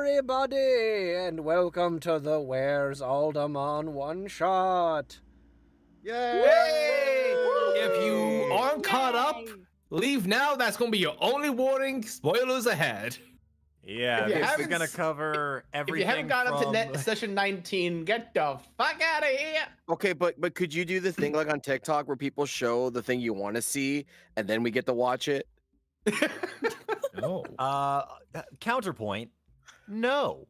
everybody, and welcome to the Where's Aldamon one-shot. Yay! If you aren't caught up, leave now. That's going to be your only warning. Spoilers ahead. Yeah, this is going to cover everything. If you haven't got up to session 19, get the fuck out of here. Okay, but could you do the thing like on TikTok where people show the thing you want to see and then we get to watch it? No. Counterpoint, no.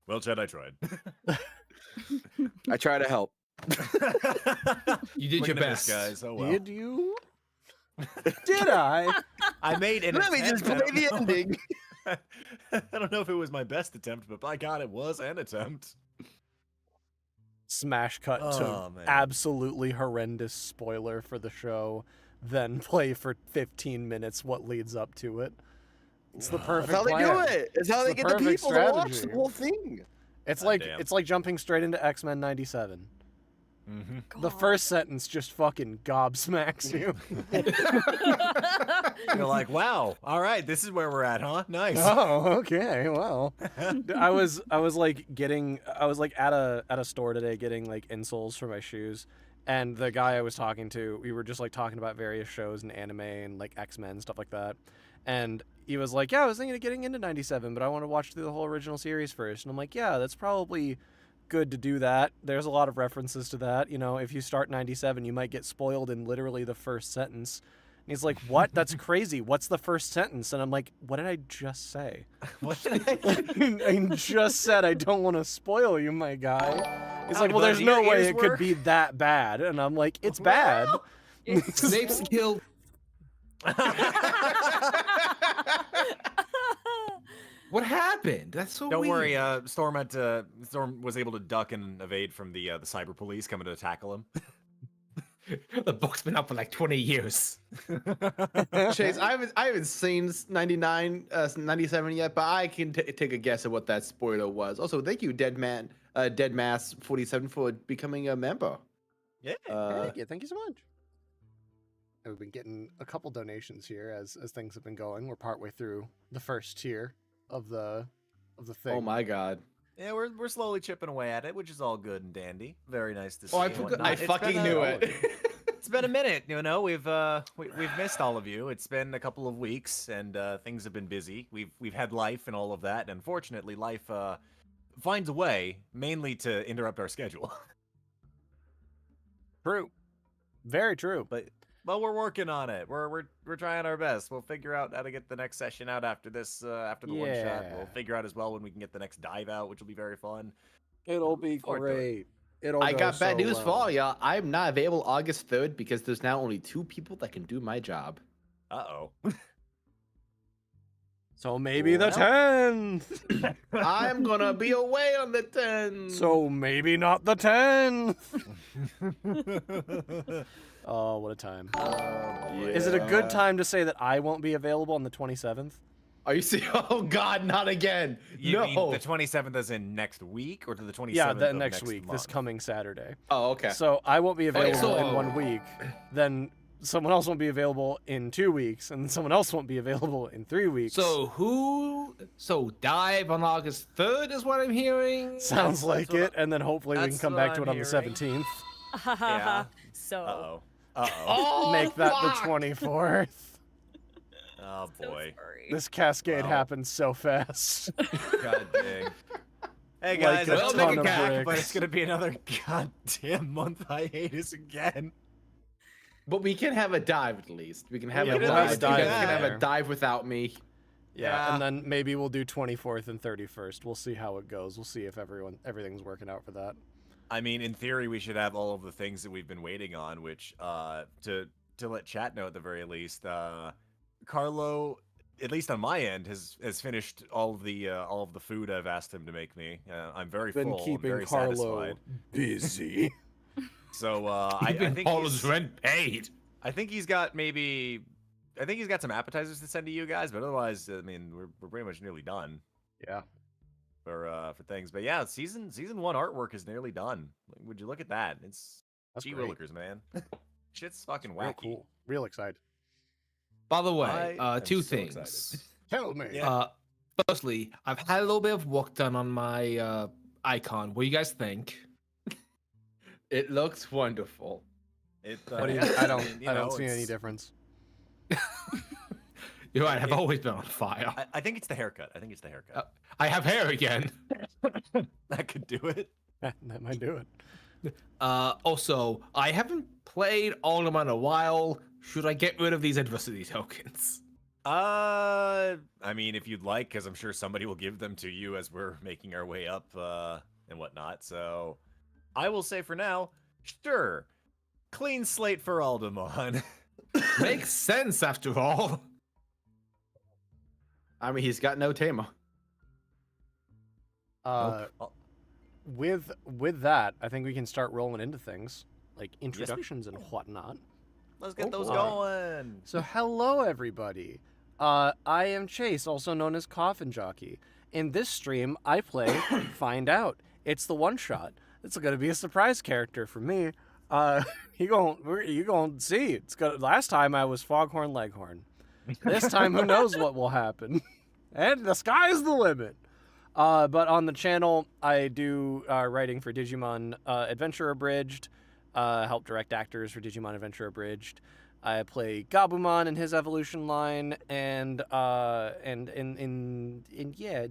Well, Chad, I tried. I try to help. You did your best, guys. Oh well. Did you? Did I? I made an Let me attempt. just play the ending. I don't know if it was my best attempt, but by God, it was an attempt. Smash cut to Man. absolutely horrendous spoiler for the show, then play for 15 minutes what leads up to it. It's the perfect That's how they plan. do it. It's how they get the perfect people to watch strategy. the whole thing. It's God like damn. it's like jumping straight into X-Men 97. Mm-hmm. The first sentence just fucking gobsmacks you. You're like, wow, all right, this is where we're at, huh? Nice. Oh, okay. Well, I was like at a store today getting like insoles for my shoes, and the guy I was talking to, we were just like talking about various shows and anime and like X-Men stuff like that, and he was like, yeah, I was thinking of getting into 97, but I want to watch through the whole original series first, and I'm like, yeah, that's probably good to do that. There's a lot of references to that. You know, if you start 97, you might get spoiled in literally the first sentence. And he's like, what? That's crazy. What's the first sentence? And I'm like, what did I just say? What did I I just said I don't want to spoil you, my guy. He's like, well, But there's your no way ears it could work? be that bad. And I'm like, it's bad. Snape's killed. What happened? That's so Don't weird. worry, Storm was able to duck and evade from the cyber police coming to tackle him. The book's been out for like 20 years. Chase, I haven't seen 97 yet, but I can take a guess at what that spoiler was. Also, thank you, Deadmass 47 for becoming a member. Yeah. Thank you so much. We've been getting a couple donations here as things have been going. We're partway through the first tier of the thing. Oh my God. Yeah, we're slowly chipping away at it, which is all good and dandy. Very nice to see. Oh, I and forgot. whatnot. I It's fucking been knew a- it. It's been a minute, you know. We've missed all of you. It's been a couple of weeks, and things have been busy. We've had life and all of that, and unfortunately, life finds a way, mainly to interrupt our schedule. True. Very true. But we're working on it. We're trying our best. We'll figure out how to get the next session out after this, after the one shot. We'll figure out as well when we can get the next dive out, which will be very fun. It'll be forward to it. great. It'll I go got bad so news well. for all y'all. I'm not available August 3rd because there's now only 2 people that can do my job. Uh-oh. So maybe the Well. 10th. I'm gonna be away on the 10th. So maybe not the 10th. Oh, what a time. Is it a good time to say that I won't be available on the 27th? Are you serious? Oh God, not again. You mean no. the 27th as in next week, or to the 27th Yeah, of next week, month? this coming Saturday. Oh, okay. So I won't be available so- in 1 week. Then someone else won't be available in 2 weeks, and someone else won't be available in 3 weeks. So dive on August 3rd is what I'm hearing. Sounds like what it, and then hopefully we can that's come what back to it I'm on the hearing. 17th. Yeah. So Uh-oh. Uh-oh. Oh, Make that the fuck. 24th. Oh, boy. sorry. This cascade Wow. happened so fast. God dang. Hey, Like guys, a I'll ton make it of back, but bricks. it's going to be another goddamn month hiatus again. But we can have a dive at least. We can have We a can dive. have a You guys dive can have there. a dive without me. Yeah, and then maybe we'll do 24th and 31st. We'll see how it goes. We'll see if everything's working out for that. I mean, in theory, we should have all of the things that we've been waiting on, which, to let chat know at the very least, Carlo, at least on my end, has finished all of the food I've asked him to make me. I'm very Been full. I'm keeping very Carlo satisfied. busy. So I think all he's- his rent paid. I think he's got some appetizers to send to you guys, but otherwise, I mean, we're pretty much nearly done Yeah. for things. But yeah, season 1 artwork is nearly done. Like, would you look at that? It's That's gee great. willikers, man. Shit's fucking Real wacky. cool. Real excited. By the way, I am two so things. excited. Tell me. Yeah. Firstly, I've had a little bit of work done on my icon. What do you guys think? It looks wonderful. What do you? I don't. you I don't know, see any it's- difference. You're right. I've always been on fire. I think it's the haircut. I think it's the haircut. I have hair again. That could do it. That might do it. Also, I haven't played Aldamon in a while. Should I get rid of these adversity tokens? I mean, if you'd like, because I'm sure somebody will give them to you as we're making our way up and whatnot. So, I will say for now, sure, clean slate for Aldamon. Makes sense after all. I mean, he's got no tamer. With that, I think we can start rolling into things like introductions and whatnot. Let's get those boy. going. So hello everybody. I am Chase, also known as Coffinjockey. In this stream, I play Find Out. It's the one shot. It's gonna be a surprise character for me. You gonna see. It's gonna. Last time I was Foghorn Leghorn. This time, who knows what will happen? And the sky's the limit. But on the channel, I do writing for Digimon Adventure Abridged, help direct actors for Digimon Adventure Abridged. I play Gabumon in his evolution line, and yeah,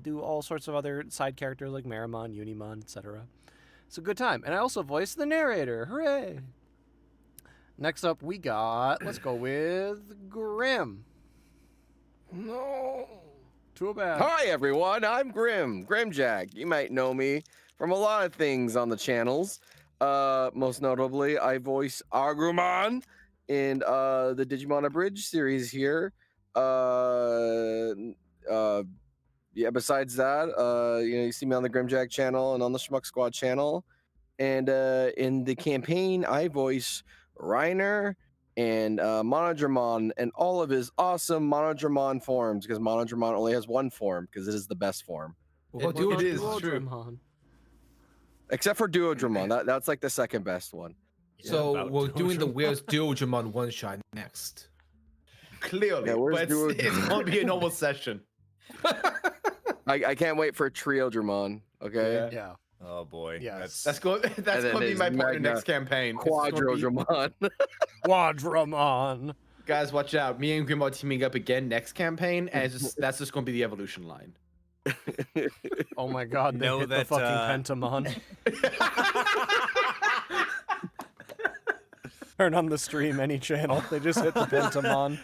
do all sorts of other side characters like Meramon, Unimon, etc. It's a good time. And I also voice the narrator. Hooray! Next up, we got, let's go with Grim. No. Too bad. Hi everyone, I'm Grimmjack. You might know me from a lot of things on the channels. Most notably, I voice Aggressor in the Digimon Abridged series here. Yeah, besides that, you see me on the Grimmjack channel and on the Schmuck Squad channel. And in the campaign, I voice Reiner and Monodramon and all of his awesome Monodramon forms, because Monodramon only has one form because it is the best form. Well, It is true. Duodramon. Except for Duodramon, that's like the second best one. So about we're doing the Duodramon. Where's Duodramon one shot next. Clearly, Yeah, where's but it's gonna be a normal session. I can't wait for Triodramon. Okay, Yeah. Oh boy. Yes. That's going. That's then going to be there's my partner Mega next campaign. It's gonna be- Quadrodramon. Quadramon. Guys, watch out! Me and Grim are teaming up again next campaign, and that's just going to be the evolution line. Oh my god, they Know hit the that, fucking Pentamon. Turn on the stream, any channel. They just hit the Pentamon.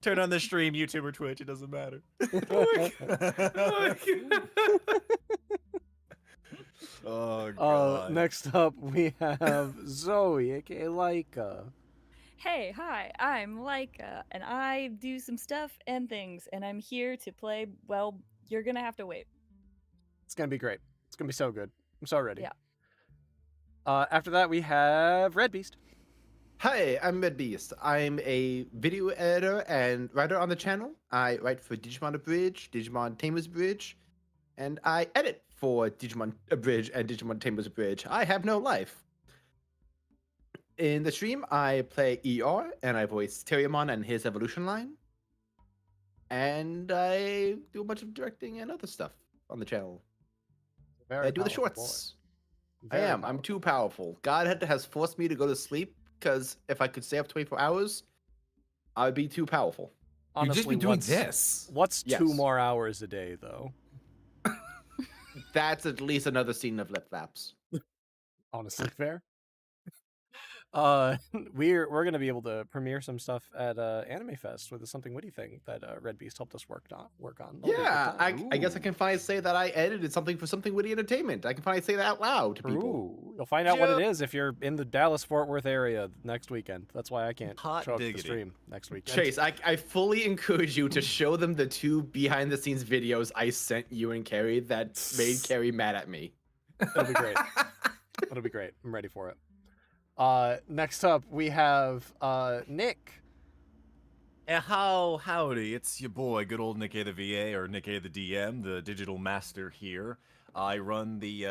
Turn on the stream, YouTube or Twitch. It doesn't matter. Oh god. Next up, we have Zoe, aka Laika. Hey, hi, I'm Laika, and I do some stuff and things, and I'm here to play, well, you're gonna have to wait. It's gonna be great. It's gonna be so good. I'm so ready. Yeah. After that, we have RedBeast. Hi, I'm RedBeast. I'm a video editor and writer on the channel. I write for Digimon Abridged, Digimon Tamers Abridged, and I edit for Digimon Abridged and Digimon Tamers Abridged. I have no life. In the stream, I play ER and I voice Terriermon and his evolution line. And I do a bunch of directing and other stuff on the channel. Very I do the powerful shorts. boy. I Very am. I'm too powerful. God has forced me to go to sleep because if I could stay up 24 hours, I would be too powerful. You've just been doing what's, this. What's Yes. 2 more hours a day, though? That's at least another scene of lip flaps. Honestly, fair. We're gonna be able to premiere some stuff at Anime Fest with the Something Witty thing that RedBeast helped us work on. That'll be a good Yeah, time. I guess I can finally say that I edited something for Something Witty Entertainment. I can finally say that out loud to people. Ooh, you'll find out what it Yep. is if you're in the Dallas-Fort Worth area next weekend. That's why I can't Hot show up to the diggity. stream next weekend. Chase, I fully encourage you to show them the 2 behind-the-scenes videos I sent you and Carrie that made Carrie mad at me. It'll be great. It'll be great. I'm ready for it. Next up, we have Nick. Howdy, it's your boy, good old Nick A the VA, or Nick A the DM, the digital master here. I run the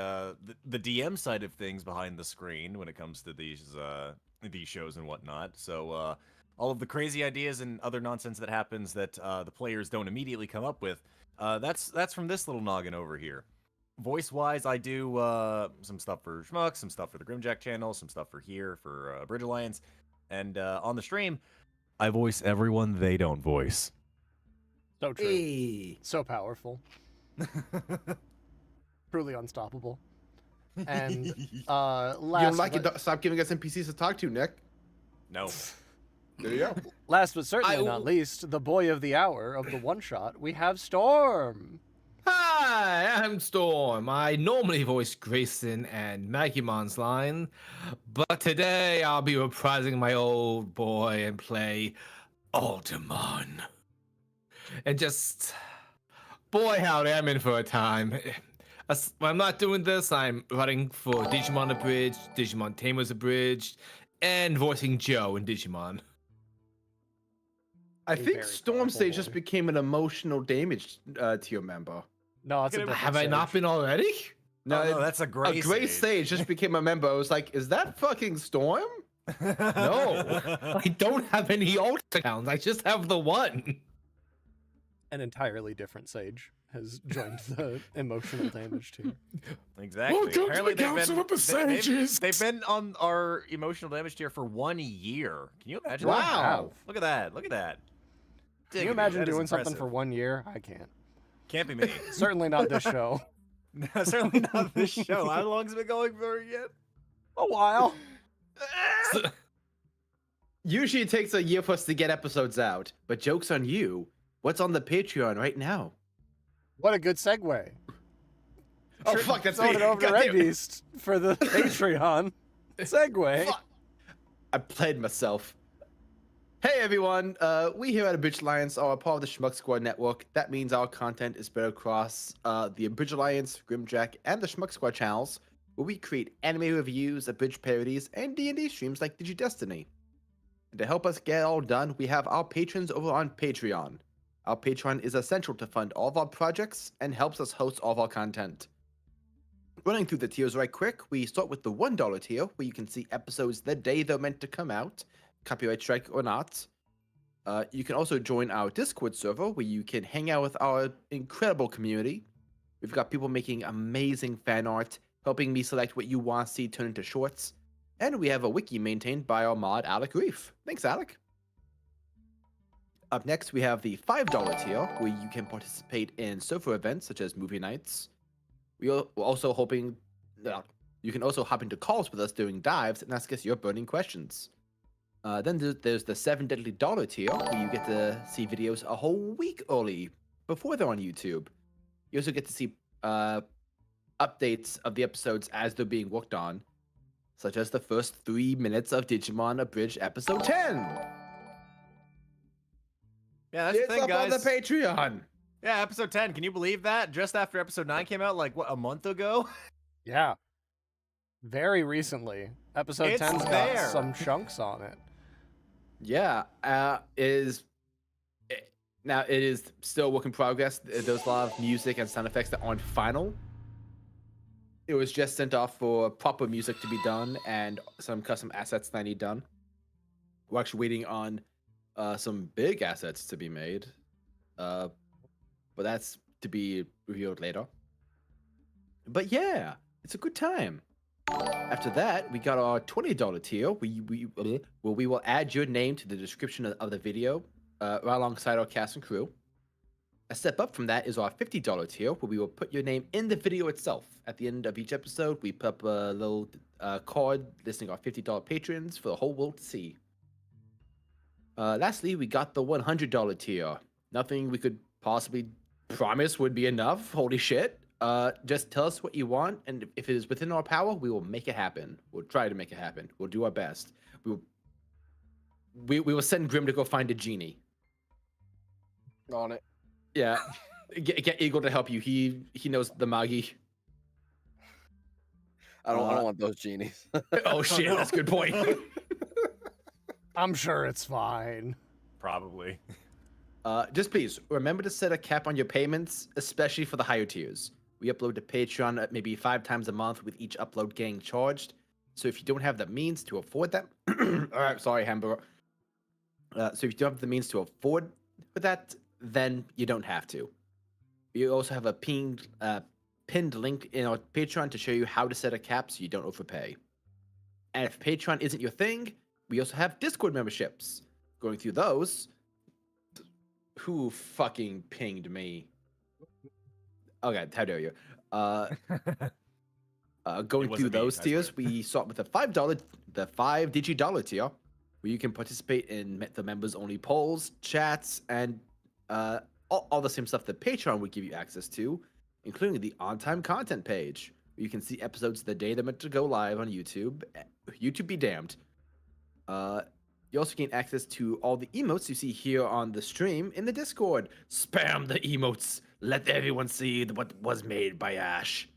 DM side of things behind the screen when it comes to these shows and whatnot. So all of the crazy ideas and other nonsense that happens that the players don't immediately come up with. That's from this little noggin over here. Voice-wise, I do some stuff for Schmuck, some stuff for the Grimmjack channel, some stuff for here for Bridge Alliance, and on the stream, I voice everyone they don't voice. So true. Hey. So powerful. Truly unstoppable. And You last don't like but, it? Stop giving us NPCs to talk to, Nick. No. There you go. last but certainly I not will- least, the boy of the hour of the one shot, we have Storm. Hi, I'm Storm. I normally voice Grayson and Maggiemon's line, but today I'll be reprising my old boy and play Aldamon. And just, boy howdy, I'm in for a time. When I'm not doing this, I'm running for Digimon Abridged, Digimon Tamers Abridged, and voicing Joe in Digimon. I A think very StormSage powerful just boy. became an emotional damage tier member. No, it's a Look at him. different Have I not Sage. been already? No, that's a gray a Gray Sage just became a member. I was like, is that fucking Storm? No. I don't have any alt accounts. I just have the one. An entirely different Sage has joined the emotional damage tier. Exactly. Welcome to the Apparently Council of the Sages. they've been on our emotional damage tier for 1 year. Can you imagine? Wow. Wow. Look at that. Look at that. Can you Diggity, imagine that is doing something for impressive. 1 year? I can't. Can't be me. Certainly not this show. No, certainly not this show. How long's it been going for yet? A while. Usually it takes a year for us to get episodes out, but joke's on you. What's on the Patreon right now? What a good segue. Oh, fuck, that's Throwing me. it over to God damn it. RedBeast for the Patreon segue. Fuck. I played myself. Hey everyone, we here at Abridged Alliance are a part of the Schmuck Squad network. That means our content is spread across the Abridged Alliance, Grimmjack, and the Schmuck Squad channels, where we create anime reviews, abridged parodies, and D&D streams like Digi-Destiny. And to help us get it all done, we have our patrons over on Patreon. Our Patreon is essential to fund all of our projects and helps us host all of our content. Running through the tiers right quick, we start with the $1 tier, where you can see episodes the day they're meant to come out, copyright strike or not. You can also join our Discord server, where you can hang out with our incredible community. We've got people making amazing fan art, helping me select what you want to see turn into shorts. And we have a wiki maintained by our mod, Alec Reef. Thanks, Alec. Up next, we have the $5 tier, where you can participate in server events such as movie nights. We're also hoping you can also hop into calls with us during dives and ask us your burning questions. Then there's the $7 deadly dollar tier, where you get to see videos a whole week early before they're on YouTube. You also get to see updates of the episodes as they're being worked on, such as the first 3 minutes of Digimon Abridged Episode 10. Yeah, that's It's the thing, up on the guys. Patreon. Yeah, episode 10. Can you believe that? Just after episode 9 came out, like, what, a month ago? Yeah. Very recently. Episode It's 10's got there. some chunks on it. Yeah, it is still a work in progress. There's a lot of music and sound effects that aren't final. It was just sent off for proper music to be done and some custom assets that I need done. We're actually waiting on some big assets to be made, but that's to be revealed later. But yeah, it's a good time. After that, we got our $20 tier, where we will add your name to the description of the video, right alongside our cast and crew. A step up from that is our $50 tier, where we will put your name in the video itself. At the end of each episode, we put up a little card listing our $50 patrons for the whole world to see. Lastly, we got the $100 tier. Nothing we could possibly promise would be enough. Holy shit. Just tell us what you want, and if it is within our power, we will make it happen. We'll try to make it happen. We'll do our best. We will send Grim to go find a genie. On it. Yeah, get Eagle to help you. He knows the Magi. I don't want those genies. Oh shit, that's a good point. I'm sure it's fine. Probably. Just please remember to set a cap on your payments, especially for the higher tiers. We upload to Patreon at maybe 5 times a month, with each upload getting charged. So if you don't have the means to afford that, all right, sorry, Hamburger. So if you don't have the means to afford for that, then you don't have to. We also have a pinned link in our Patreon to show you how to set a cap so you don't overpay. And if Patreon isn't your thing, we also have Discord memberships. Going through those, who fucking pinged me? Okay, how dare you? Going wasn't through me, those I tiers, swear. we start with the $5 Digi-Dollar tier, where you can participate in the members-only polls, chats, and all the same stuff that Patreon would give you access to, including the on-time content page, where you can see episodes the day they're meant to go live on YouTube. YouTube be damned. You also gain access to all the emotes you see here on the stream in the Discord. Spam the emotes. Let everyone see what was made by Ash.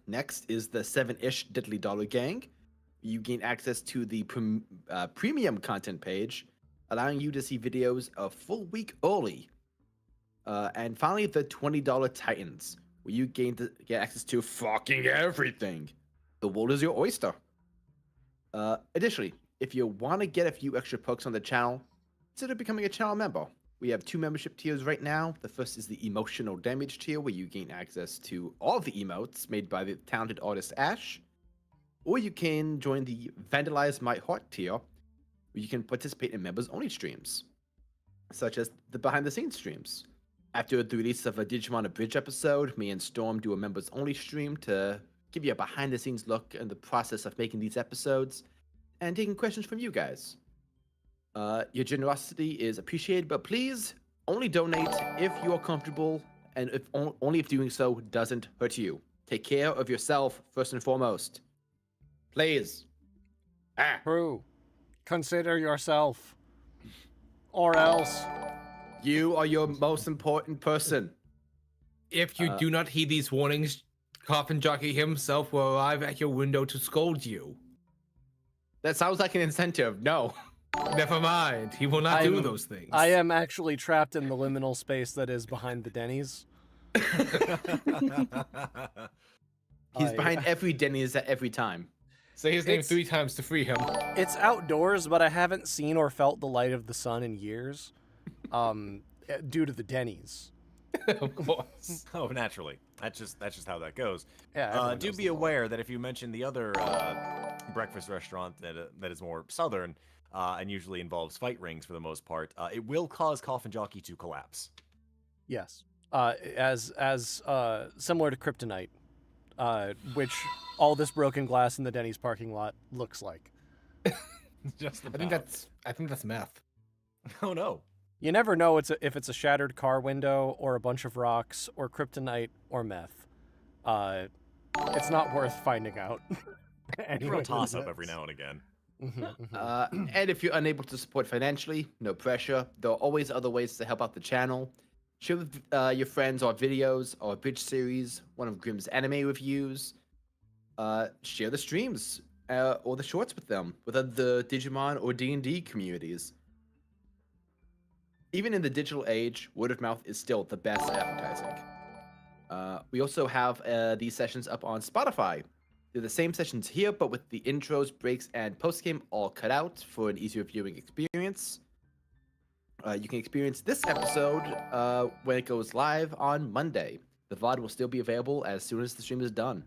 Next is the 7-ish Diddly Dollar Gang. You gain access to the premium content page, allowing you to see videos a full week early. And finally, the $20 Titans, where you get access to fucking everything. The world is your oyster. Additionally, if you want to get a few extra perks on the channel, consider becoming a channel member. We have 2 membership tiers right now. The first is the emotional damage tier, where you gain access to all of the emotes made by the talented artist Ash. Or you can join the Vandalize My Heart tier, where you can participate in members-only streams, such as the behind-the-scenes streams. After the release of a Digimon Abridged episode, me and Storm do a members-only stream to give you a behind-the-scenes look at the process of making these episodes, and taking questions from you guys. Your generosity is appreciated, but please only donate if you are comfortable, and only if doing so doesn't hurt you. Take care of yourself first and foremost. Please. True. Consider yourself. Or else. You are your most important person. If you do not heed these warnings, Coffinjockey himself will arrive at your window to scold you. That sounds like an incentive. No. Never mind. He will not do those things. I am actually trapped in the liminal space that is behind the Denny's. He's behind every Denny's at every time. Say his name 3 times to free him. It's outdoors, but I haven't seen or felt the light of the sun in years, due to the Denny's. Of course. Oh, naturally. That's just how that goes. Yeah. everyone Do knows be the law. aware that if you mention the other breakfast restaurant that is more southern and usually involves fight rings for the most part, it will cause Coffinjockey to collapse. Yes. As similar to Kryptonite, which all this broken glass in the Denny's parking lot looks like. Just I think that's meth. Oh no. You never know if it's a shattered car window or a bunch of rocks or kryptonite or meth. It's not worth finding out. Anyway, Anyway, toss up every now and again. And if you're unable to support financially, no pressure. There are always other ways to help out the channel. Share with your friends our videos, our Bitch series, one of Grimm's anime reviews. Share the streams or the shorts with them, with the Digimon or D&D communities. Even in the digital age, word of mouth is still the best advertising. We also have these sessions up on Spotify. They're the same sessions here, but with the intros, breaks, and postgame all cut out for an easier viewing experience. You can experience this episode when it goes live on Monday. The VOD will still be available as soon as the stream is done.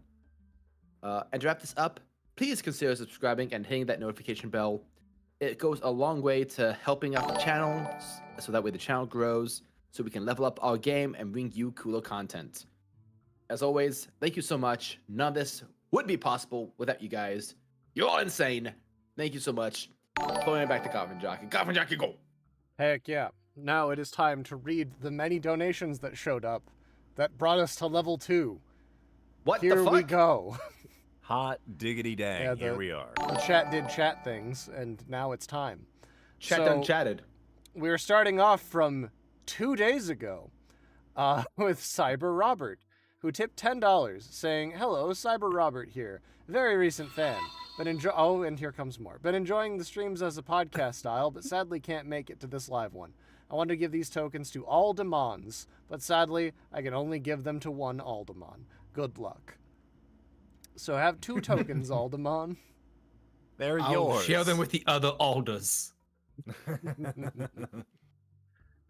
And to wrap this up, please consider subscribing and hitting that notification bell. It goes a long way to helping out the channel, so that way the channel grows, so we can level up our game and bring you cooler content. As always, thank you so much. None of this would be possible without you guys. You're all insane. Thank you so much. Throwing it back to Coffinjockey. Coffinjockey, go! Heck yeah. Now it is time to read the many donations that showed up that brought us to level 2. What Here the fuck? we go. Hot diggity dang, Yeah, here we are. The chat did chat things, and now it's time. Chat So, done chatted. We're starting off from 2 days ago with Cyber Robert, who tipped $10, saying, "Hello, Cyber Robert here. Very recent fan. Oh, and here comes more. Been enjoying the streams as a podcast style, but sadly can't make it to this live one. I want to give these tokens to Aldamons, but sadly I can only give them to one Aldamon. Good luck." So have 2 tokens, Aldamon. They're I'll yours. share them with the other alders.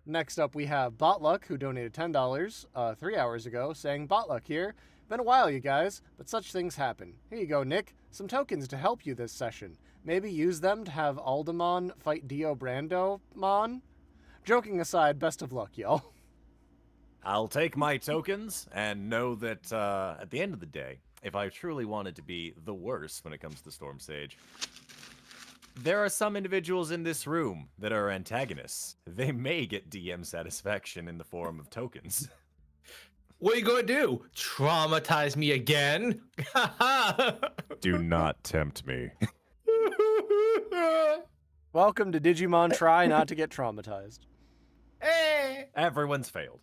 Next up, we have Botluck, who donated $10 3 hours ago, saying, Botluck here. Been a while, you guys, but such things happen. Here you go, Nick. Some tokens to help you this session. Maybe use them to have Aldamon fight Dio Brando-mon? Joking aside, best of luck, y'all. I'll take my tokens and know that at the end of the day, if I truly wanted to be the worst when it comes to StormSage, there are some individuals in this room that are antagonists. They may get DM satisfaction in the form of tokens. What are you gonna do? Traumatize me again? Do not tempt me. Welcome to Digimon Try Not to Get Traumatized. Hey! Everyone's failed.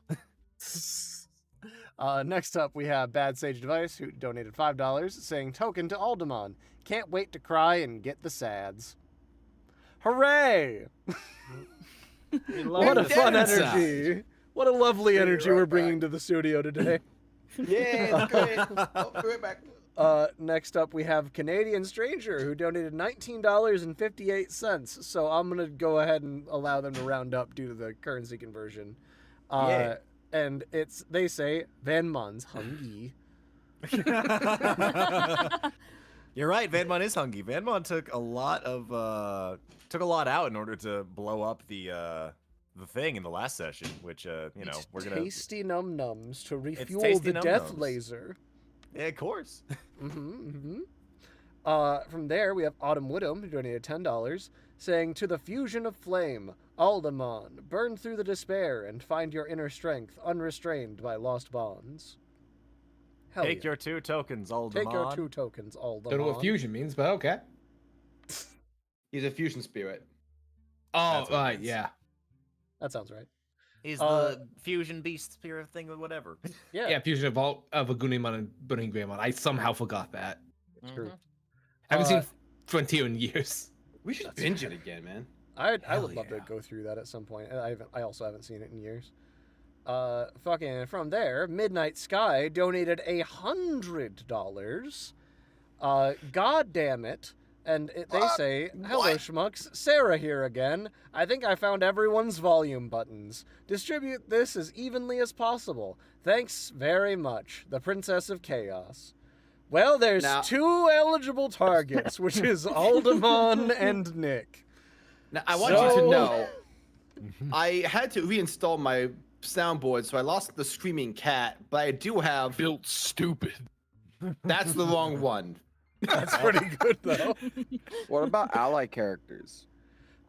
Next up, we have Bad Sage Device, who donated $5, saying, Token to Aldamon. Can't wait to cry and get the sads. Hooray! What a fun energy. What a lovely energy we're bringing to the studio today. Yeah, it's great. Oh, be right back. Next up, we have Canadian Stranger, who donated $19.58. So I'm going to go ahead and allow them to round up due to the currency conversion. Yeah. And they say, Vanmon's hungry. You're right, Vanmon is hungry. Vanmon took a lot out in order to blow up the thing in the last session, which we're gonna tasty num-nums to refuel tasty the death num-nums. laser. Yeah, of course. From there, we have Autumn Woodham, who donated $10, saying, To the fusion of flame, Aldamon, burn through the despair and find your inner strength unrestrained by lost bonds. Hell Take yeah. your 2 tokens, Aldamon. Take your 2 tokens, Aldamon. Don't know what fusion means, but okay. He's a fusion spirit. Oh, That's what it right, means. yeah. That sounds right. He's the fusion beast spirit thing or whatever. Yeah, Yeah, fusion of a Gunimon and Bunny Greymon. I somehow forgot that. it's true. I haven't Uh, seen Frontier in years. We should binge it again, man. I Hell would love to yeah. go through that at some point. I also haven't seen it in years. Fucking from there, Midnight Sky donated $100. God damn it. And they say, Hello, schmucks. Sarah here again. I think I found everyone's volume buttons. Distribute this as evenly as possible. Thanks very much. The Princess of Chaos. Well, there's Now- 2 eligible targets, which is Aldamon and Nick. Now, I want you So- to know, I had to reinstall my soundboard, so I lost the screaming cat, but I do have. Built stupid. That's the wrong one. That's pretty good, though. What about ally characters?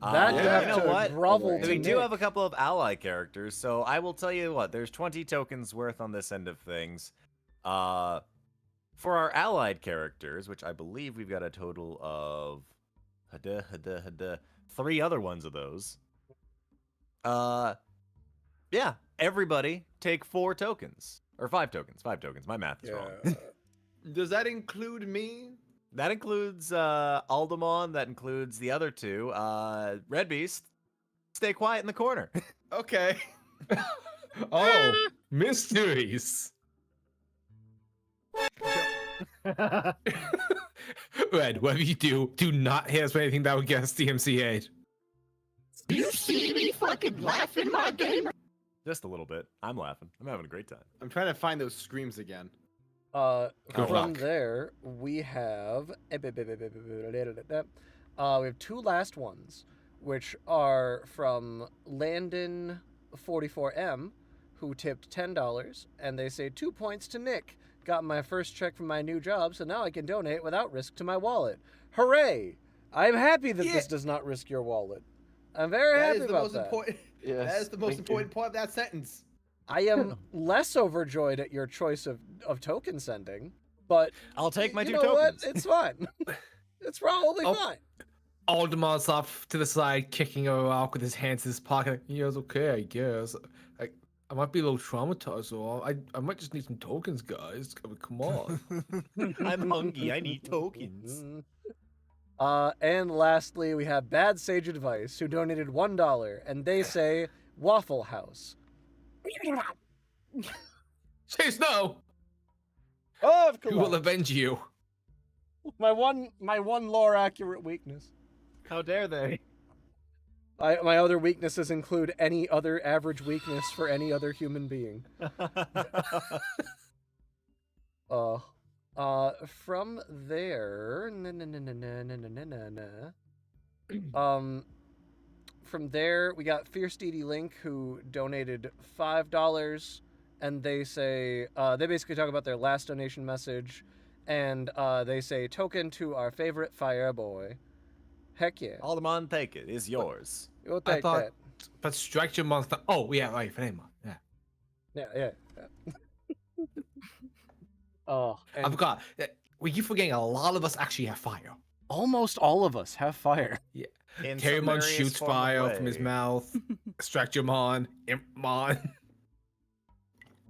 That you Yeah. have You know to what? grovel We to We do Nick. have a couple of ally characters, so I will tell you what. There's 20 tokens worth on this end of things. For our allied characters, which I believe we've got a total of 3 other ones of those. Yeah, everybody take 4 tokens. Or 5 tokens. 5 tokens. My math is wrong. Does that include me? That includes Aldamon. That includes the other 2. RedBeast, stay quiet in the corner. Okay. Oh, mysteries. Red, whatever you do not hit us with anything that would get us DMCA'd. You see me fucking laughing, my gamer? Just a little bit. I'm laughing. I'm having a great time. I'm trying to find those screams again. Good From luck. there, we have we have 2 last ones, which are from Landon44M, who tipped $10, and they say 2 points to Nick. Got my first check from my new job, so now I can donate without risk to my wallet. Hooray! I'm happy that this does not risk your wallet. I'm very That happy is the about most that. important. Yes, That is the most important part of that sentence. I am less overjoyed at your choice of token sending, but I'll take my you 2 know tokens. what? It's fine. It's probably Oh. fine. Aldamon's off to the side, kicking a rock with his hands in his pocket. He goes, okay, I guess. I might be a little traumatized, or I might just need some tokens, guys. I mean, come on. I'm hungry. I need tokens. And lastly, we have Bad Sage Advice, who donated $1, and they say Waffle House. Chase, no! Oh, of Who will course. avenge you? My one lore accurate weakness. How dare they? My other weaknesses include any other average weakness for any other human being. From there, from there we got Fierce DD Link, who donated $5, and they say they basically talk about their last donation message, and they say token to our favorite fire boy. Heck yeah! Aldamon, take it. It's yours. You'll I take thought, that. but Structure Monster. Oh yeah, right, Flame. Yeah. Yeah. Oh, I and forgot. We keep forgetting a lot of us actually have fire. almost all of us have fire. Yeah. In some Carrymon various shoots form of fire from his way. mouth. Structuremon, Impmon.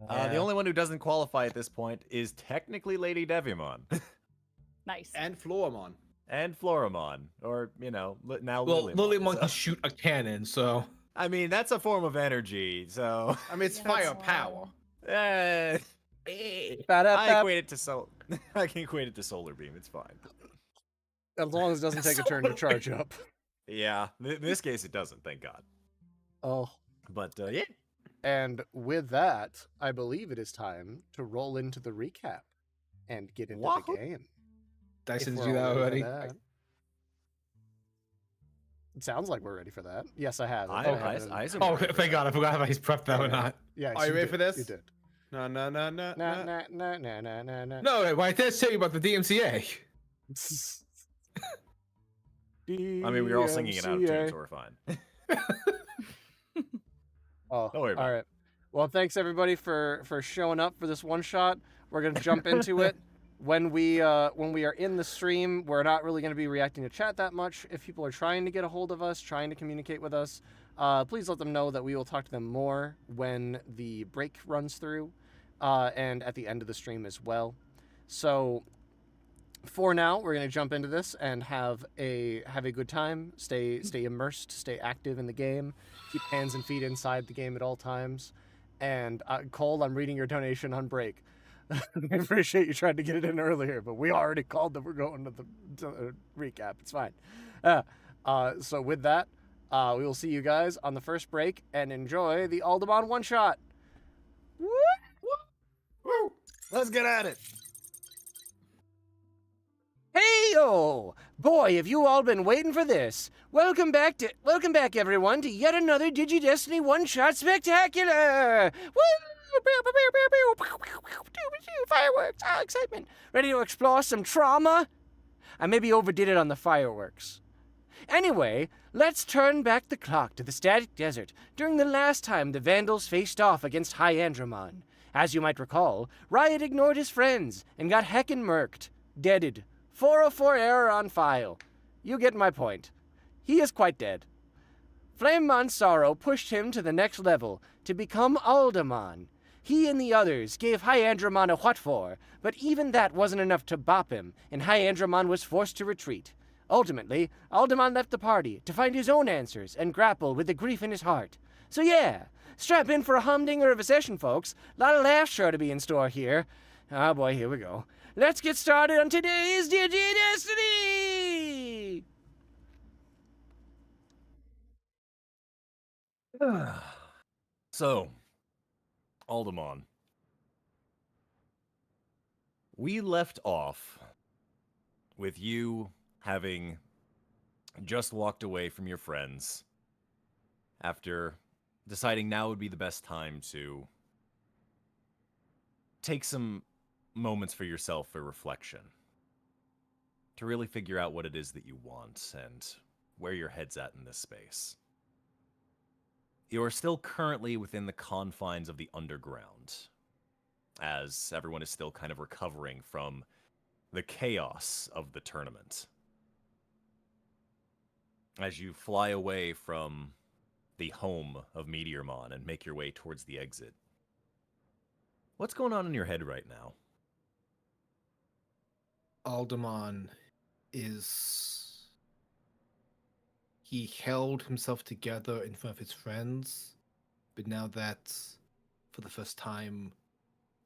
The only one who doesn't qualify at this point is technically Lady Devimon. Nice. And Floramon. And Floramon. Or, now Well, Lilymon. Lilymon So- can shoot a cannon, so. I mean, that's a form of energy, so... I mean, it's firepower. Eh, Ba-da-ba. I equate it to I can equate it to Solar Beam, it's fine. As long as it doesn't take a turn to charge up. Yeah, in this case it doesn't, thank God. Oh. But, yeah. And with that, I believe it is time to roll into the recap and get into Wahoo. the game. Dyson, If did you we're do that all ready already? for that. It sounds like we're ready for that. Yes, I have. I have it in- assume Oh, we're ready for thank that. God, I forgot if he's prepped that or not. Yes, Are you ready did, for this? You did. No. Nah, nah, nah, nah. No, wait, why did I tell you about the DMCA? I mean, we were all singing it out of tune, DMCA. so we're fine. Oh, Don't worry about all right. Well, thanks everybody for showing up for this one shot. We're gonna jump into it. When we are in the stream, we're not really gonna be reacting to chat that much. If people are trying to get a hold of us, trying to communicate with us, please let them know that we will talk to them more when the break runs through, and at the end of the stream as well. So for now, we're gonna jump into this and have a good time. Stay immersed, stay active in the game. Keep hands and feet inside the game at all times. And Cole, I'm reading your donation on break. I appreciate you trying to get it in earlier, but we already called that we're going to the recap. It's fine. So with that, we will see you guys on the first break and enjoy the Aldamon one shot. Woo! Woo! Let's get at it. Hey-o! Boy, have you all been waiting for this. Welcome back, everyone, to yet another Digi-Destiny one-shot spectacular! Woo! Fireworks! Ah, excitement! Ready to explore some trauma? I maybe overdid it on the fireworks. Anyway, let's turn back the clock to the Static Desert during the last time the Vandals faced off against Hyandramon. As you might recall, Riot ignored his friends and got heckin' murked. Deaded. 404 error on file. You get my point. He is quite dead. Flamemon's sorrow pushed him to the next level, to become Aldamon. He and the others gave Hyandramon a what for, but even that wasn't enough to bop him, and Hyandramon was forced to retreat. Ultimately, Aldamon left the party to find his own answers and grapple with the grief in his heart. So yeah, strap in for a humdinger of a session, folks. A lot of laughs sure to be in store here. Oh boy, here we go. Let's get started on today's Digi-Destiny! So, Aldamon. We left off with you having just walked away from your friends after deciding now would be the best time to take some moments for yourself for reflection, to really figure out what it is that you want and where your head's at in this space. You are still currently within the confines of the underground, as everyone is still kind of recovering from the chaos of the tournament. As you fly away from the home of Meteormon and make your way towards the exit, what's going on in your head right now? Aldamon is... He held himself together in front of his friends, but now that, for the first time,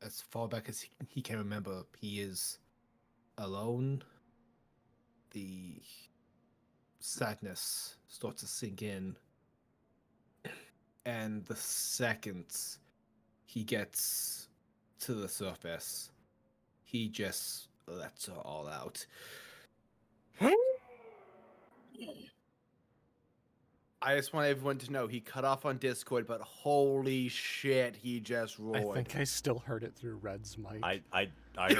as far back as he can remember, he is alone. The sadness starts to sink in and the second he gets to the surface, he just lets it all out. I just want everyone to know he cut off on Discord, but holy shit, he just I roared. think I still heard it through Red's mic. I heard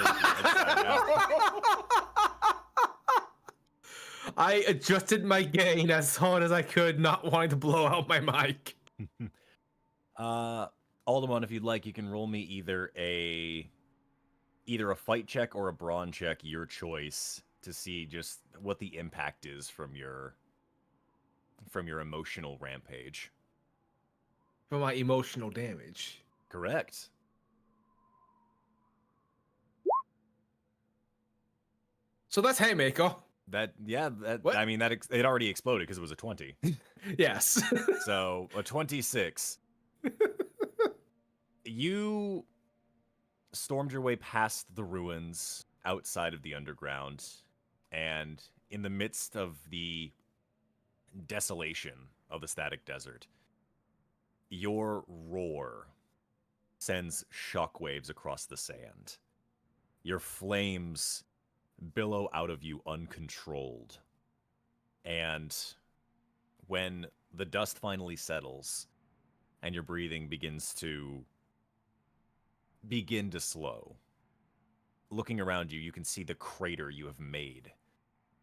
I adjusted my gain as hard as I could, not wanting to blow out my mic. Aldamon, if you'd like, you can roll me either a fight check or a brawn check, your choice, to see just what the impact is from your emotional rampage. For my emotional damage. Correct. So that's Haymaker. What? I mean, it already exploded because it was a 20. Yes. So a 26. You stormed your way past the ruins outside of the underground, and in the midst of the desolation of the static desert, your roar sends shockwaves across the sand. Your flames billow out of you uncontrolled. And when the dust finally settles and your breathing begins to slow, looking around you, you can see the crater you have made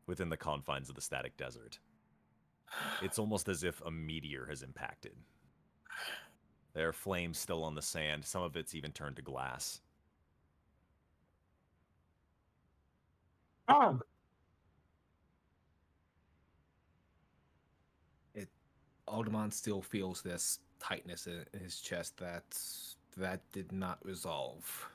within the confines of the static desert. It's almost as if a meteor has impacted. There are flames still on the sand. Some of it's even turned to glass. Aldamon still feels this tightness in his chest that did not resolve.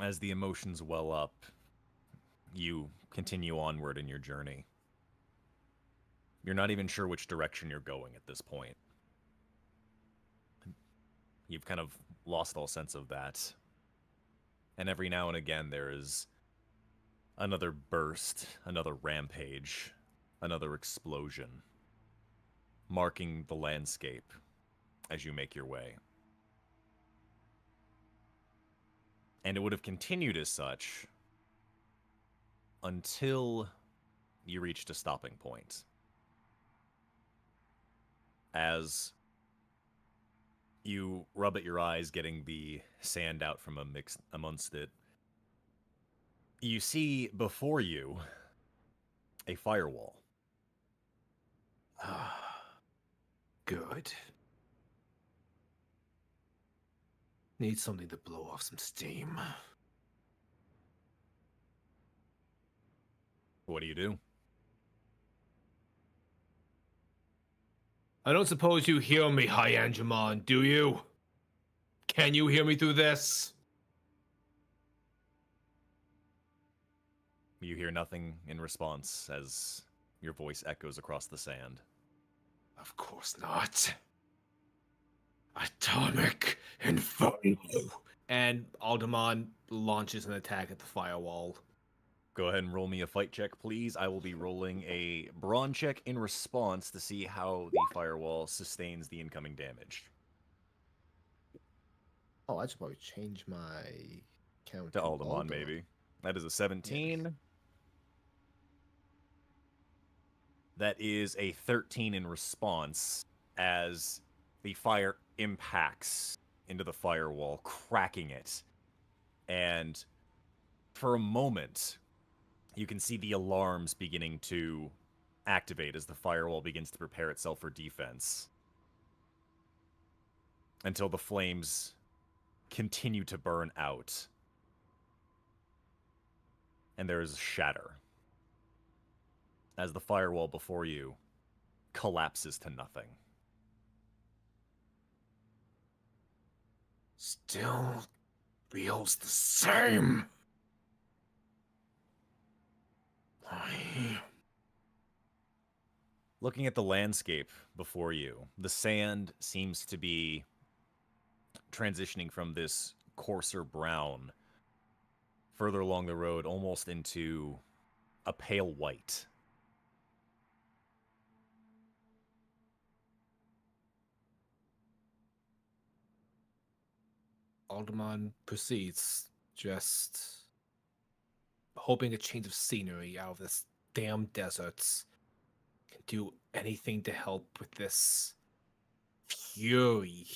As the emotions well up, you continue onward in your journey. You're not even sure which direction you're going at this point. You've kind of lost all sense of that. And every now and again there is another burst, another rampage, another explosion, marking the landscape as you make your way. And it would have continued as such until you reached a stopping point. As you rub at your eyes, getting the sand out from amongst it, you see before you a firewall. Good. Need something to blow off some steam. What do you do? I don't suppose you hear me, Hyangemon, do you? Can you hear me through this? You hear nothing in response as your voice echoes across the sand. Of course not. Atomic Inferno. And Aldamon launches an attack at the firewall. Go ahead and roll me a fight check, please. I will be rolling a brawn check in response to see how the firewall sustains the incoming damage. Oh, I should probably change my count To Aldamon, maybe. That is a 17. Yes. That is a 13 in response as the fire impacts into the firewall, cracking it. And for a moment, you can see the alarms beginning to activate as the firewall begins to prepare itself for defense. Until the flames continue to burn out. And there is a shatter. As the firewall before you collapses to nothing. Still feels the same. Looking at the landscape before you, the sand seems to be transitioning from this coarser brown further along the road, almost into a pale white. Aldamon proceeds, just hoping a change of scenery out of this damn deserts can do anything to help with this fury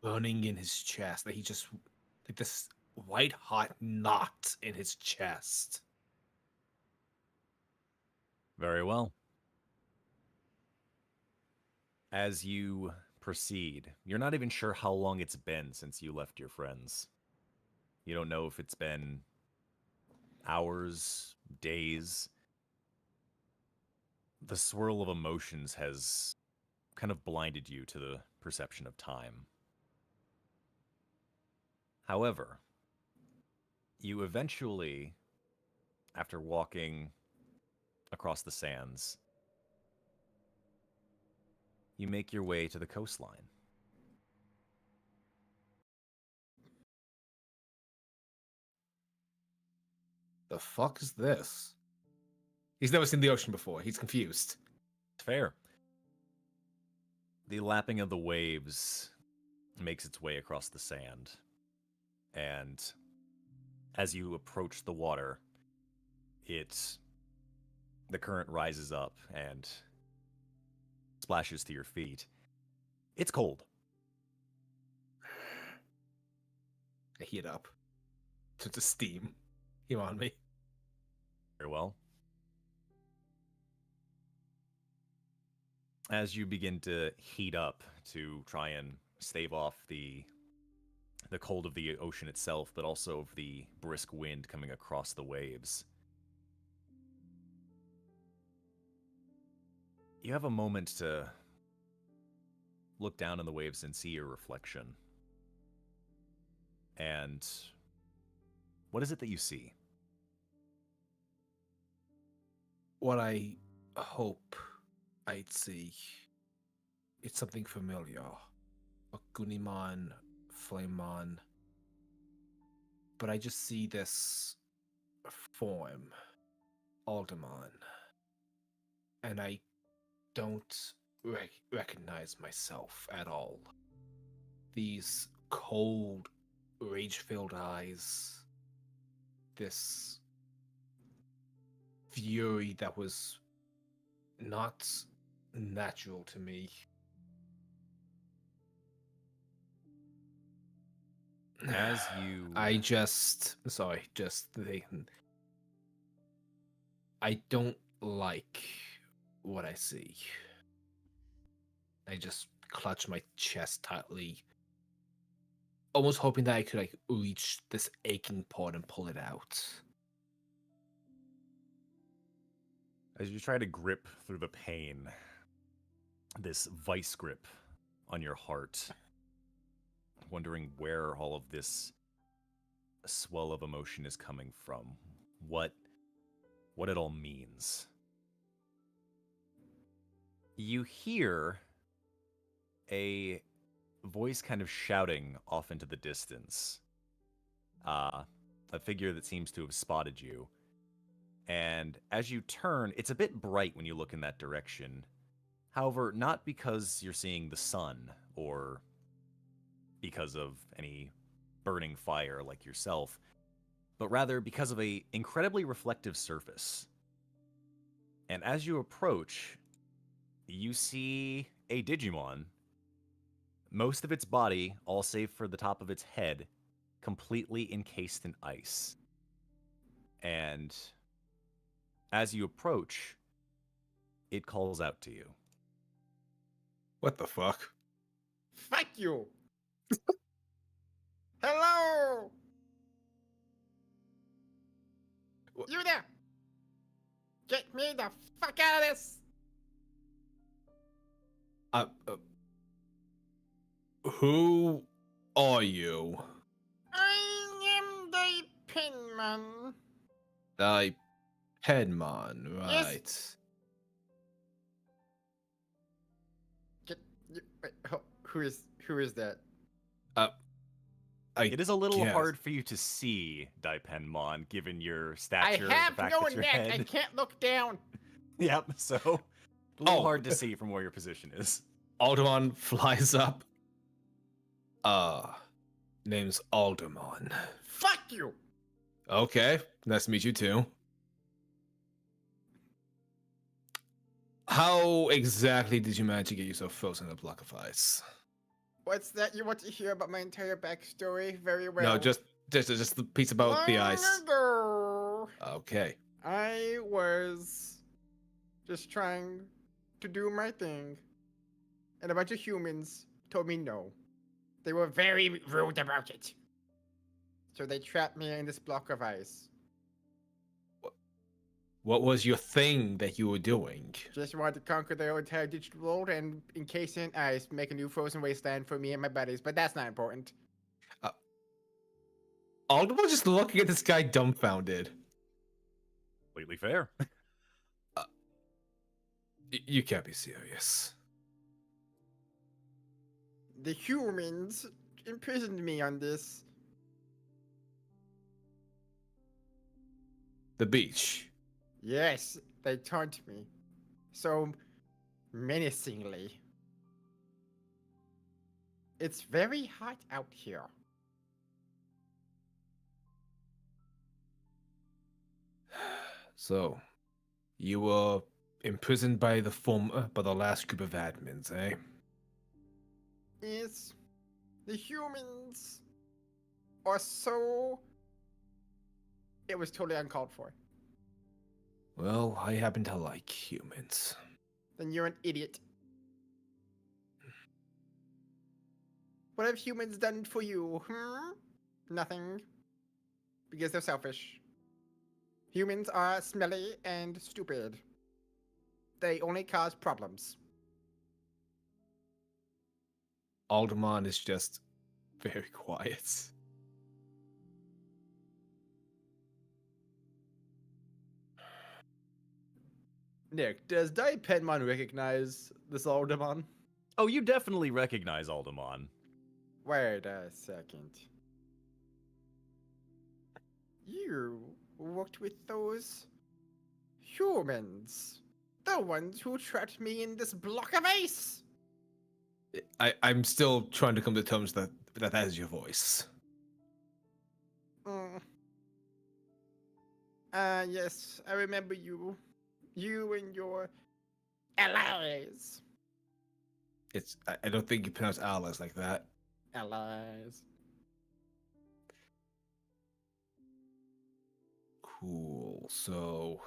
burning in his chest. That he just, like this white hot knot in his chest. Very well. As you proceed, you're not even sure how long it's been since you left your friends. You don't know if it's been hours, days. The swirl of emotions has kind of blinded you to the perception of time. However, you eventually, after walking across the sands, you make your way to the coastline. The fuck is this? He's never seen the ocean before. He's confused. Fair. The lapping of the waves makes its way across the sand. And as you approach the water, the current rises up and splashes to your feet. It's cold. I heat up. To steam. You on me? Very well. As you begin to heat up to try and stave off the cold of the ocean itself, but also of the brisk wind coming across the waves, you have a moment to look down in the waves and see your reflection. And what is it that you see? What I hope I'd see, it's something familiar. A Gunimon, Flamemon. But I just see this form, Aldamon. And I don't recognize myself at all. These cold, rage-filled eyes. This fury that was not natural to me. As you... I don't like what I see. I just clutch my chest tightly, almost hoping that I could reach this aching part and pull it out. As you try to grip through the pain, this vice grip on your heart, wondering where all of this swell of emotion is coming from, what it all means. You hear a voice kind of shouting off into the distance. A figure that seems to have spotted you. And as you turn, it's a bit bright when you look in that direction. However, not because you're seeing the sun or because of any burning fire like yourself, but rather because of an incredibly reflective surface. And as you approach, you see a Digimon, most of its body, all save for the top of its head, completely encased in ice. And as you approach, it calls out to you. What the fuck? Fuck you! Hello! You there! Get me the fuck out of this! Who are you? I am Daipenmon. Daipenmon, Yes. right. Who is that? It is a little guess. hard for you to see, Daipenmon, given your I stature. have the fact no that your neck. I head... can't look down. Yep, so a little Oh. hard to see from where your position is. Aldamon flies up. Name's Aldamon. Fuck you. Okay, nice to meet you too. How exactly did you manage to get yourself frozen in a block of ice? What's that? You want to hear about my entire backstory? Very well. No, just the piece about the Long ice. ago, Okay. I was just trying to do my thing, and a bunch of humans told me no. They were very rude about it. So they trapped me in this block of ice. What was your thing that you were doing? Just wanted to conquer the entire digital world and encase it in ice, make a new frozen wasteland for me and my buddies, but that's not important. Aldamon just looking at this guy dumbfounded. Completely fair. You can't be serious. The humans imprisoned me on this. The beach. Yes, they taunt me. So menacingly. It's very hot out here. So, you were imprisoned by the last group of admins, eh? Yes, the humans are so... It was totally uncalled for. Well, I happen to like humans. Then you're an idiot. What have humans done for you? Nothing. Because they're selfish. Humans are smelly and stupid. They only cause problems. Aldamon is just very quiet. Nick, does Daipenmon recognize this Aldamon? Oh, you definitely recognize Aldamon. Wait a second. You worked with those humans. The ones who trapped me in this block of ice. I'm still trying to come to terms that is your voice. Yes, I remember you. You and your allies. I don't think you pronounce allies like that. Allies. Cool. So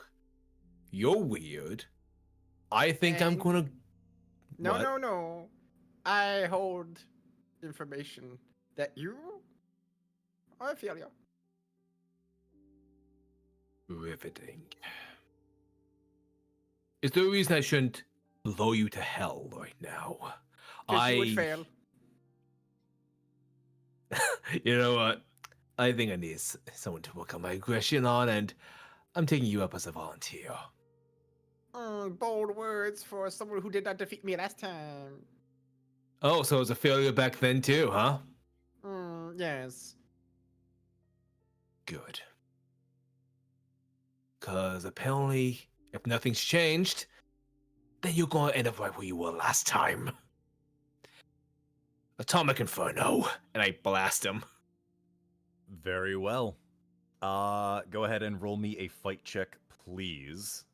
you're weird. I think I'm And- gonna. No, What? no. I hold information that you are a failure. Riveting. Is there a reason I shouldn't blow you to hell right now? 'Cause you would fail. You know what? I think I need someone to work on my aggression on, and I'm taking you up as a volunteer. Bold words for someone who did not defeat me last time. Oh, so it was a failure back then too, huh? Yes. Good. Because apparently, if nothing's changed, then you're going to end up right where you were last time. Atomic Inferno. And I blast him. Very well. Go ahead and roll me a fight check, please.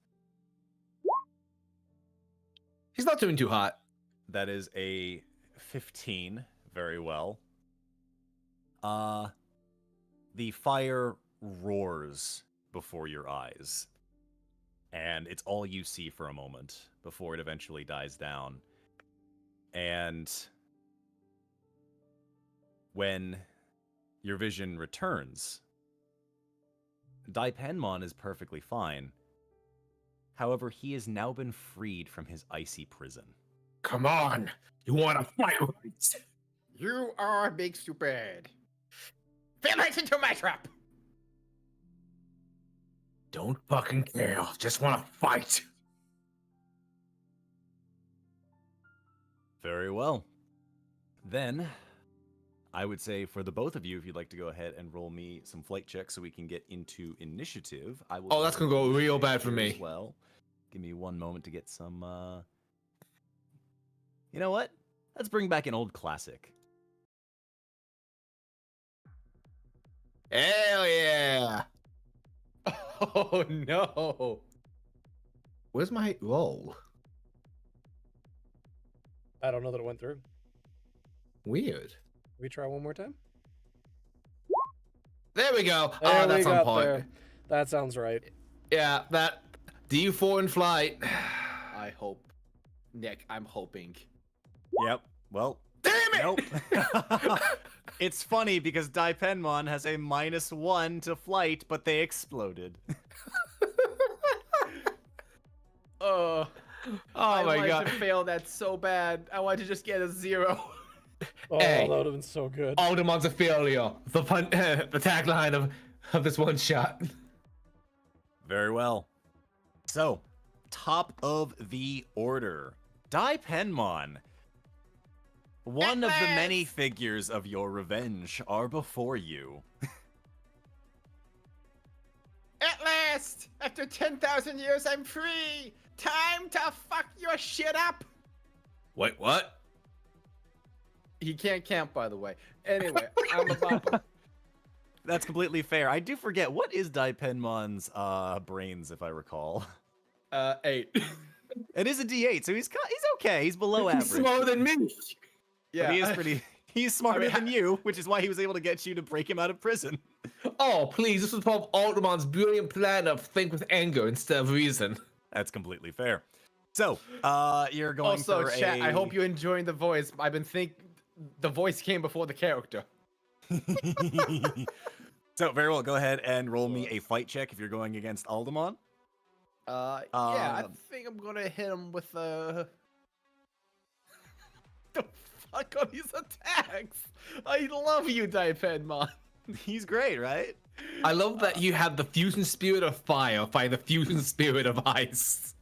He's not doing too hot. That is a 15. Very well. The fire roars before your eyes. And it's all you see for a moment before it eventually dies down. And when your vision returns, Daipenmon is perfectly fine. However, he has now been freed from his icy prison. Come on. You want to fight? You are big stupid. Fell right into my trap. Don't fucking care. Just want to fight. Very well. Then, I would say for the both of you, if you'd like to go ahead and roll me some flight checks so we can get into initiative, I will. Oh, that's gonna go real bad for me. As well, give me one moment to get some. You know what? Let's bring back an old classic. Hell yeah! Oh no! Where's my roll? I don't know that it went through. Weird. We try one more time. There we go. There Oh, that's we on got point. there. That sounds right. Yeah, that D4 in flight. I hope, Nick. I'm hoping. Yep. Well. Damn it! Nope. It's funny because Daipenmon has a -1 to flight, but they exploded. Oh Oh my wanted god. to fail that so bad. I wanted to just get a 0. Oh, Hey. that would have been so good. Aldamon's a failure. The tagline of this one shot. Very well. So, top of the order, Daipenmon. One of the many figures of your revenge are before you. At last, after 10,000 years, I'm free. Time to fuck your shit up. Wait, what? He can't camp, by the way. Anyway, I'm a bopper. That's completely fair. I do forget, what is Daipenmon's brains, if I recall? 8. It is a D8, so he's okay. He's below average. He's smaller than me. But he is pretty. He's smarter I mean, than you, which is why he was able to get you to break him out of prison. Oh, please, this was part of Aldamon's brilliant plan of think with anger instead of reason. That's completely fair. So, you're going Also, for chat, a... I hope you're enjoying the voice. I've been the voice came before the character. So, very well, go ahead and roll me a fight check if you're going against Aldamon. Yeah, I think I'm gonna hit him with the fuck on these attacks. I love you, Daipenmon. He's great, right? I love that you have the fusion spirit of fire fight the fusion spirit of ice.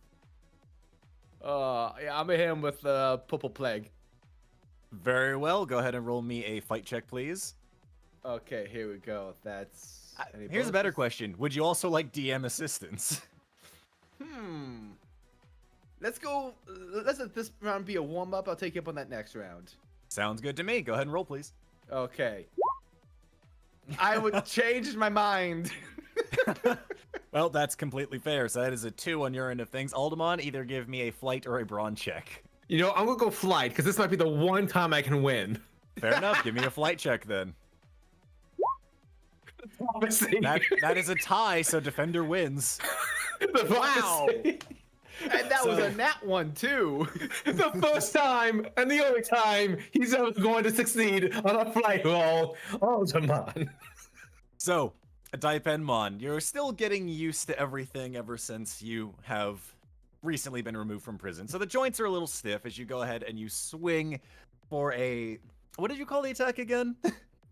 Yeah, I'm gonna hit him with the purple plague. Very well, go ahead and roll me a fight check, please. Okay, here we go. That's Here's a better question. Would you also like DM assistance? Let's go. Let's let this round be a warm up. I'll take you up on that next round. Sounds good to me. Go ahead and roll, please. Okay. I would change my mind. Well, that's completely fair. So that is a 2 on your end of things. Aldamon, either give me a flight or a brawn check. You know, I'm gonna go flight because this might be the one time I can win. Fair enough. Give me a flight check then. That is a tie, so defender wins. Wow. And that was a nat one too. The first time and the only time he's ever going to succeed on a flight roll. Aldamon. So, Daipenmon, you're still getting used to everything ever since you have recently been removed from prison. So the joints are a little stiff as you go ahead and you swing for a... What did you call the attack again?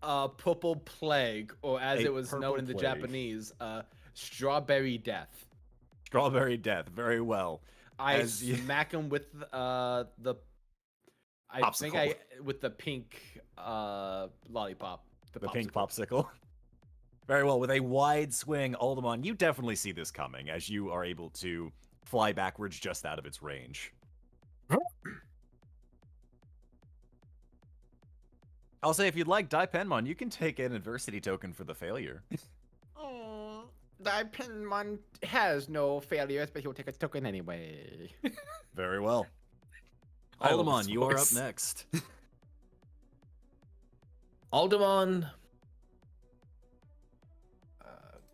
Purple plague, or as A it was known purple in the plague. Japanese, strawberry death. Strawberry Death. Very well. I As you- smack him with the Popsicle. with the pink lollipop. The pink popsicle. Very well. With a wide swing, Aldamon, you definitely see this coming as you are able to fly backwards just out of its range. I'll say if you'd like, Daipenmon, you can take an adversity token for the failure. Daipenmon has no failures, but he'll take a token anyway. Very well. I love Aldamon, his you are up voice. next. Aldamon.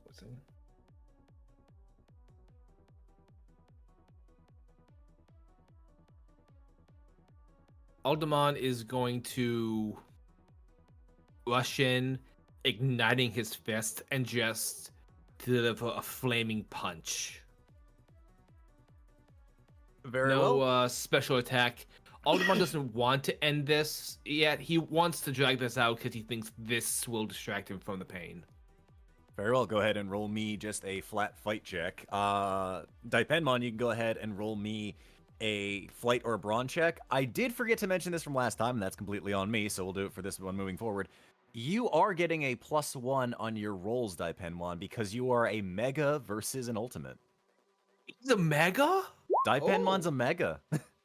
What's it? Aldamon is going to rush in, igniting his fist, and just deliver a flaming punch. Very No well. special attack. Aldamon doesn't want to end this yet. He wants to drag this out because he thinks this will distract him from the pain. Very well. Go ahead and roll me just a flat fight check. Daipenmon, you can go ahead and roll me a flight or a brawn check. I did forget to mention this from last time, and that's completely on me, so we'll do it for this one moving forward. You are getting a +1 on your rolls, Daipenmon, because you are a Mega versus an Ultimate. He's a Mega? Daipenmon's a Mega.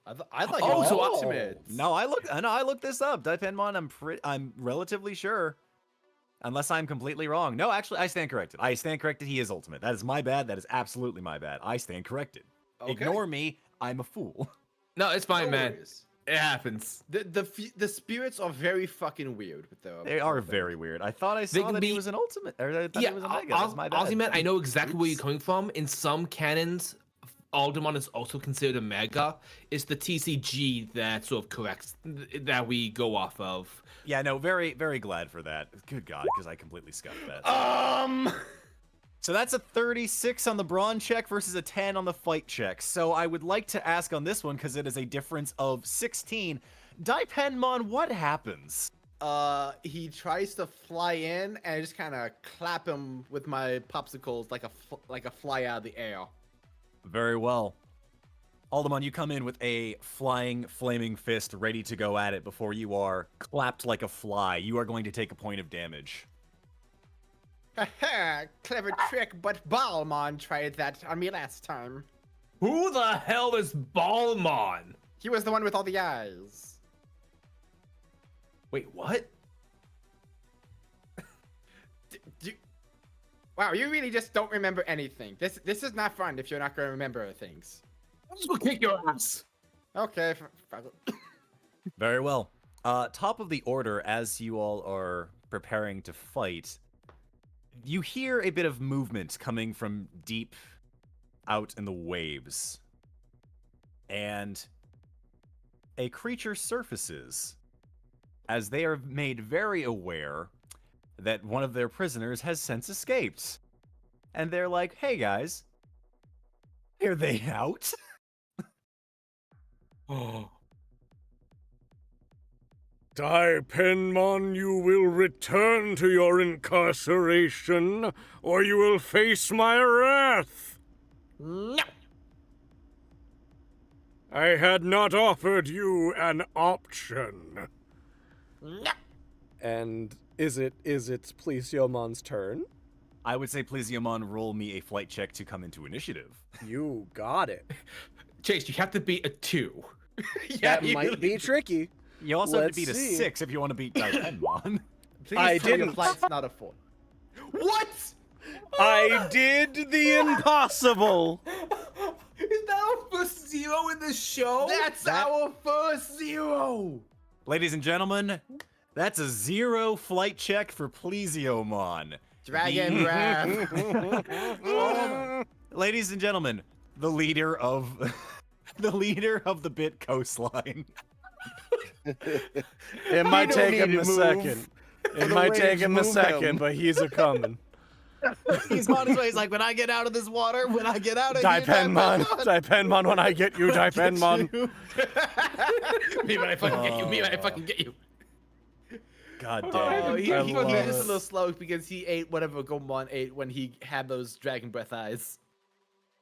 I thought Oh, you so were I- ultimate. No, I looked this up. Daipenmon, I'm relatively sure. Unless I'm completely wrong. No, actually, I stand corrected. I stand corrected. He is ultimate. That is my bad. That is absolutely my bad. I stand corrected. Okay. Ignore me. I'm a fool. No, it's fine, No man. worries. It happens. The spirits are very fucking weird with their. They are very weird. I thought I saw can that he be- was an ultimate. Or I thought Yeah, he was a Mega. That's my bad. honestly, man, I know exactly where you're Oops. coming from. In some canons, Aldamon is also considered a Mega. It's the TCG that sort of corrects that we go off of. Yeah, no, very, very glad for that. Good God, because I completely scuffed that. So that's a 36 on the brawn check versus a 10 on the fight check. So I would like to ask on this one, because it is a difference of 16. Daipenmon, what happens? He tries to fly in, and I just kind of clap him with my popsicles like a fly out of the air. Very well. Aldamon, you come in with a flying, flaming fist ready to go at it before you are clapped like a fly. You are going to take a point of damage. Haha, clever trick, but Balmon tried that on me last time. Who the hell is Balmon? He was the one with all the eyes. Wait, what? Wow, you really just don't remember anything. This is not fun if you're not going to remember things. I'm just gonna kick your ass. Okay. Very well. Top of the order, as you all are preparing to fight, you hear a bit of movement coming from deep out in the waves. And a creature surfaces as they are made very aware that one of their prisoners has since escaped. And they're like, hey guys, are they out? Oh. Daipenmon, you will return to your incarceration, or you will face my wrath. No. I had not offered you an option. No. And is it Plesiomon's turn? I would say Plesiomon roll me a flight check to come into initiative. You got it. Chase, you have to beat a 2. That might be tricky. You also have Let's to beat see. a 6 if you want to beat Daipenmon. Please I tell your didn't. flight's not a 4. What? I did the impossible. Is that our first 0 in the show? That's our first 0. Ladies and gentlemen, that's a 0 flight check for Plesiomon. Dragon breath. Ladies and gentlemen, the leader of the bit coastline. It might don't take need him to a move. second. It the might take waves him a move second, him. but he's a coming. He's on his way. He's like, when I get out of this water, when I get out of Daipenmon, when I get you, Daipenmon. Me when I fucking get you. Me when I fucking get you. God Oh, damn. he I was love just a it. little slow because he ate whatever Goemon ate when he had those dragon breath eyes.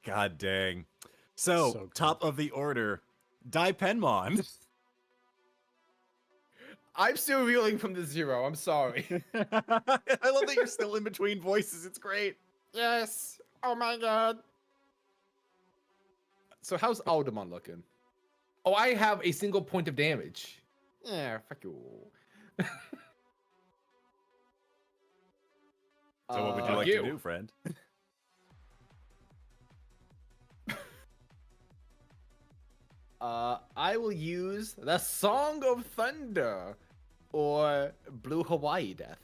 God dang. So, So good. top of the order, Daipenmon. I'm still reeling from the 0. I'm sorry. I love that you're still in between voices. It's great. Yes. Oh my god. So how's Aldamon looking? Oh, I have a single point of damage. Yeah, fuck you. So what would you like you. to do, friend? I will use the Song of Thunder or Blue Hawaii Death.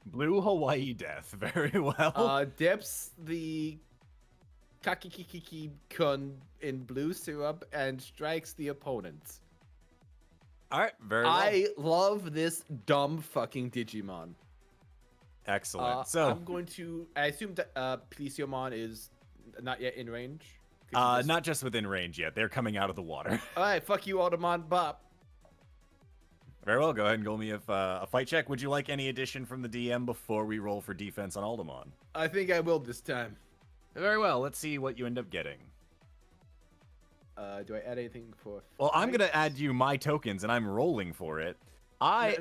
Blue Hawaii Death. Very well. Dips the Kakikiki kun in blue syrup and strikes the opponent. All right. Very well. I love this dumb fucking Digimon. Excellent. So, I'm going to. I assume that Plesiomon is not yet in range. Could you just- not just within range yet. They're coming out of the water. All right, fuck you, Aldamon. Bop. Very well. Go ahead and roll me a fight check. Would you like any addition from the DM before we roll for defense on Aldamon? I think I will this time. Very well. Let's see what you end up getting. Do I add anything for? Well, I'm gonna fights? add you my tokens, and I'm rolling for it. I'm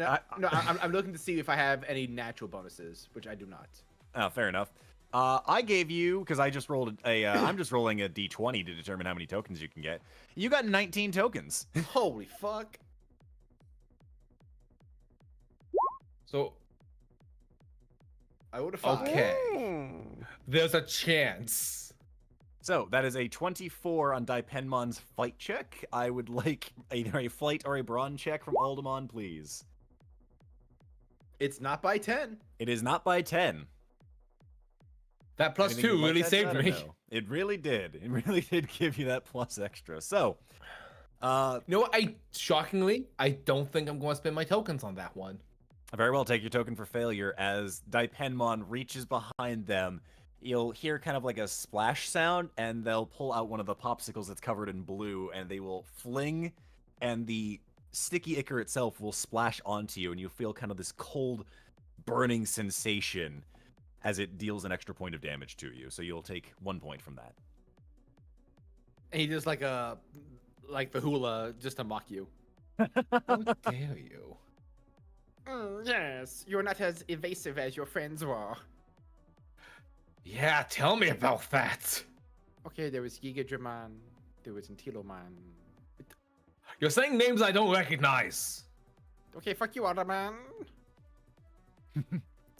looking to see if I have any natural bonuses, which I do not. Oh, fair enough. I gave you, because I just rolled I'm just rolling a d20 to determine how many tokens you can get. You got 19 tokens. Holy fuck! So I would have five. okay, Mm. there's a chance. So that is a 24 on Daipenmon's fight check. I would like either a flight or a brawn check from Aldamon, please. It's not by 10. It is not by 10. That plus Anything 2 you'd like really to add saved to that or me. no? It really did. It really did give you that plus extra. So, You know what? Shockingly, I don't think I'm going to spend my tokens on that one. very well, take your token for failure as Daipenmon reaches behind them. You'll hear kind of like a splash sound, and they'll pull out one of the popsicles that's covered in blue, and they will fling, and the sticky ichor itself will splash onto you, and you feel kind of this cold, burning sensation as it deals an extra point of damage to you. So you'll take 1 point from that. And he does like the hula just to mock you. How dare you? Yes, you're not as evasive as your friends were. Yeah, tell me about that. Okay, there was Gigadramon, there was Antilomon. You're saying names I don't recognize. Okay, fuck you, Aldamon.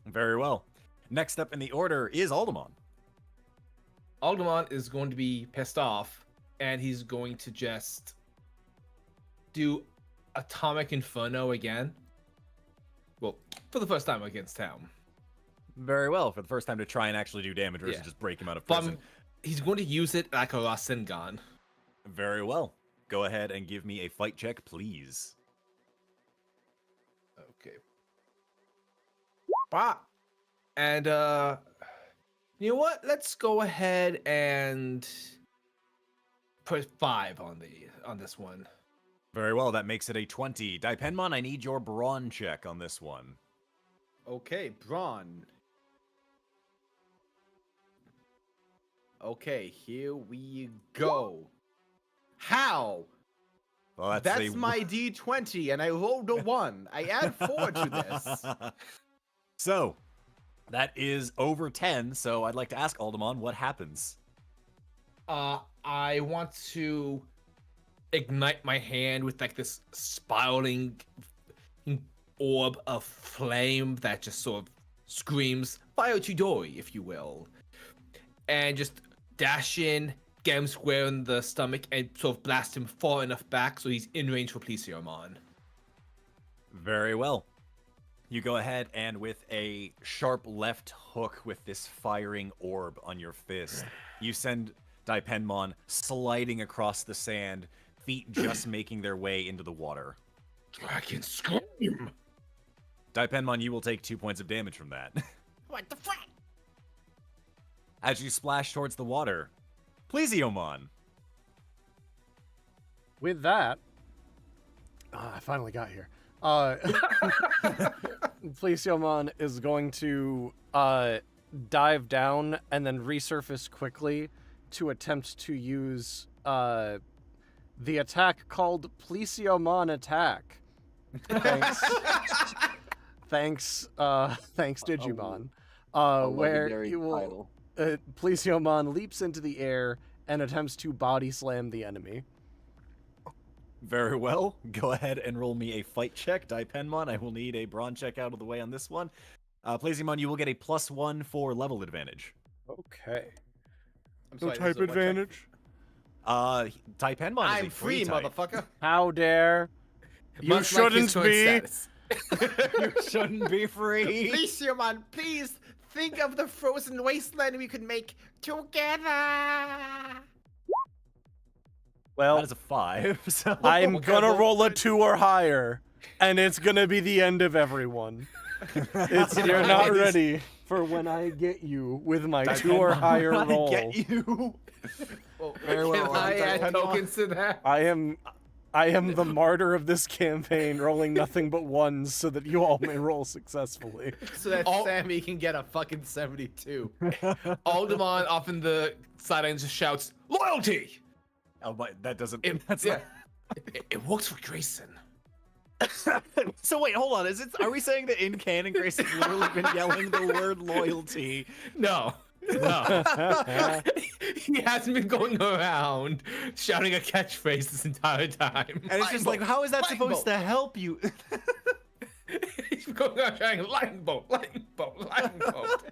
Very well. Next up in the order is Aldamon. Aldamon is going to be pissed off, and he's going to just do Atomic Inferno again. Well, for the first time against him. Very well, for the first time to try and actually do damage versus Yeah. just break him out of But prison. he's going to use it like a Rasengan. Very well. Go ahead and give me a fight check, please. Okay. Bah. And you know what? Let's go ahead and put 5 on this one. Very well, that makes it a 20. Daipenmon, I need your brawn check on this one. Okay, Brawn. Okay, here we go. How? Well, That's my D20, and I rolled a 1. I add 4 to this. So, that is over 10, so I'd like to ask Aldamon what happens. I want to ignite my hand with like this spiraling orb of flame that just sort of screams "Fire Chidori," if you will, and just dash in, get him square in the stomach, and sort of blast him far enough back so he's in range for Plesiomon. Very well. You go ahead and with a sharp left hook with this firing orb on your fist, you send Daipenmon sliding across the sand, feet just making their way into the water. Dragon scream! Daipenmon, you will take 2 points of damage from that. What the fuck? As you splash towards the water, Plesiomon. With that, I finally got here. Plesiomon is going to dive down and then resurface quickly to attempt to use the attack called Plesiomon Attack. Thanks, Digimon. Where legendary you will, title. Plesiomon leaps into the air and attempts to body slam the enemy. Very well. Go ahead and roll me a fight check. Daipenmon, I will need a brawn check out of the way on this one. Plesiomon, you will get a +1 for level advantage. Okay. I'm No sorry, type this is a what check? advantage. Daipenmon is I'm a free, type. motherfucker. How dare you Much like his shouldn't current be. status. You shouldn't be free. Plesiomon, please think of the frozen wasteland we could make together. Well, That is a 5. So I'm What kind gonna of roll a bullshit? 2 or higher, and it's gonna be the end of everyone. You're not ready for when I get you with my 2 or Daipenmon, higher I roll. get you. Well, Very well. Can I add Daipenmon. tokens to that? I am the martyr of this campaign, rolling nothing but 1s so that you all may roll successfully. so that All- Sammy can get a fucking 72. Aldamon off in the sidelines just shouts, "Loyalty!" Oh, but that doesn't. It, That's yeah, it works for Grayson. So wait, hold on. Is it? Are we saying that in canon, Grayson's literally been yelling the word loyalty? No. He hasn't been going around shouting a catchphrase this entire time. And it's just like, how is that supposed to help you? He's going around shouting lightning bolt, lightning bolt, lightning bolt.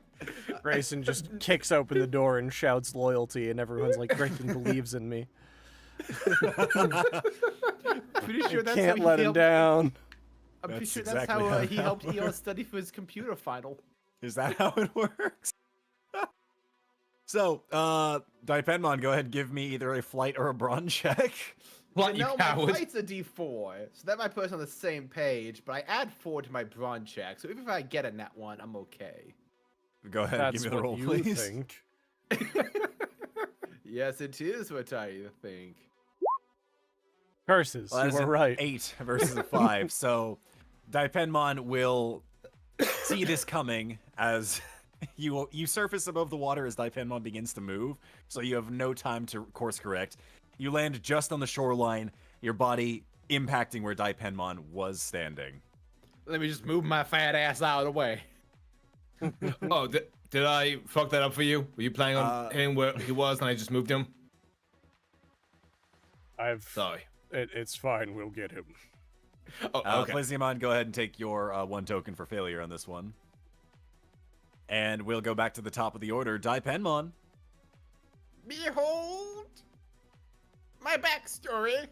Grayson just kicks open the door and shouts loyalty, and everyone's like, Grayson believes in me. Pretty sure that's Can't how let he him helped. down. I'm pretty That's sure that's exactly how how it he helped happened. Eon study for his computer final. Is that how it works? So, Daipenmon, go ahead and give me either a flight or a brawn check. What, No, you my coward? flight's a D4, so that might put us on the same page, but I add 4 to my brawn check, so even if I get a nat 1, I'm okay. Go ahead and That's give me the what roll, you please. think. Yes, it is what I think. Curses, Well, that you is were an right. 8 versus a 5. So, Daipenmon will see this coming as you surface above the water as Daipenmon begins to move, so you have no time to course correct. You land just on the shoreline, your body impacting where Daipenmon was standing. Let me just move my fat ass out of the way. Oh, did I fuck that up for you? Were you planning on hitting where he was and I just moved him? Sorry. It's fine. We'll get him. Oh, okay. Plesiomon, go ahead and take your 1 token for failure on this one. And we'll go back to the top of the order. Daipenmon. Behold my backstory.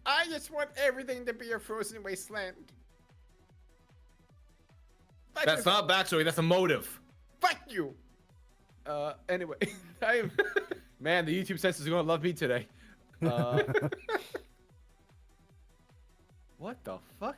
I just want everything to be a frozen wasteland. That's not backstory, that's a motive. Fuck you. Anyway, I am. Man, the YouTube censors are gonna love me today. What the fuck?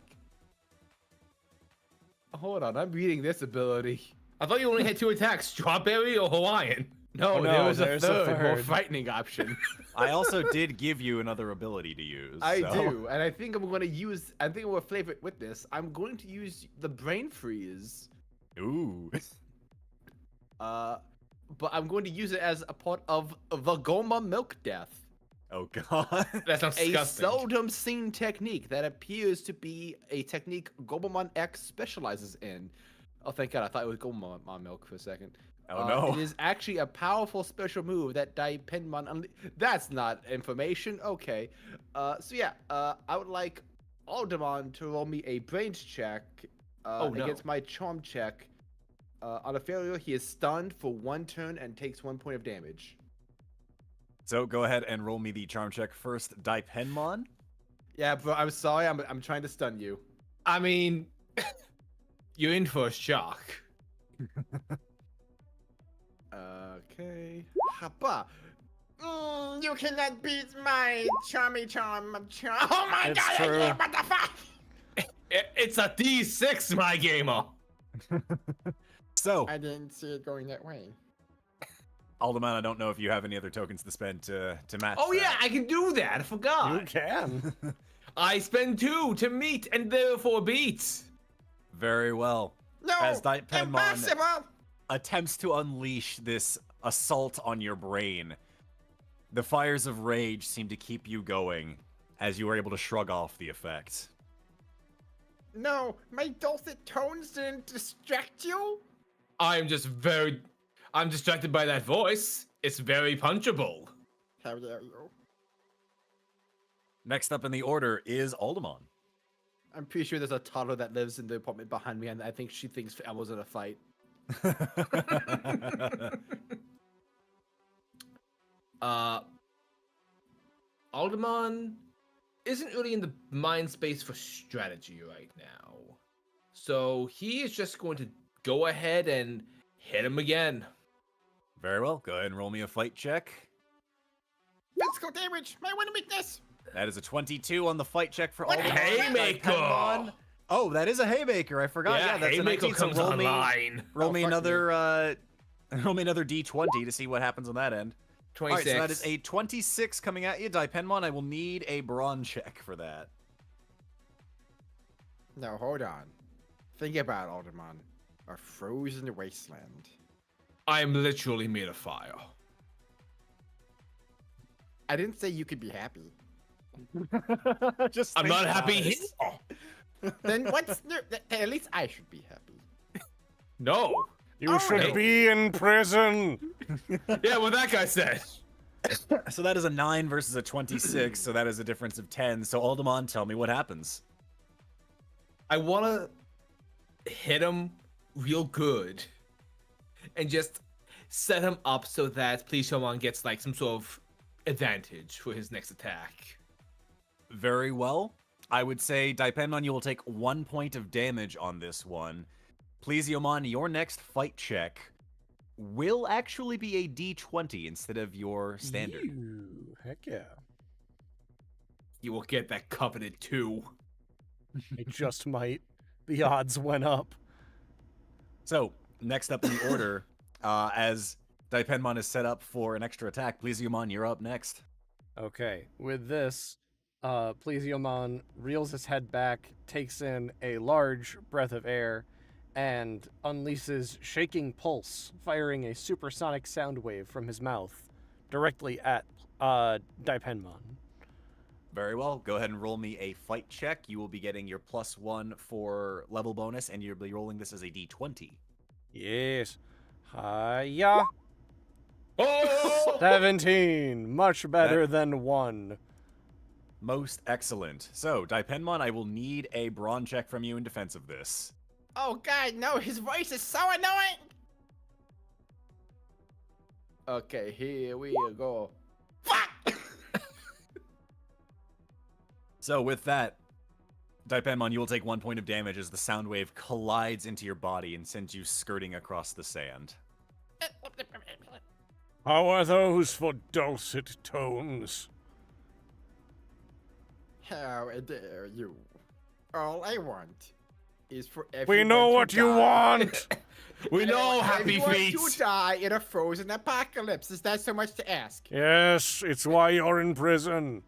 Hold on, I'm reading this ability. I thought you only had 2 attacks, strawberry or Hawaiian. No, Oh, there no, was a there's a third, more third. frightening option. I also did give you another ability to use. I so- do, and I think I'm going to use. I think I'm going to flavor it with this. I'm going to use the brain freeze. Ooh. But I'm going to use it as a part of the Goma milk death. Oh god. That sounds A disgusting. seldom seen technique that appears to be a technique Gomamon X specializes in. Oh, thank God! I thought it was Gomamon milk for a second. Oh no. It is actually a powerful special move that Daipenmon. That's not information. Okay. So yeah. I would like Aldamon to roll me a brains check No. against my charm check. On a failure, he is stunned for 1 turn and takes 1 point of damage. So go ahead and roll me the charm check first, Daipenmon. Yeah, bro. I'm sorry. I'm trying to stun you. I mean, you're in for a shock. Okay. Hapa. You cannot beat my charmy charm. Oh my It's god! true. What the fuck? It's a D6, my gamer. So, I didn't see it going that way. Aldamon, I don't know if you have any other tokens to spend to match. Oh yeah, that. I can do that. I You forgot. can. I spend 2 to meet and therefore beat. Very well. No, As Daipenmon impossible. attempts to unleash this assault on your brain, the fires of rage seem to keep you going as you are able to shrug off the effect. No, my dulcet tones didn't distract you. I'm distracted by that voice. It's very punchable. How dare you? Next up in the order is Aldamon. I'm pretty sure there's a toddler that lives in the apartment behind me, and I think she thinks I was in a fight. Aldamon isn't really in the mind space for strategy right now. So he is just going to go ahead and hit him again. Very well. Go ahead and roll me a fight check. Physical damage, my one weakness. That is a 22 on the fight check for What Aldamon. haymaker! Daipenmon. Oh, that is a haymaker. I forgot. Yeah, that's a haymaker 19. So comes roll me, online. roll Oh, me fuck another roll me another D20 to see what happens on that end. 26. All right, so that is a 26 coming at you, Daipenmon. I will need a brawn check for that. Now hold on. Think about it, Aldamon. A frozen wasteland. I am literally made of fire. I didn't say you could be happy. Just I'm think not about happy it. here. Then what's at least I should be happy. No. You should right. be in prison. Yeah, what that guy said. So that is a 9 versus a 26, so that is a difference of 10. So Aldamon, tell me what happens. I want to hit him real good and just set him up so that Plesiomon gets like some sort of advantage for his next attack. Very well. I would say, Daipenmon, you will take 1 point of damage on this one. Plesiomon, your next fight check will actually be a D20 instead of your standard. Ew, heck yeah. You will get that coveted too. I just might. The odds went up. So, next up in the order, as Daipenmon is set up for an extra attack, Plesiomon, you're up next. Okay, with this, Plesiomon reels his head back, takes in a large breath of air, and unleashes Shaking Pulse, firing a supersonic sound wave from his mouth directly at Daipenmon. Very well. Go ahead and roll me a fight check. You will be getting your +1 for level bonus, and you'll be rolling this as a D20. Yes. Hiya. Oh! 17. Much better than 1. Most excellent. So, Daipenmon, I will need a brawn check from you in defense of this. Oh god, no, his voice is so annoying! Okay, here we go. Fuck! So, with that, Daipenmon, you will take 1 point of damage as the sound wave collides into your body and sends you skirting across the sand. How are those for dulcet tones? How dare you? All I want is for everyone We know to what you die. want! We know, Happy Everyone Feet. to die in a frozen apocalypse. Is that so much to ask? Yes, it's why you're in prison.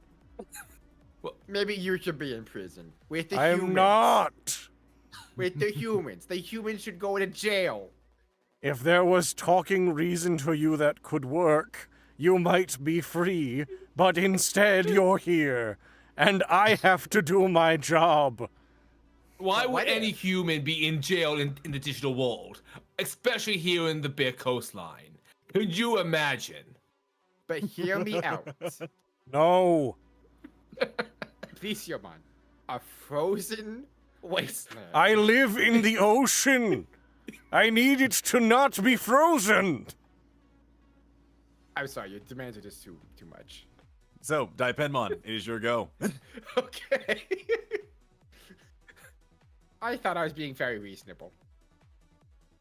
Maybe you should be in prison with the I humans. am not. With the humans. The humans should go to jail. If there was talking reason to you that could work, you might be free, but instead you're here, and I have to do my job. Why Why would did- any human be in jail in the digital world? Especially here in the Bear Coastline. Could you imagine? But hear me out. No, Plesiomon, a frozen wasteland. I live in the ocean. I need it to not be frozen. I'm sorry, your demands are just too much. So, Daipenmon, it is your go. Okay. I thought I was being very reasonable.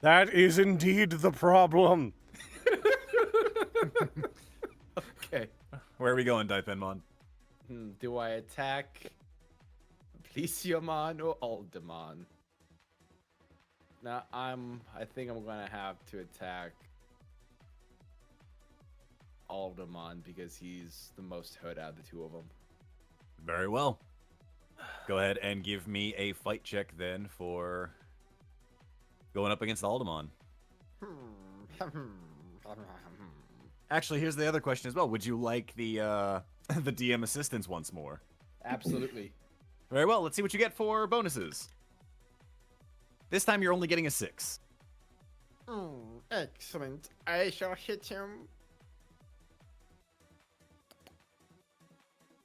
That is indeed the problem. Okay. Where are we going, Daipenmon? Do I attack Plesiomon or Aldamon? Now I think I'm gonna have to attack Aldamon because he's the most hurt out of the two of them. Very well. Go ahead and give me a fight check then for going up against Aldamon. Actually, here's the other question as well. Would you like the the DM assistance once more? Absolutely. Very well. Let's see what you get for bonuses. This time you're only getting a 6. Excellent. I shall hit him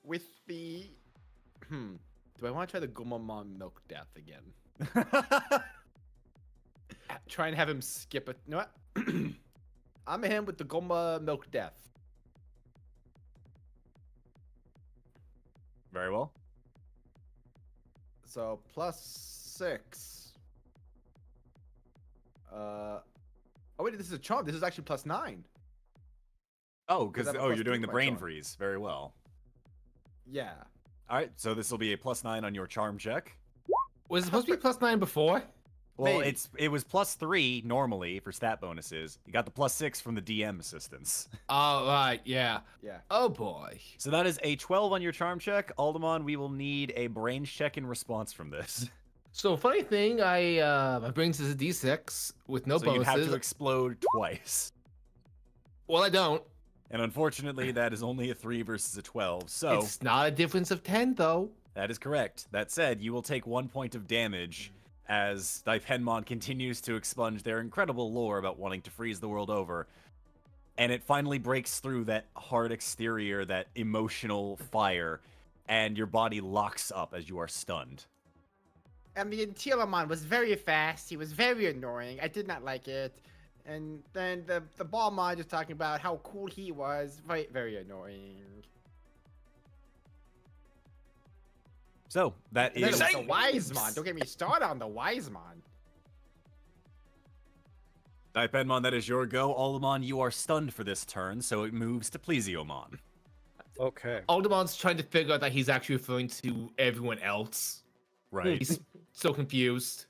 with the. Do I want to try the Grimmjack Milk Death again? Try and have him skip it. You know what? I'm him with the Grimmjack Milk Death. Very well. So +6. Oh wait, this is a charm. This is actually +9. Oh, because Because I have a you're +2 doing to the my brain charm. freeze. Very well. Yeah. All right, so this will be a +9 on your charm check. Was it supposed to be +9 before? Well, Maybe. it was +3 normally for stat bonuses. You got the +6 from the DM assistance. Oh, right, yeah. Yeah. Oh, boy. So that is a 12 on your charm check. Aldamon, we will need a brains check in response from this. So, funny thing, my brains is a D6 with no So you'd bonuses. have to explode twice. Well, I don't. And unfortunately, that is only a 3 versus a 12. So It's not a difference of 10, though. that is correct. That said, you will take 1 point of damage as Daipenmon continues to expunge their incredible lore about wanting to freeze the world over. And it finally breaks through that hard exterior, that emotional fire, and your body locks up as you are stunned. And the Telemon was very fast. He was very annoying. I did not like it. And then the ball mod just talking about how cool he was. Very, very annoying. So that And then is it was the Wisemon. Don't get me started on the Wisemon. Daipenmon, that is your go. Aldamon, you are stunned for this turn, so it moves to Plesiomon. Okay. Aldamon's trying to figure out that he's actually referring to everyone else. Right. He's so confused.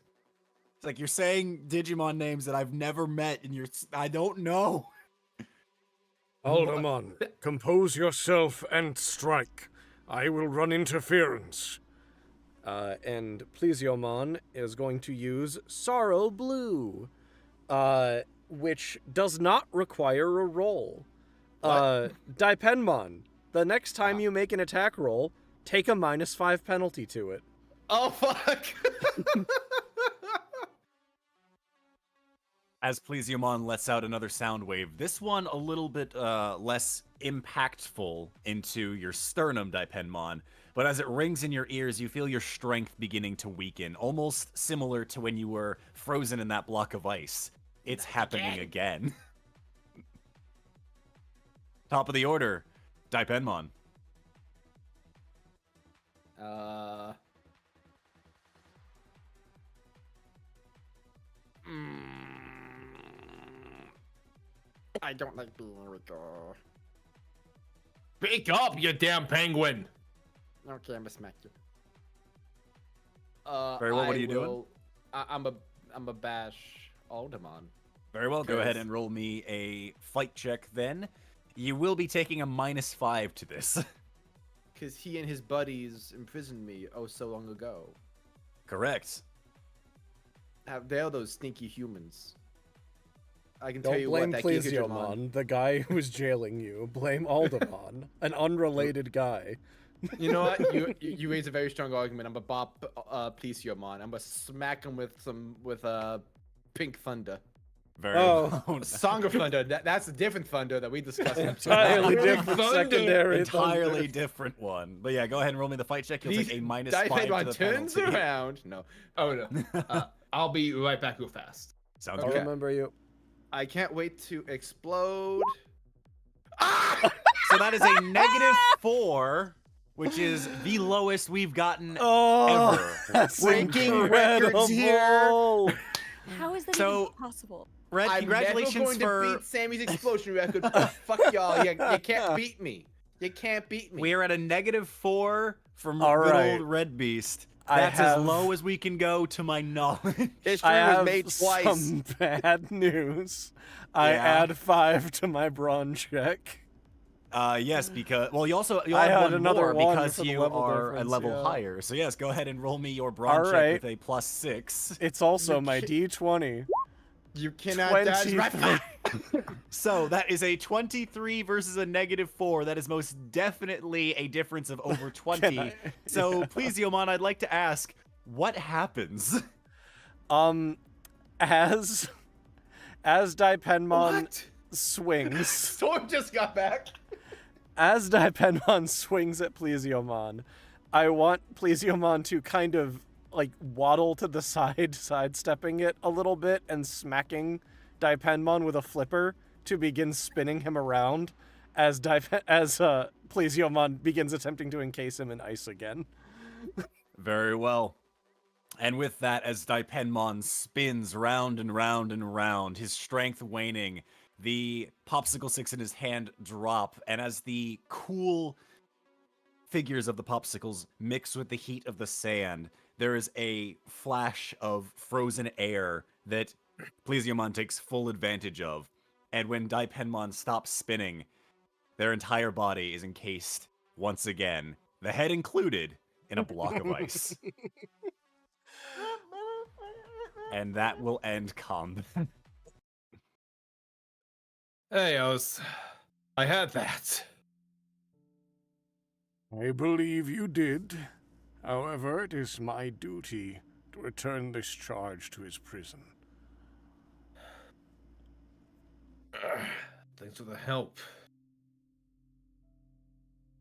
It's like you're saying Digimon names that I've never met, and I don't know. Aldamon, compose yourself and strike. I will run interference. And Plesiomon is going to use Sorrow Blue, which does not require a roll. Daipenmon, the next time you make an attack roll, take a -5 penalty to it. Oh, fuck. As Plesiomon lets out another sound wave, this one a little bit less impactful into your sternum, Daipenmon, but as it rings in your ears, you feel your strength beginning to weaken, almost similar to when you were frozen in that block of ice. It's happening again. Top of the order, Daipenmon. I don't like being with Pick up, you damn penguin! Okay, I'm gonna smack you. Very well, what are you doing? I'm a bash Aldamon. Very well, go ahead and roll me a fight check then. You will be taking a -5 to this. Because he and his buddies imprisoned me oh so long ago. Correct. They're those sneaky humans. I can Don't tell you blame what, that Gigadramon. Plesiomon, the guy who's jailing you. Blame Aldamon, an unrelated guy. You know what? You raise a very strong argument. I'm gonna bop Plesiomon. I'm gonna smack him with Pink Thunder. Very Oh. well. Song of Thunder. That's a different Thunder that we discussed. Entirely different secondary. Entirely thunder. different one. But yeah, go ahead and roll me the fight check. You'll take a -5 to Daipenmon the turns penalty. around. No. Oh, no. I'll be right back real fast. Sounds I'll good. remember you. I can't wait to explode. So that is a -4, which is the lowest we've gotten Oh, ever. that's Breaking records here. incredible. How is that So- even possible? Red, I'm congratulations never going for... to beat Sammy's explosion record. Fuck y'all. You can't beat me. You can't beat me. We are at a -4 from All good right. old RedBeast. I That's have- as low as we can go, to my knowledge. History I was have made twice. some bad news. I Yeah. add 5 to my brawn check. Yes, because you I add had one another more one because for the you level are a difference, level yeah. higher. So yes, go ahead and roll me your brawn check Alright. with a +6. It's also my D20. You cannot dodge my 23. So that is a 23 versus a -4. That is most definitely a difference of over 20. So Plesiomon, I'd like to ask, what happens? As Daipenmon What? swings, Storm just got back. as Daipenmon swings at Plesiomon, I want Plesiomon to kind of like waddle to the side, sidestepping it a little bit and smacking Daipenmon with a flipper to begin spinning him around as Plesiomon begins attempting to encase him in ice again. Very well. And with that, as Daipenmon spins round and round and round, his strength waning, the popsicle sticks in his hand drop, and as the cool figures of the popsicles mix with the heat of the sand, there is a flash of frozen air that Plesiomon takes full advantage of. And when Daipenmon stops spinning, their entire body is encased once again, the head included, in a block of ice. And that will end combat. Hey, O's. I heard that. I believe you did. However, it is my duty to return this charge to his prison. Thanks for the help.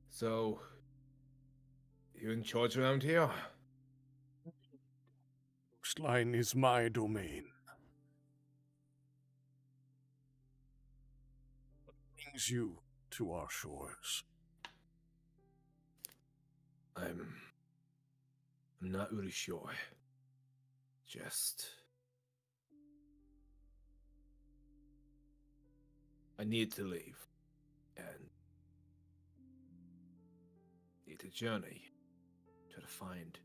So, you in charge around here? Coastline is my domain. What brings you to our shores? I'm not really sure. Just... I need to leave. And... need a journey. Try to find...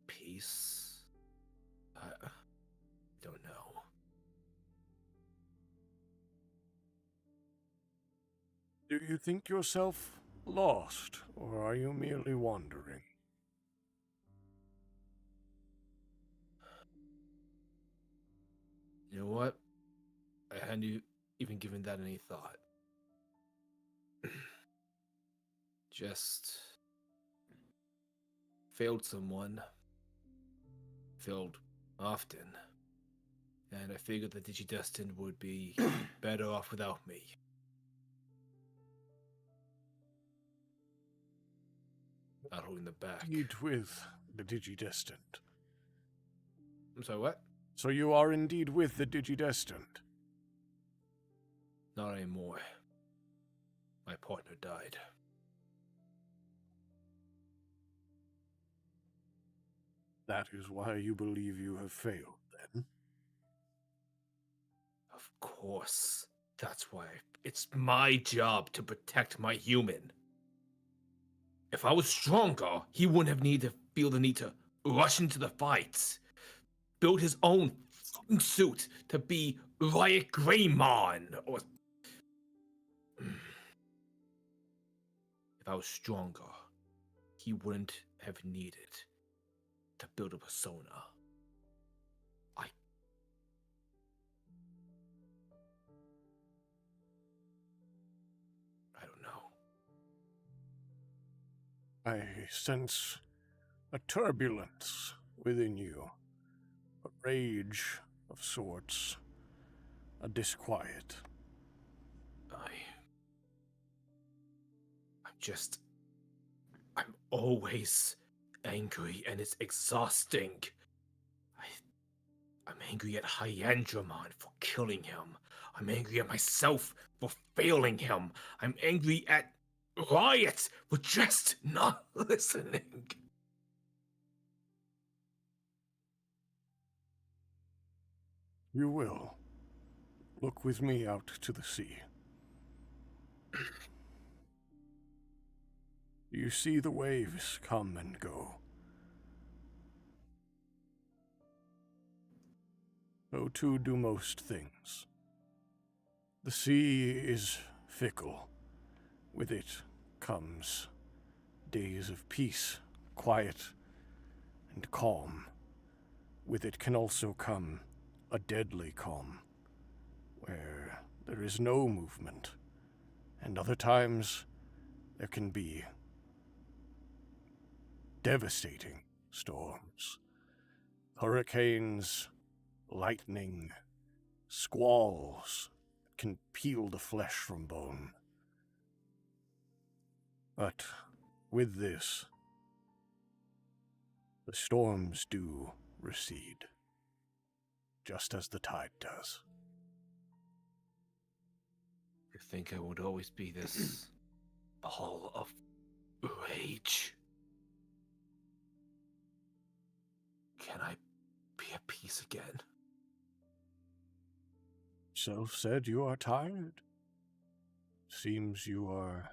peace? I don't know. Do you think yourself lost, or are you merely wandering? You know what? I hadn't even given that any thought. Just failed someone. Failed often. And I figured that Digi-Destiny would be better off without me. Not holding the back. Indeed with the Digi-Destined. I'm sorry, what? So you are indeed with the Digi-Destined. Not anymore. My partner died. That is why you believe you have failed, then? Of course. That's why. It's my job to protect my human. If I was stronger, he wouldn't have needed to feel the need to rush into the fights. Build his own fucking suit to be like Greymon or... If I was stronger, he wouldn't have needed to build a persona. I don't know. I sense a turbulence within you, a rage of sorts, a disquiet. I'm always angry and it's exhausting. I'm angry at Hyandramon for killing him. I'm angry at myself for failing him. I'm angry at Riot for just not listening. You will. Look with me out to the sea. You see the waves come and go. So too do most things. The sea is fickle. With it comes days of peace, quiet, and calm. With it can also come a deadly calm, where there is no movement, and other times there can be devastating storms, hurricanes, lightning, squalls that can peel the flesh from bone. But with this, the storms do recede, just as the tide does. You think I would always be this ball of rage? Can I be at peace again? Self said you are tired. Seems you are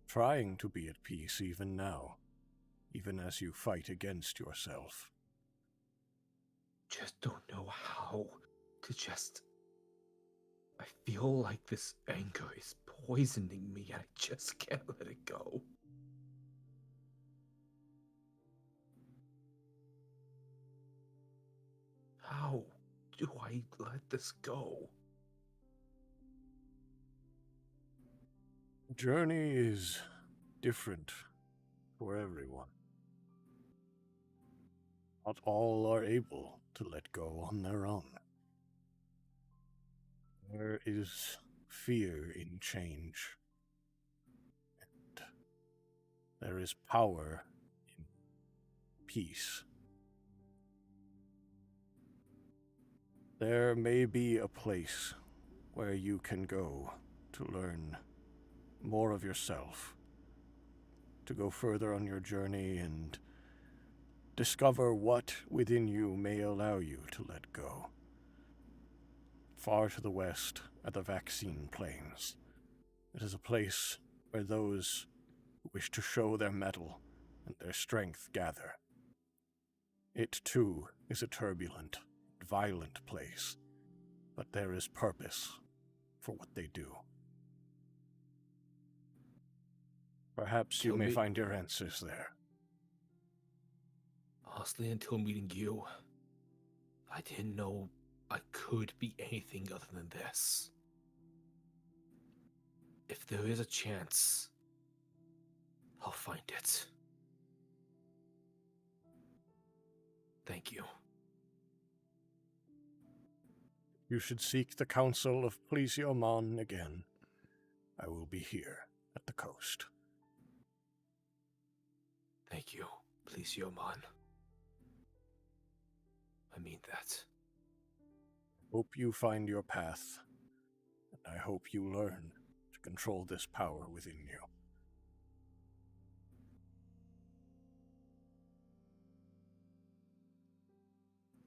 trying to be at peace even now, even as you fight against yourself. Just don't know how to just... I feel like this anger is poisoning me and I just can't let it go. How do I let this go? Journey is different for everyone. Not all are able to let go on their own. There is fear in change. And there is power in peace. There may be a place where you can go to learn more of yourself, to go further on your journey and discover what within you may allow you to let go. Far to the west are the vaccine plains. It is a place where those who wish to show their mettle and their strength gather. It, too, is a turbulent, violent place, but there is purpose for what they do. Perhaps you may find your answers there. Honestly, until meeting you, I didn't know I could be anything other than this. If there is a chance, I'll find it. Thank you. You should seek the counsel of Plesiomon again. I will be here at the coast. Thank you, Plesiomon. I mean that. Hope you find your path, and I hope you learn to control this power within you.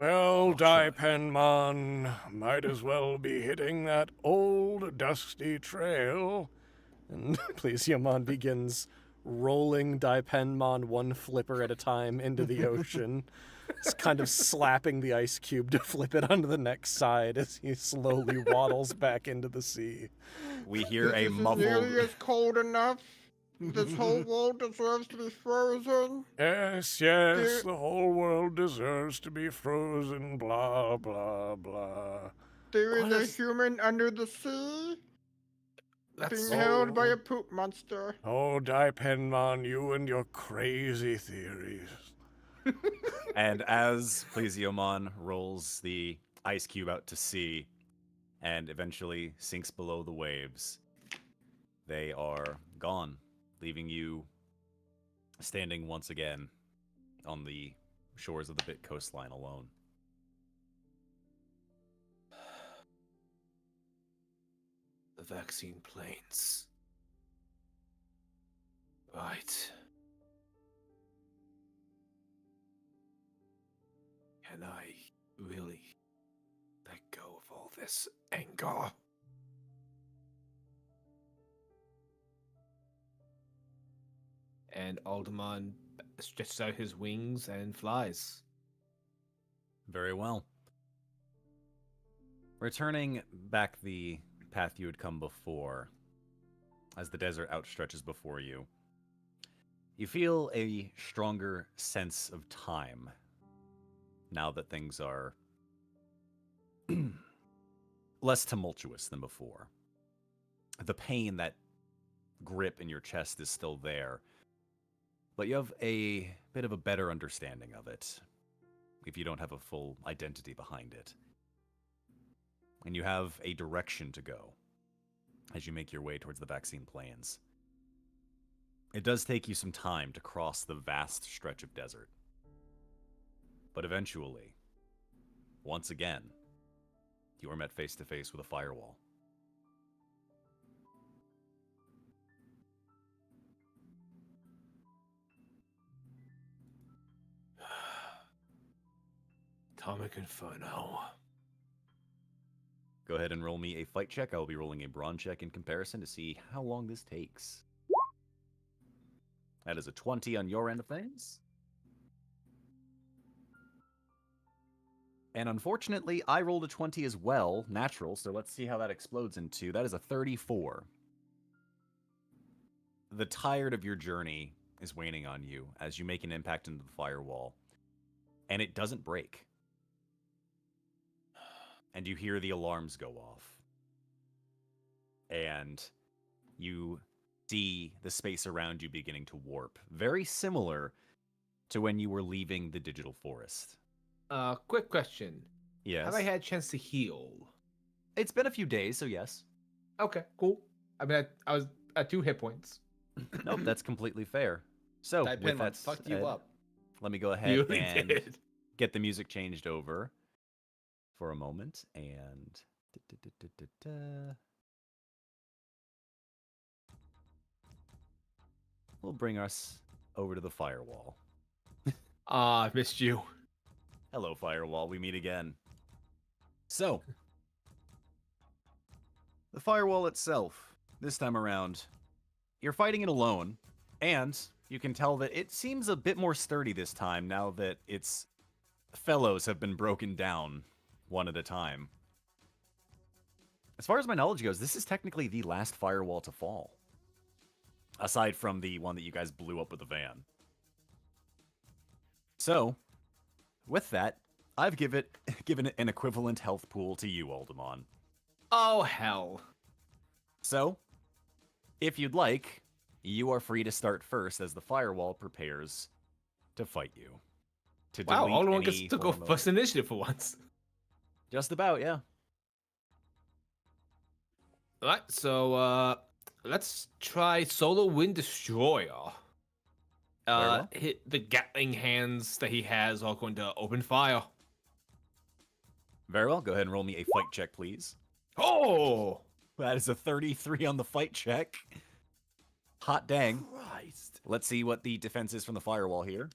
Well, Daipenmon, might as well be hitting that old dusty trail. And Plesiomon begins rolling Daipenmon one flipper at a time into the ocean. It's kind of slapping the ice cube to flip it onto the next side as he slowly waddles back into the sea. We hear a This muffled. is nearly as cold enough. This whole world deserves to be frozen. Yes, yes, the whole world deserves to be frozen, blah, blah, blah. There is a human under the sea being held by a poop monster. Oh, Daipenmon, you and your crazy theories. And as Plesiomon rolls the ice cube out to sea and eventually sinks below the waves, they are gone, leaving you standing once again on the shores of the Bit coastline alone. The vaccine plains. Right. Can I really let go of all this anger? And Aldamon stretches out his wings and flies. Very well. Returning back the path you had come before, as the desert outstretches before you, you feel a stronger sense of time now that things are less tumultuous than before. The pain, that grip in your chest is still there, but you have a bit of a better understanding of it, if you don't have a full identity behind it. And you have a direction to go as you make your way towards the vaccine plains. It does take you some time to cross the vast stretch of desert. But eventually, once again, you are met face to face with a firewall. Atomic Inferno. Go ahead and roll me a fight check. I will be rolling a brawn check in comparison to see how long this takes. That is a 20 on your end of things. And unfortunately, I rolled a 20 as well, natural, so let's see how that explodes into. That is a 34. The tide of your journey is waning on you as you make an impact into the firewall. And it doesn't break. And you hear the alarms go off. And you see the space around you beginning to warp. Very similar to when you were leaving the digital forest. Quick question. Yes. Have I had a chance to heal? It's been a few days, so yes. Okay, cool. I mean, I was at 2 hit points. Nope, that's completely fair. So, with Daipenmon that fucked said, you up. let me go You ahead really and did. get the music changed over for a moment. And we'll bring us over to the firewall. Ah, I missed you. Hello, firewall. We meet again. So, the firewall itself, this time around, you're fighting it alone, and you can tell that it seems a bit more sturdy this time now that its fellows have been broken down one at a time. As far as my knowledge goes, this is technically the last firewall to fall, aside from the one that you guys blew up with the van. So, with that, I've given it an equivalent health pool to you, Aldamon. Oh, hell. So, if you'd like, you are free to start first as the firewall prepares to fight you. To Wow, delete Aldamon any gets to go form of- first initiative for once. Just about, yeah. Alright, so, let's try Solar Wind Destroyer. Very well. Hit the Gatling hands that he has are going to open fire. Very well. Go ahead and roll me a fight check, please. Oh! That is a 33 on the fight check. Hot dang. Christ. Let's see what the defense is from the firewall here.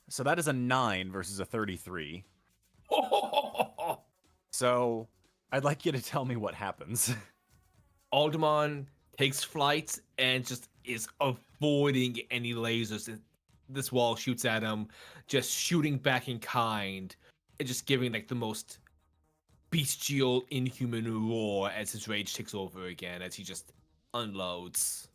So that is a 9 versus a 33. So I'd like you to tell me what happens. Aldamon takes flight and just is avoiding any lasers that this wall shoots at him, just shooting back in kind, and just giving like the most bestial, inhuman roar as his rage takes over again, as he just unloads.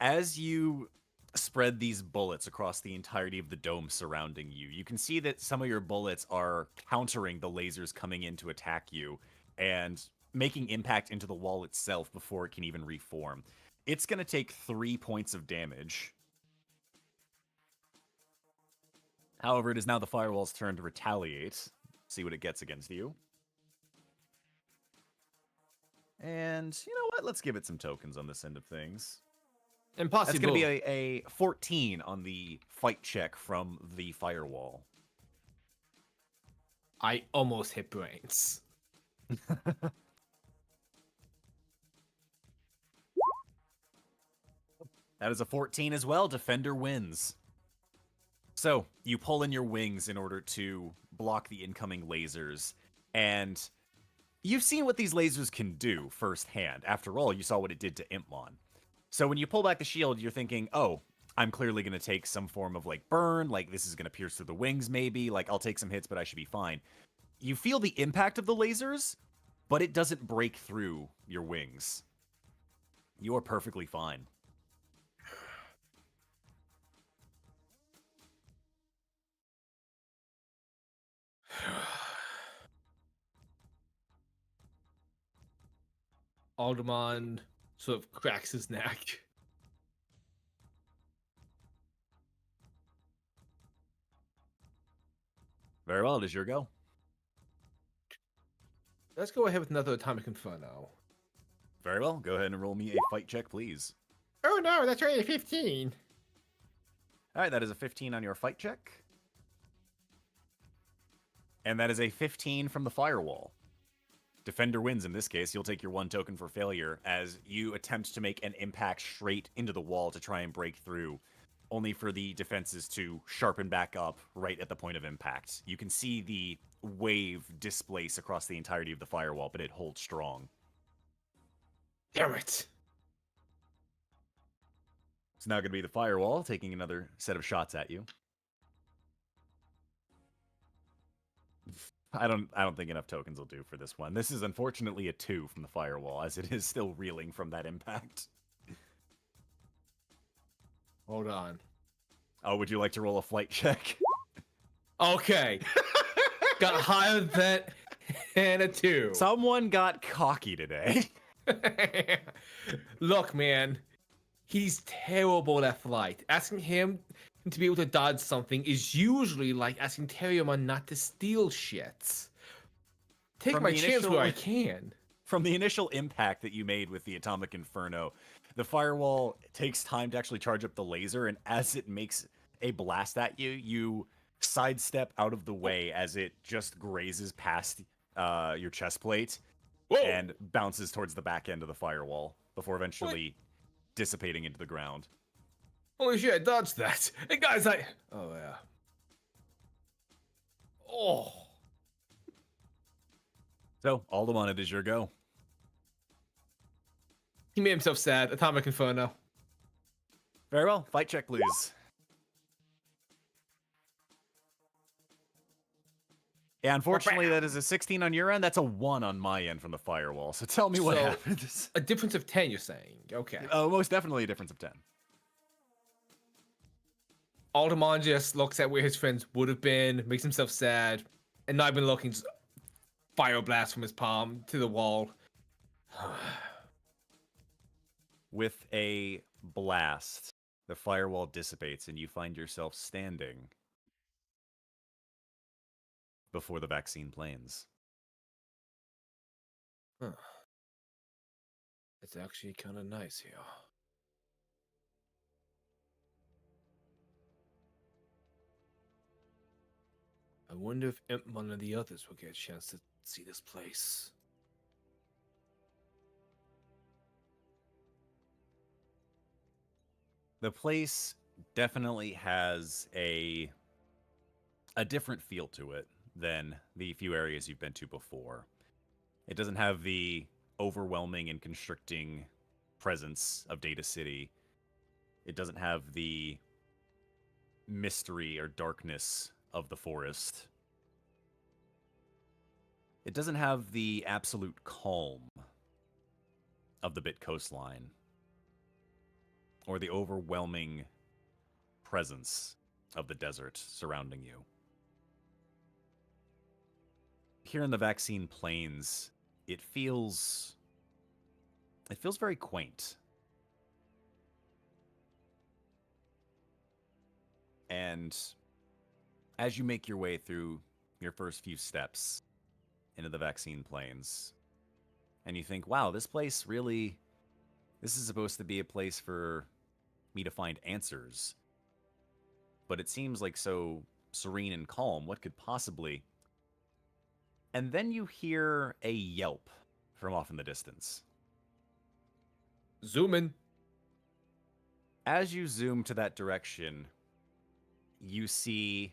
As you spread these bullets across the entirety of the dome surrounding you, you can see that some of your bullets are countering the lasers coming in to attack you and making impact into the wall itself before it can even reform. It's going to take 3 points of damage. However, it is now the firewall's turn to retaliate. See what it gets against you. And you know what? Let's give it some tokens on this end of things. Impossible. That's going to be a 14 on the fight check from the firewall. I almost hit brains. That is a 14 as well. Defender wins. So, you pull in your wings in order to block the incoming lasers. And you've seen what these lasers can do firsthand. After all, you saw what it did to Impmon. So when you pull back the shield, you're thinking, oh, I'm clearly going to take some form of, like, burn. Like, this is going to pierce through the wings, maybe. Like, I'll take some hits, but I should be fine. You feel the impact of the lasers, but it doesn't break through your wings. You are perfectly fine. Aldamon sort of cracks his neck. Very well, it is your go. Let's go ahead with another Atomic Inferno. Very well, go ahead and roll me a fight check, please. Oh no, that's only a 15. All right, that is a 15 on your fight check. And that is a 15 from the firewall. Defender wins in this case. You'll take your 1 token for failure as you attempt to make an impact straight into the wall to try and break through, only for the defenses to sharpen back up right at the point of impact. You can see the wave displace across the entirety of the firewall, but it holds strong. Damn it. It's now going to be the firewall taking another set of shots at you. I don't think enough tokens will do for this one. This is unfortunately a 2 from the firewall, as it is still reeling from that impact. Hold on. Oh, would you like to roll a flight check? Okay. got higher than and a 2. Someone got cocky today. Look, man, he's terrible at flight. Asking him to be able to dodge something is usually like asking Terriermon not to steal shit. Take From my the chance initial- where I can. From the initial impact that you made with the Atomic Inferno, the firewall takes time to actually charge up the laser, and as it makes a blast at you, you sidestep out of the way as it just grazes past your chest plate and bounces towards the back end of the firewall before eventually dissipating into the ground. Holy shit, I dodged that. Hey guys, oh yeah. Oh. So, Aldamon, it is your go. He made himself sad. Atomic Inferno. Very well. Fight check, please. Yeah, unfortunately, that is a 16 on your end. That's a 1 on my end from the firewall. So tell me what So- happens. A difference of 10, you're saying. Okay. Oh, most definitely a difference of 10. Aldamon just looks at where his friends would have been, makes himself sad, and not even looking, just fire blast from his palm to the wall. With a blast, the firewall dissipates and you find yourself standing before the vaccine planes. Huh. It's actually kind of nice here. I wonder if Impmon and the others will get a chance to see this place. The place definitely has a different feel to it than the few areas you've been to before. It doesn't have the overwhelming and constricting presence of Data City. It doesn't have the mystery or darkness of the forest. It doesn't have the absolute calm of the Bit coastline, or the overwhelming presence of the desert surrounding you. Here in the vaccine plains, it feels very quaint. And as you make your way through your first few steps into the vaccine plains, and you think, wow, this place really, this is supposed to be a place for me to find answers. But it seems like so serene and calm. What could possibly... And then you hear a yelp from off in the distance. Zoom in. As you zoom to that direction, you see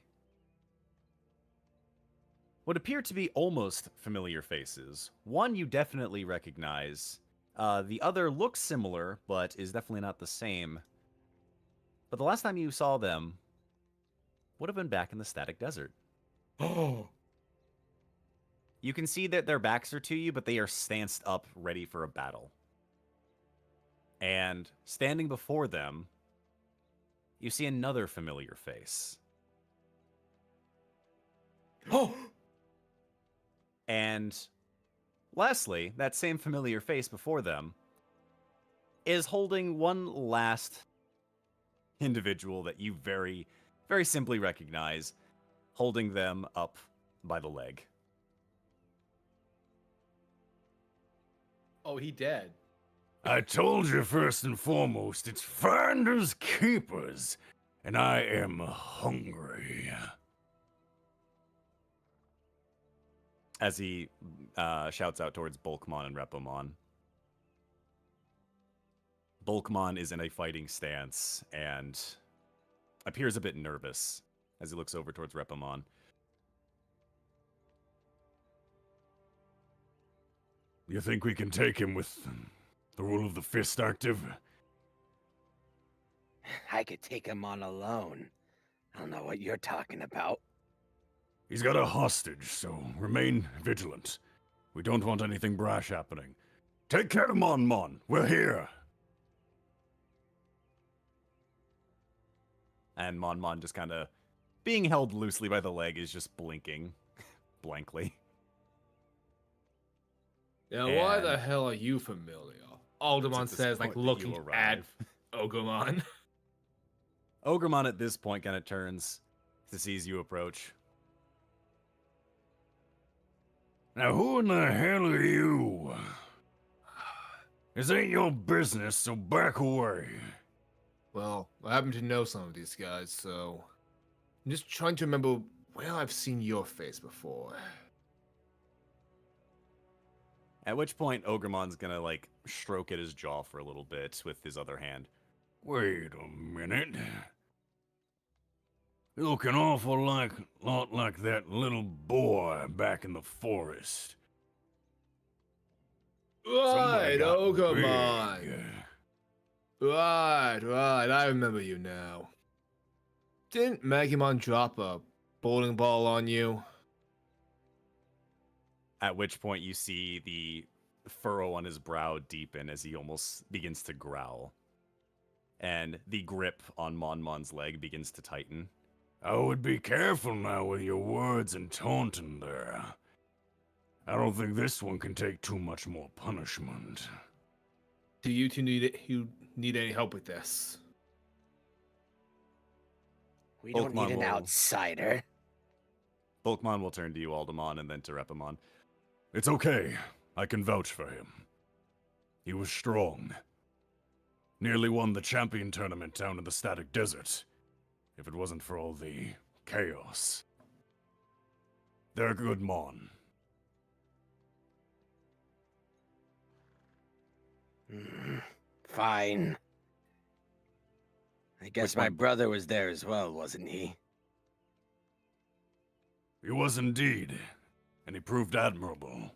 what appear to be almost familiar faces. One you definitely recognize. The other looks similar, but is definitely not the same. But the last time you saw them would have been back in the Static Desert. Oh. You can see that their backs are to you, but they are stanced up, ready for a battle. And standing before them, you see another familiar face. Oh. And lastly, that same familiar face before them is holding one last individual that you very, very simply recognize, holding them up by the leg. Oh, he dead. I told you first and foremost, it's finders keepers, and I am hungry. As he shouts out towards Bulkmon and Reppamon. Bulkmon is in a fighting stance and appears a bit nervous as he looks over towards Reppamon. You think we can take him with the rule of the fist active? I could take him on alone. I don't know what you're talking about. He's got a hostage, so remain vigilant. We don't want anything brash happening. Take care of Monmon. We're here. And Monmon just kind of being held loosely by the leg is just blinking blankly. Yeah, why the And- hell are you familiar? Aldamon It's at this says, like, point that you looking at arrive. Ogremon. Ogremon at this point kind of turns to sees you approach. Now, who in the hell are you? This ain't your business, so back away. Well, I happen to know some of these guys, so I'm just trying to remember where I've seen your face before. At which point, Ogremon's gonna like stroke at his jaw for a little bit with his other hand. Wait a minute. You look an awful lot like that little boy back in the forest. Somebody Right, got Ogremon. big. Right, I remember you now. Didn't Magimon drop a bowling ball on you? At which point, you see the furrow on his brow deepen as he almost begins to growl. And the grip on Monmon's leg begins to tighten. I would be careful now with your words and taunting there. I don't think this one can take too much more punishment. Do you two need any help with this? We don't need an Pokemon will- outsider. Bulkmon will turn to you, Aldamon, and then to Reppamon. It's okay. I can vouch for him. He was strong. Nearly won the champion tournament down in the Static Desert. If it wasn't for all the chaos. They're good Mon. Fine. I guess Which my one? brother was there as well, wasn't he? He was indeed, and he proved admirable.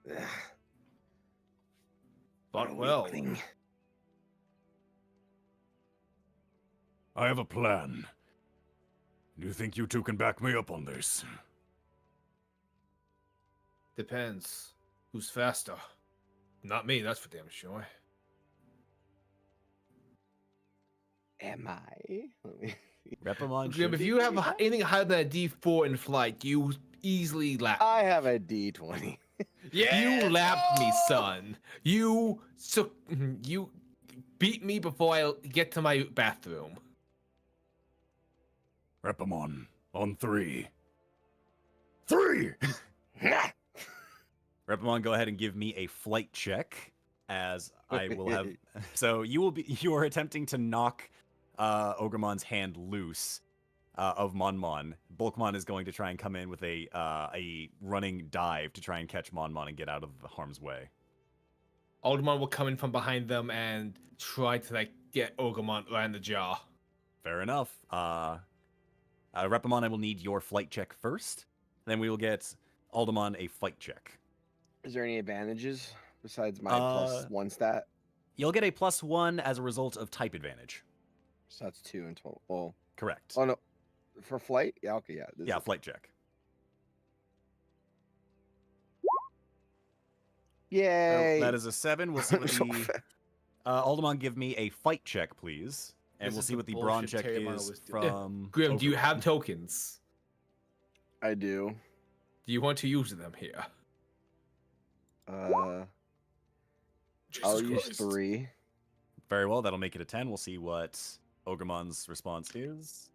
Ugh, But a well, weakling. I have a plan. Do you think you two can back me up on this? depends. Who's faster? Not me, that's for damn sure. Am I? Let me see. Reppamon Grim, should if be you have pretty high. anything higher than a D4 in flight, you easily lap. I have a D20. You lapped me, son. You beat me before I get to my bathroom. Reppamon, on 3. 3! Reppamon, go ahead and give me a flight check, as I will have. So you are attempting to knock Ogremon's hand loose of Monmon. Bulkmon is going to try and come in with a running dive to try and catch Monmon and get out of harm's way. Aldamon will come in from behind them and try to like get Ogremon right in the jaw. Fair enough. Reppamon, I will need your flight check first. Then we will get Aldamon a fight check. Is there any advantages besides my Uh, +1 stat? You'll get a +1 as a result of type advantage. So that's 2 in total. Oh, Correct. oh no. For flight? Yeah, okay, yeah. this Yeah, is- flight check. Yay! That is a 7. We'll see what So the fast. Aldamon, give me a fight check, please, and This we'll is see the what the brawn bullshit check Tailmon is was doing. from. Grim, do you Ogremon. have tokens? I do. Do you want to use them here? I'll Jesus use Christ. 3. Very well. That'll make it a 10. We'll see what Ogremon's response is.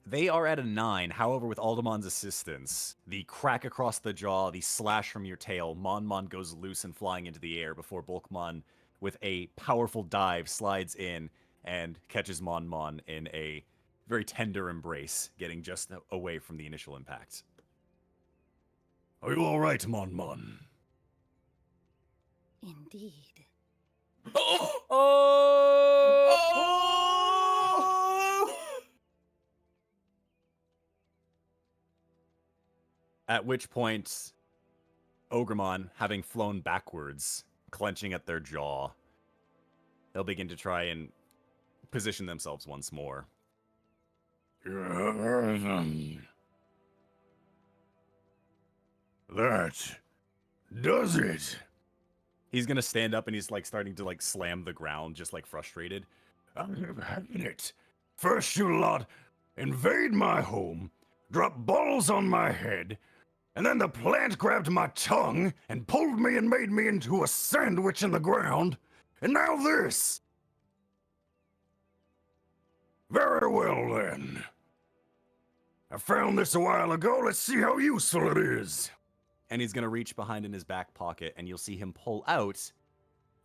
They are at a 9. However, with Aldamon's assistance, the crack across the jaw, the slash from your tail, Monmon goes loose and flying into the air before Bulkmon, with a powerful dive, slides in and catches Monmon in a very tender embrace, getting just away from the initial impact. Are you alright, Monmon? Indeed. At which point, Ogremon, having flown backwards, clenching at their jaw, they'll begin to try and position themselves once more. That does it. He's gonna stand up and he's like starting to like slam the ground, just like frustrated. I'm having it. First you lot invade my home, drop balls on my head, and then the plant grabbed my tongue and pulled me and made me into a sandwich in the ground, and now this. Very well then. I found this a while ago. Let's see how useful it is. And he's gonna reach behind in his back pocket, and you'll see him pull out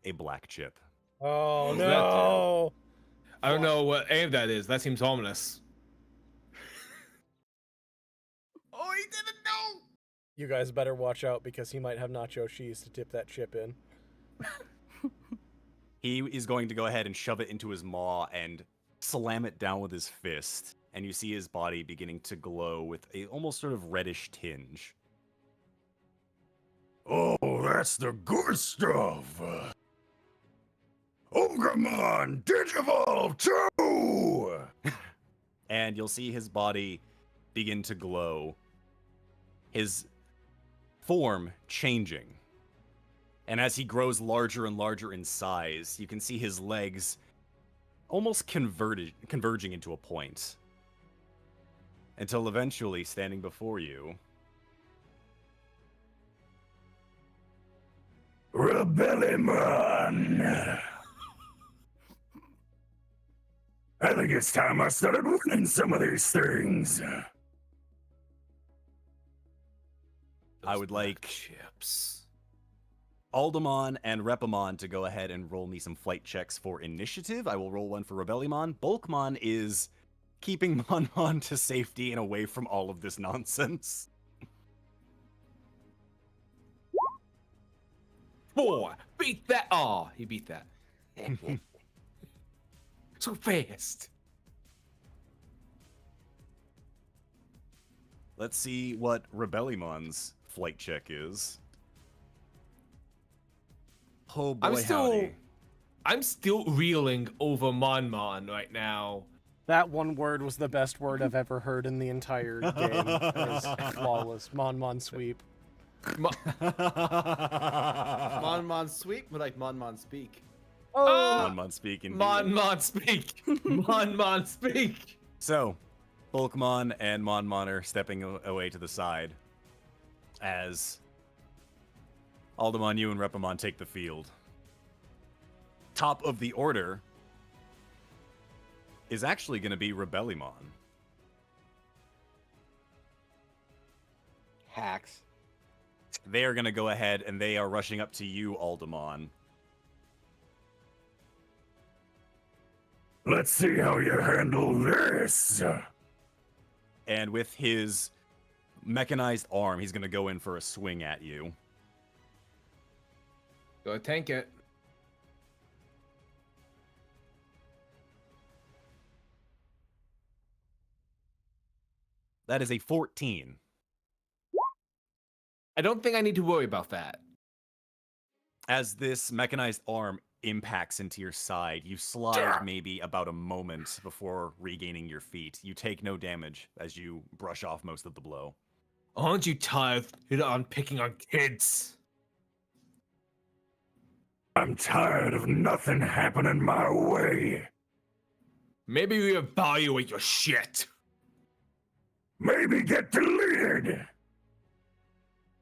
a black chip. Oh What's that no! I don't know what any of that is. That seems ominous. Oh, he didn't know. You guys better watch out because he might have nacho cheese to dip that chip in. He is going to go ahead and shove it into his maw and slam it down with his fist. And you see his body beginning to glow with a almost sort of reddish tinge. Oh, that's the good stuff. Ogremon, Digivolve 2! And you'll see his body begin to glow. His form changing. And as he grows larger and larger in size, you can see his legs almost converging into a point. Until eventually, standing before you, Rebellion! I think it's time I started winning some of these things. I would like chips. Aldamon and Reppamon to go ahead and roll me some flight checks for initiative. I will roll one for Rebellion. Bulkmon is keeping Monmon to safety and away from all of this nonsense. 4. Beat that. Oh, he beat that. So fast. Let's see what Rebellion's flight check is. Oh boy, howdy. I'm still reeling over Monmon right now. That one word was the best word I've ever heard in the entire game. It was flawless. Monmon sweep. Monmon sweep, but like Monmon speak. Monmon speak indeed. Monmon speak. Monmon speak. So, Bulkmon and Monmon are stepping away to the side as Aldamon, you and Reppamon take the field. Top of the order is actually going to be Rebellion. Hacks. They are going to go ahead and they are rushing up to you, Aldamon. Let's see how you handle this. And with his mechanized arm, he's going to go in for a swing at you. Go tank it. That is a 14. I don't think I need to worry about that. As this mechanized arm impacts into your side, you slide maybe about a moment before regaining your feet. You take no damage as you brush off most of the blow. Aren't you tired on picking on kids? I'm tired of nothing happening my way. Maybe reevaluate your shit. Maybe get deleted.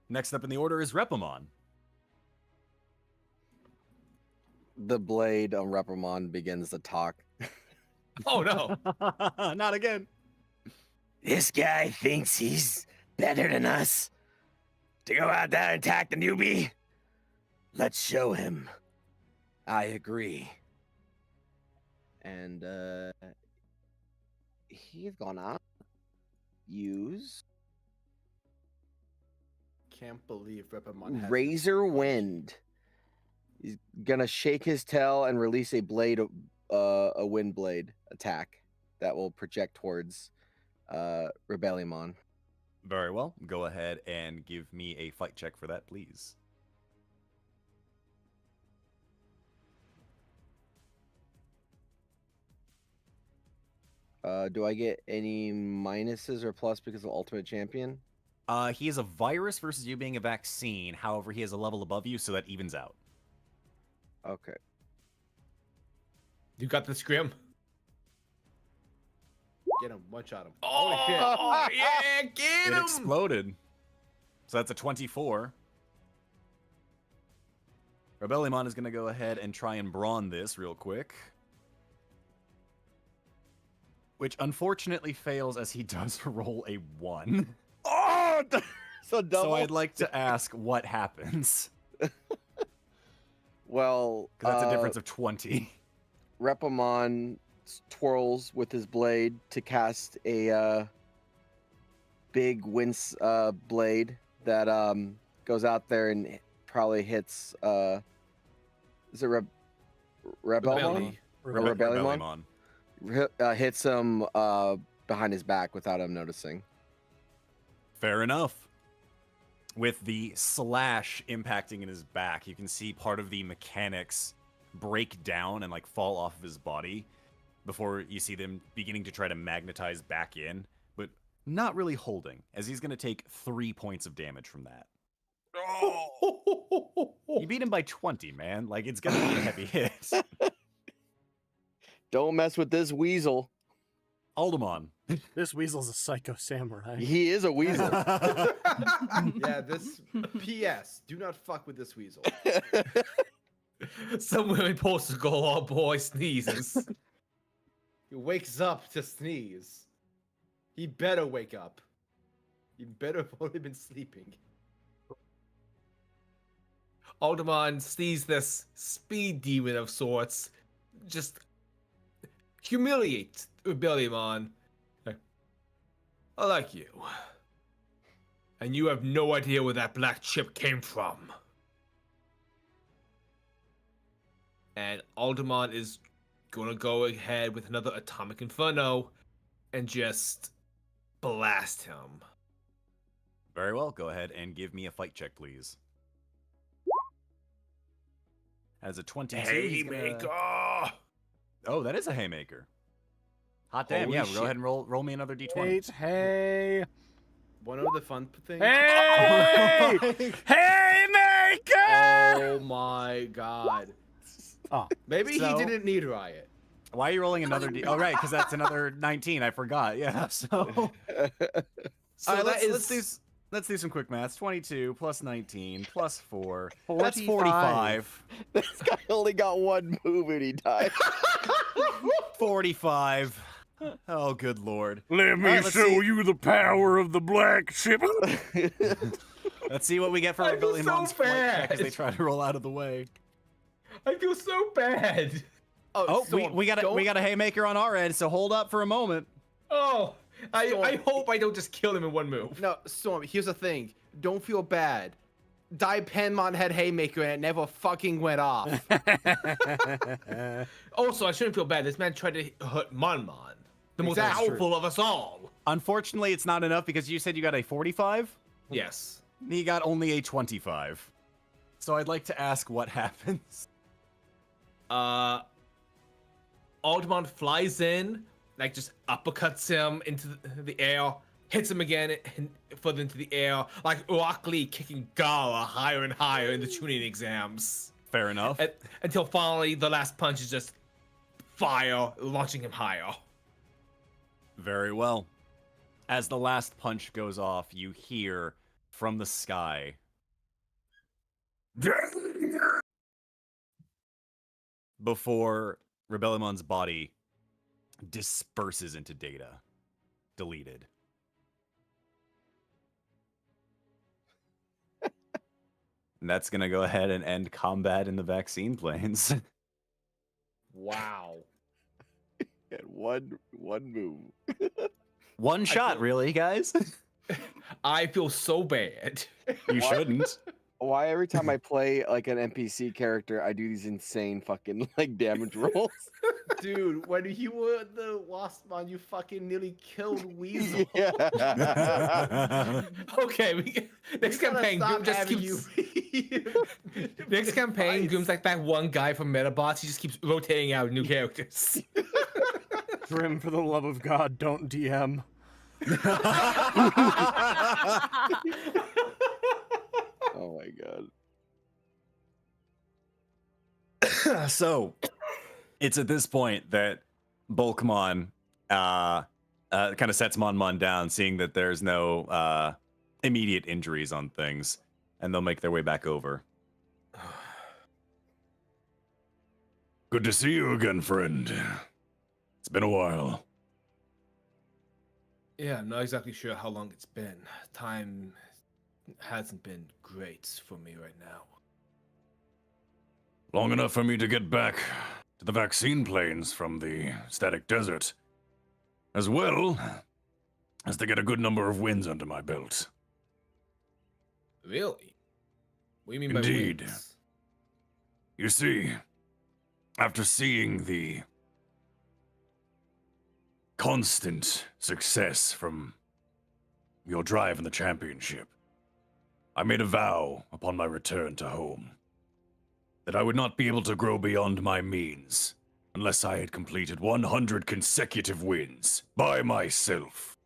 Next up in the order is Reppamon. The blade on Reppamon begins to talk. Oh no. Not again. This guy thinks he's better than us. To go out there and attack the newbie? Let's show him. I agree. And he's gonna use Can't believe Reppamon has Razor Wind. He's gonna shake his tail and release a blade, a wind blade attack that will project towards Rebellion. Very well. Go ahead and give me a fight check for that, please. Do I get any minuses or plus because of Ultimate Champion? He is a virus versus you being a vaccine. However, he is a level above you, so that evens out. Okay. You got the scrim. Get him. One shot him. Oh, Holy shit. oh yeah, get It him! exploded. So that's a 24. Reppamon is going to go ahead and try and brawn this real quick. Which unfortunately fails as he does roll a 1. Oh, so double. So I'd like to ask what happens. Well, Because that's a difference of 20. Reppamon twirls with his blade to cast a big wince blade that goes out there and probably hits. Is it Reppamon? Reppamon. Hits him behind his back without him noticing. Fair enough. With the slash impacting in his back, you can see part of the mechanics break down and like fall off of his body before you see them beginning to try to magnetize back in, but not really holding, as he's going to take 3 points of damage from that. You beat him by 20, man. Like, it's going to be a heavy hit. Don't mess with this weasel. Aldamon. This weasel's a psycho samurai. He is a weasel. Yeah, this P.S. Do not fuck with this weasel. Somewhere in Portugal, our boy sneezes. He wakes up to sneeze. He better wake up. He better have only been sleeping. Aldamon sees this speed demon of sorts just humiliate Reppamon. I like you. And you have no idea where that black chip came from. And Aldamon is gonna go ahead with another Atomic Inferno and just blast him. Very well. Go ahead and give me a fight check, please. As a 22. he's gonna- Haymaker! Oh, that is a haymaker. Hot damn. Holy Yeah, shit. go ahead and roll me another d20. Wait, hey. One of the fun things. Hey! Haymaker! Oh my god. Oh, Maybe So- he didn't need Riot. Why are you rolling another d? Oh, right, because that's another 19. I forgot. Yeah, so. So All right, that let's do some quick maths. 22 plus 19 plus 4. 45. That's 45. This guy only got one move and he died. 45. Oh, good lord. Let me right, let's show see. you the power of the black chip. Let's see what we get for I feel Reppamon's so flight check as bad. they try to roll out of the way. I feel so bad. Oh, Storm, we got a haymaker on our end, so hold up for a moment. Oh, I Storm. hope I don't just kill him in one move. No, Storm, here's the thing. Don't feel bad. Daipenmon had Haymaker and it never fucking went off. Also, I shouldn't feel bad. This man tried to hurt Monmon, the most Exactly. powerful of us all. Unfortunately, it's not enough because you said you got a 45. Yes. He got only a 25. So I'd like to ask what happens. Aldamon flies in, like just uppercuts him into the air, hits him again and further into the air, like Rock Lee kicking Gara higher and higher in the tuning exams. Fair enough. Until finally the last punch is just fire, launching him higher. Very well. As the last punch goes off, you hear from the sky. Before Reppamon's body disperses into data. Deleted. And that's going to go ahead and end combat in the vaccine planes. Wow. And one move. One shot, really, guys? I feel so bad. You shouldn't. Why every time I play like an NPC character, I do these insane fucking like damage rolls? Dude, when you were the Waspmon, you fucking nearly killed Weasel. Yeah. Okay, next campaign, Goom just keeps. Next campaign, Goom's like that one guy from Metabots. He just keeps rotating out new characters. Grim, for the love of God, don't DM. Oh my god. So, it's at this point that Bulkmon kind of sets Monmon down, seeing that there's no immediate injuries on things, and they'll make their way back over. Good to see you again, friend. It's been a while. Yeah, I'm not exactly sure how long it's been. Time hasn't been great for me right now. Long enough for me to get back to the vaccine planes from the static desert, as well as to get a good number of wins under my belt. Really? What do you mean Indeed. by wins? You see, after seeing the constant success from your drive in the championship, I made a vow upon my return to home that I would not be able to grow beyond my means unless I had completed 100 consecutive wins by myself.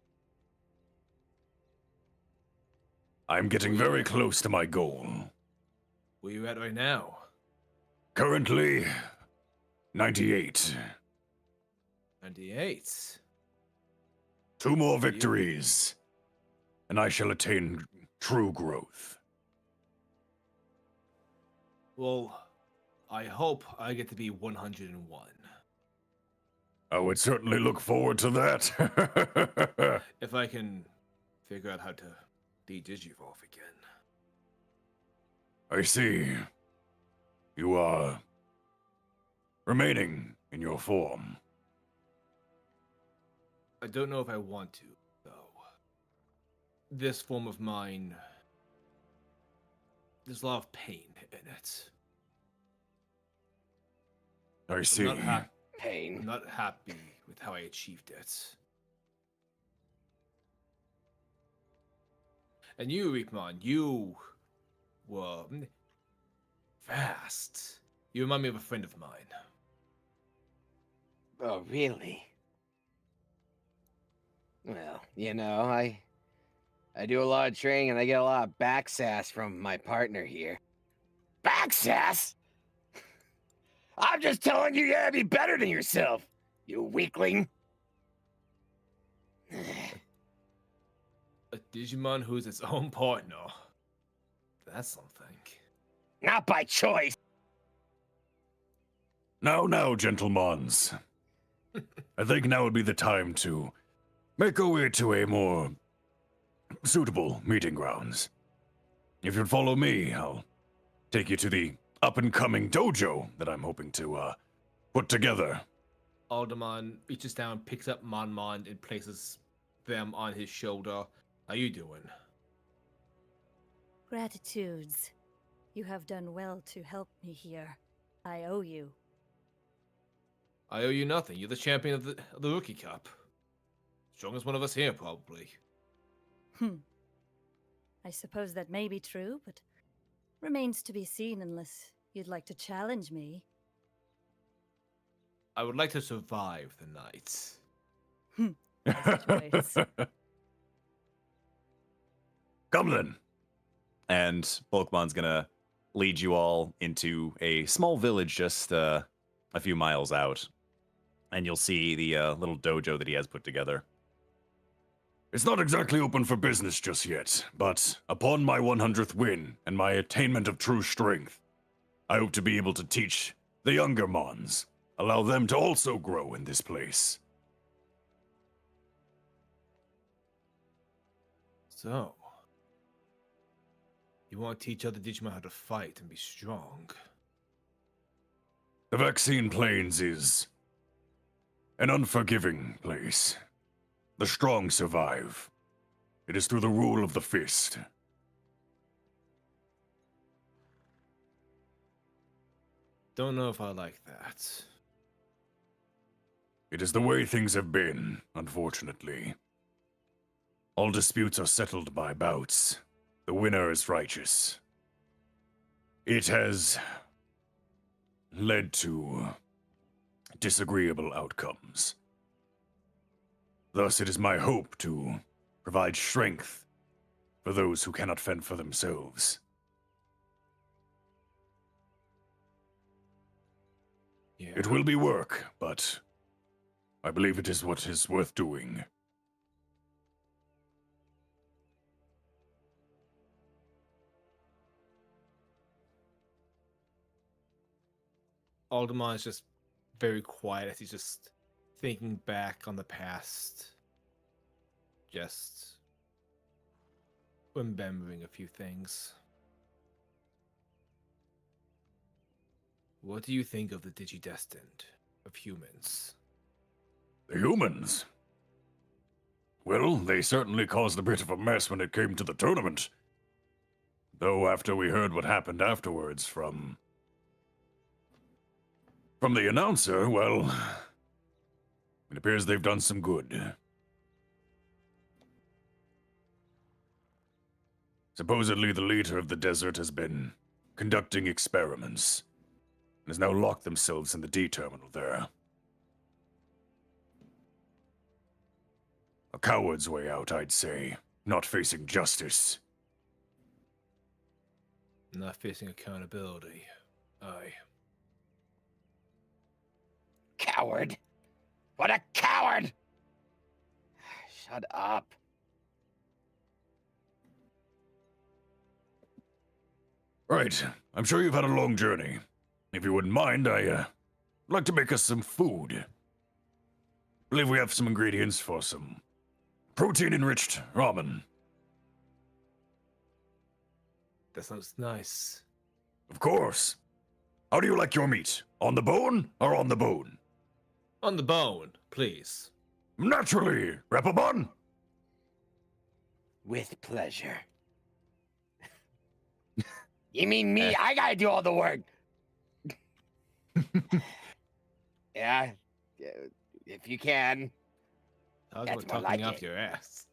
I'm getting very close to my goal. Where you at right now? Currently, 98. 98. 2 more victories, and I shall attain true growth. Well, I hope I get to be 101. I would certainly look forward to that. If I can figure out how to de-digivolve again. I see. You are remaining in your form. I don't know if I want to, though. This form of mine, there's a lot of pain in it. I see. I'm Pain. not happy with how I achieved it. And you, Reppamon, you were fast. You remind me of a friend of mine. Oh, really? Well, I do a lot of training and I get a lot of back sass from my partner here. Back sass? I'm just telling you, you gotta be better than yourself, you weakling. A Digimon who's its own partner. That's something. Not by choice. Now, gentlemons. I think now would be the time to make our way to a more suitable meeting grounds. If you'd follow me, I'll take you to the up-and-coming dojo that I'm hoping to put together. Aldamon reaches down, picks up Monmon, and places them on his shoulder. How you doing? Gratitudes. You have done well to help me here. I owe you. I owe you nothing. You're the champion of the Rookie Cup. Strongest one of us here, probably. I suppose that may be true, but remains to be seen unless you'd like to challenge me. I would like to survive the night. Nice choice. Come then. And Bulkmon's gonna lead you all into a small village just a few miles out. And you'll see the little dojo that he has put together. It's not exactly open for business just yet, but upon my 100th win and my attainment of true strength, I hope to be able to teach the younger Mons, allow them to also grow in this place. So, you want to teach other Digimon how to fight and be strong? The vaccine plains is an unforgiving place. The strong survive. It is through the rule of the fist. Don't know if I like that. It is the way things have been, unfortunately. All disputes are settled by bouts. The winner is righteous. It has led to disagreeable outcomes. Thus, it is my hope to provide strength for those who cannot fend for themselves. Yeah. It will be work, but I believe it is what is worth doing. Aldamon is just very quiet as he's just thinking back on the past. Just remembering a few things. What do you think of the Digi-Destined of humans? The humans? Well, they certainly caused a bit of a mess when it came to the tournament. Though after we heard what happened afterwards from the announcer, well, it appears they've done some good. Supposedly the leader of the desert has been conducting experiments and has now locked themselves in the D terminal there. A coward's way out, I'd say, not facing justice. Not facing accountability. Aye. Coward. What a coward! Shut up. Right, I'm sure you've had a long journey. If you wouldn't mind, I'd like to make us some food. I believe we have some ingredients for some protein-enriched ramen. That sounds nice. Of course. How do you like your meat? On the bone or on the bone? On the bone, please. Naturally, Reppamon. With pleasure. You mean me? I gotta do all the work. Yeah, if you can. How's That's what more talking like up it. your ass?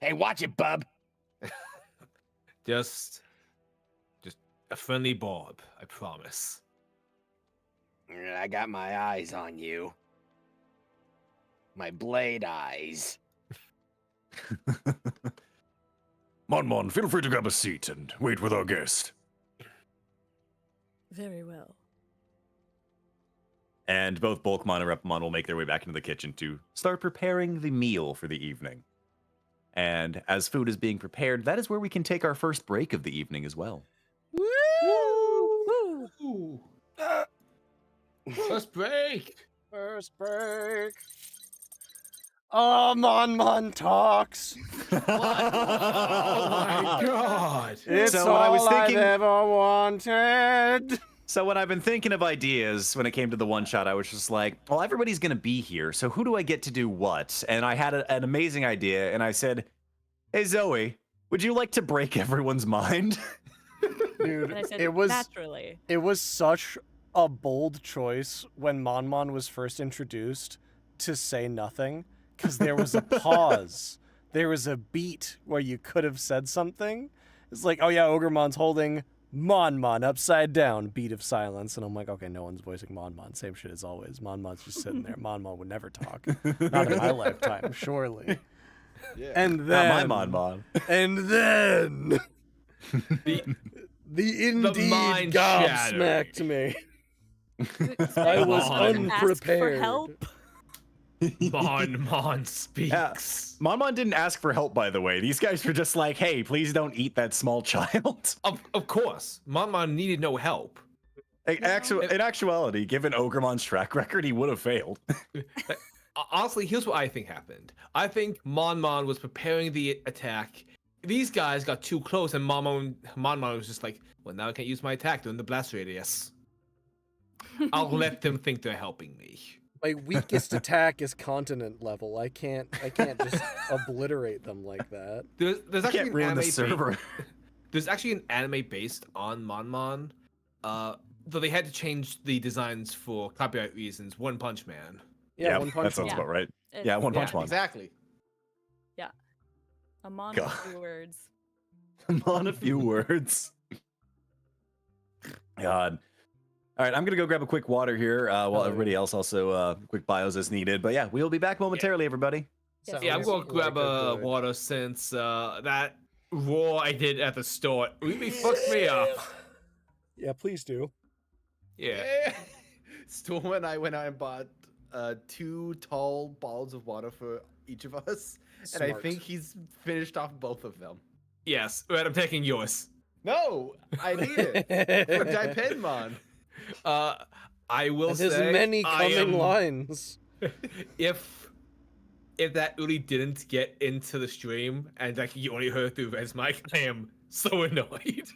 Hey, watch it, bub. Just a friendly Bob, I promise. I got my eyes on you. My blade eyes. Monmon, feel free to grab a seat and wait with our guest. Very well. And both Bulkmon and Reppamon will make their way back into the kitchen to start preparing the meal for the evening. And as food is being prepared, that is where we can take our first break of the evening as well. Woo! Ooh. First break. First break. Oh, Monmon talks. Oh my god. It's So all when I was I've thinking- ever wanted. So when I've been thinking of ideas, when it came to the one-shot, I was just like, well, everybody's going to be here, so who do I get to do what? And I had an amazing idea, and I said, hey, Zoe, would you like to break everyone's mind? Dude, And I said, it was naturally. it was such a bold choice when Monmon was first introduced to say nothing, because there was a pause. There was a beat where you could have said something. It's like, oh yeah, Ogremon's holding Monmon upside down, beat of silence. And I'm like, okay, no one's voicing Monmon. Same shit as always. Monmon's just sitting there. Monmon would never talk. Not in my lifetime, surely. Yeah. And then... Not my Monmon. And then... the indeed mind gobsmacked me. I was For unprepared. help. Monmon speaks. Yeah. Monmon didn't ask for help, by the way. These guys were just like, hey, please don't eat that small child. Of course, Monmon needed no help. In actuality, given Ogremon's track record, he would have failed. Honestly, here's what I think happened. I think Monmon was preparing the attack. These guys got too close, and Monmon was just like, well, now I can't use my attack during the blast radius. I'll let them think they're helping me. My weakest attack is continent level. I can't just obliterate them like that. There's actually Can't an ruin anime the server. There's actually an anime based on Monmon. Though they had to change the designs for copyright reasons. One Punch Man. Yeah, One Punch that sounds Man. about right. It's- Yeah, One Punch Man. Exactly. A mon God. with few words. On a few words. God. All right, I'm gonna go grab a quick water here while everybody else also quick bios as needed. But yeah, we'll be back momentarily, everybody. Yes, Yeah, I'm yes. gonna grab like a a good- water since that roar I did at the store really fucked me up. Yeah, please do. Yeah. Storm and I went out and bought 2 tall bottles of water for each of us, and I Smart. think he's finished off both of them. Yes, right, I'm taking yours. No, I need it for Daipenmon. I will And say his many I coming am- lines. if that Uli didn't get into the stream and like you only heard through Red's mic, I am so annoyed.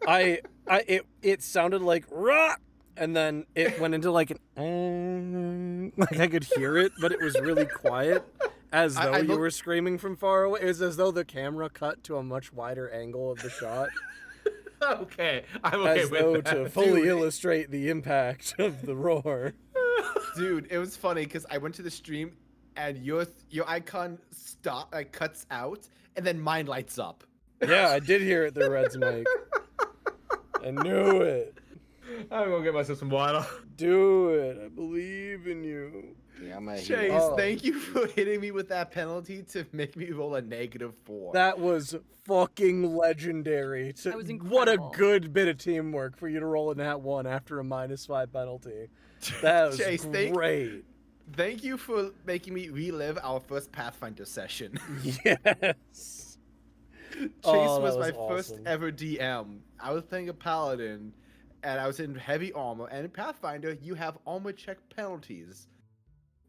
It sounded like rock, and then it went into like an like I could hear it, but it was really quiet, as though I you look- were screaming from far away. It was as though the camera cut to a much wider angle of the shot, Okay, I'm okay as though with that. to fully Dude. illustrate the impact of the roar. Dude, it was funny because I went to the stream and your icon cuts out and then mine lights up. Yeah, I did hear it through Red's mic. I knew it. I'm gonna get myself some water. Do it. I believe in you. Yeah, I'm a Chase, hero. Oh. thank you for hitting me with that penalty to make me roll a -4. That was fucking legendary. That was What a incredible. good bit of teamwork for you to roll a nat 1 after a -5 penalty. That was Chase, great. Thank you for making me relive our first Pathfinder session. Yes. Chase Oh, that was my was first awesome. ever DM. I was playing a paladin, and I was in heavy armor. And in Pathfinder, you have armor check penalties.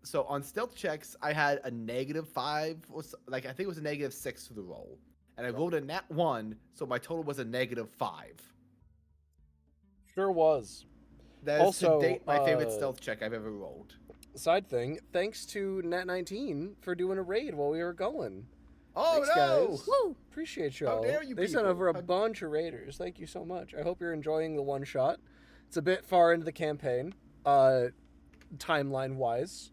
So on stealth checks, I had a -5, or I think it was a -6 for the roll, and I rolled a nat 1, so my total was a -5. Sure was. That is Also, to date my favorite uh, stealth check I've ever rolled. Side thing, thanks to Nat19 for doing a raid while we were going. Oh Thanks, no! guys. Woo! Appreciate How y'all. dare you They sent people. over a How- bunch of raiders. Thank you so much. I hope you're enjoying the one shot. It's a bit far into the campaign, timeline wise,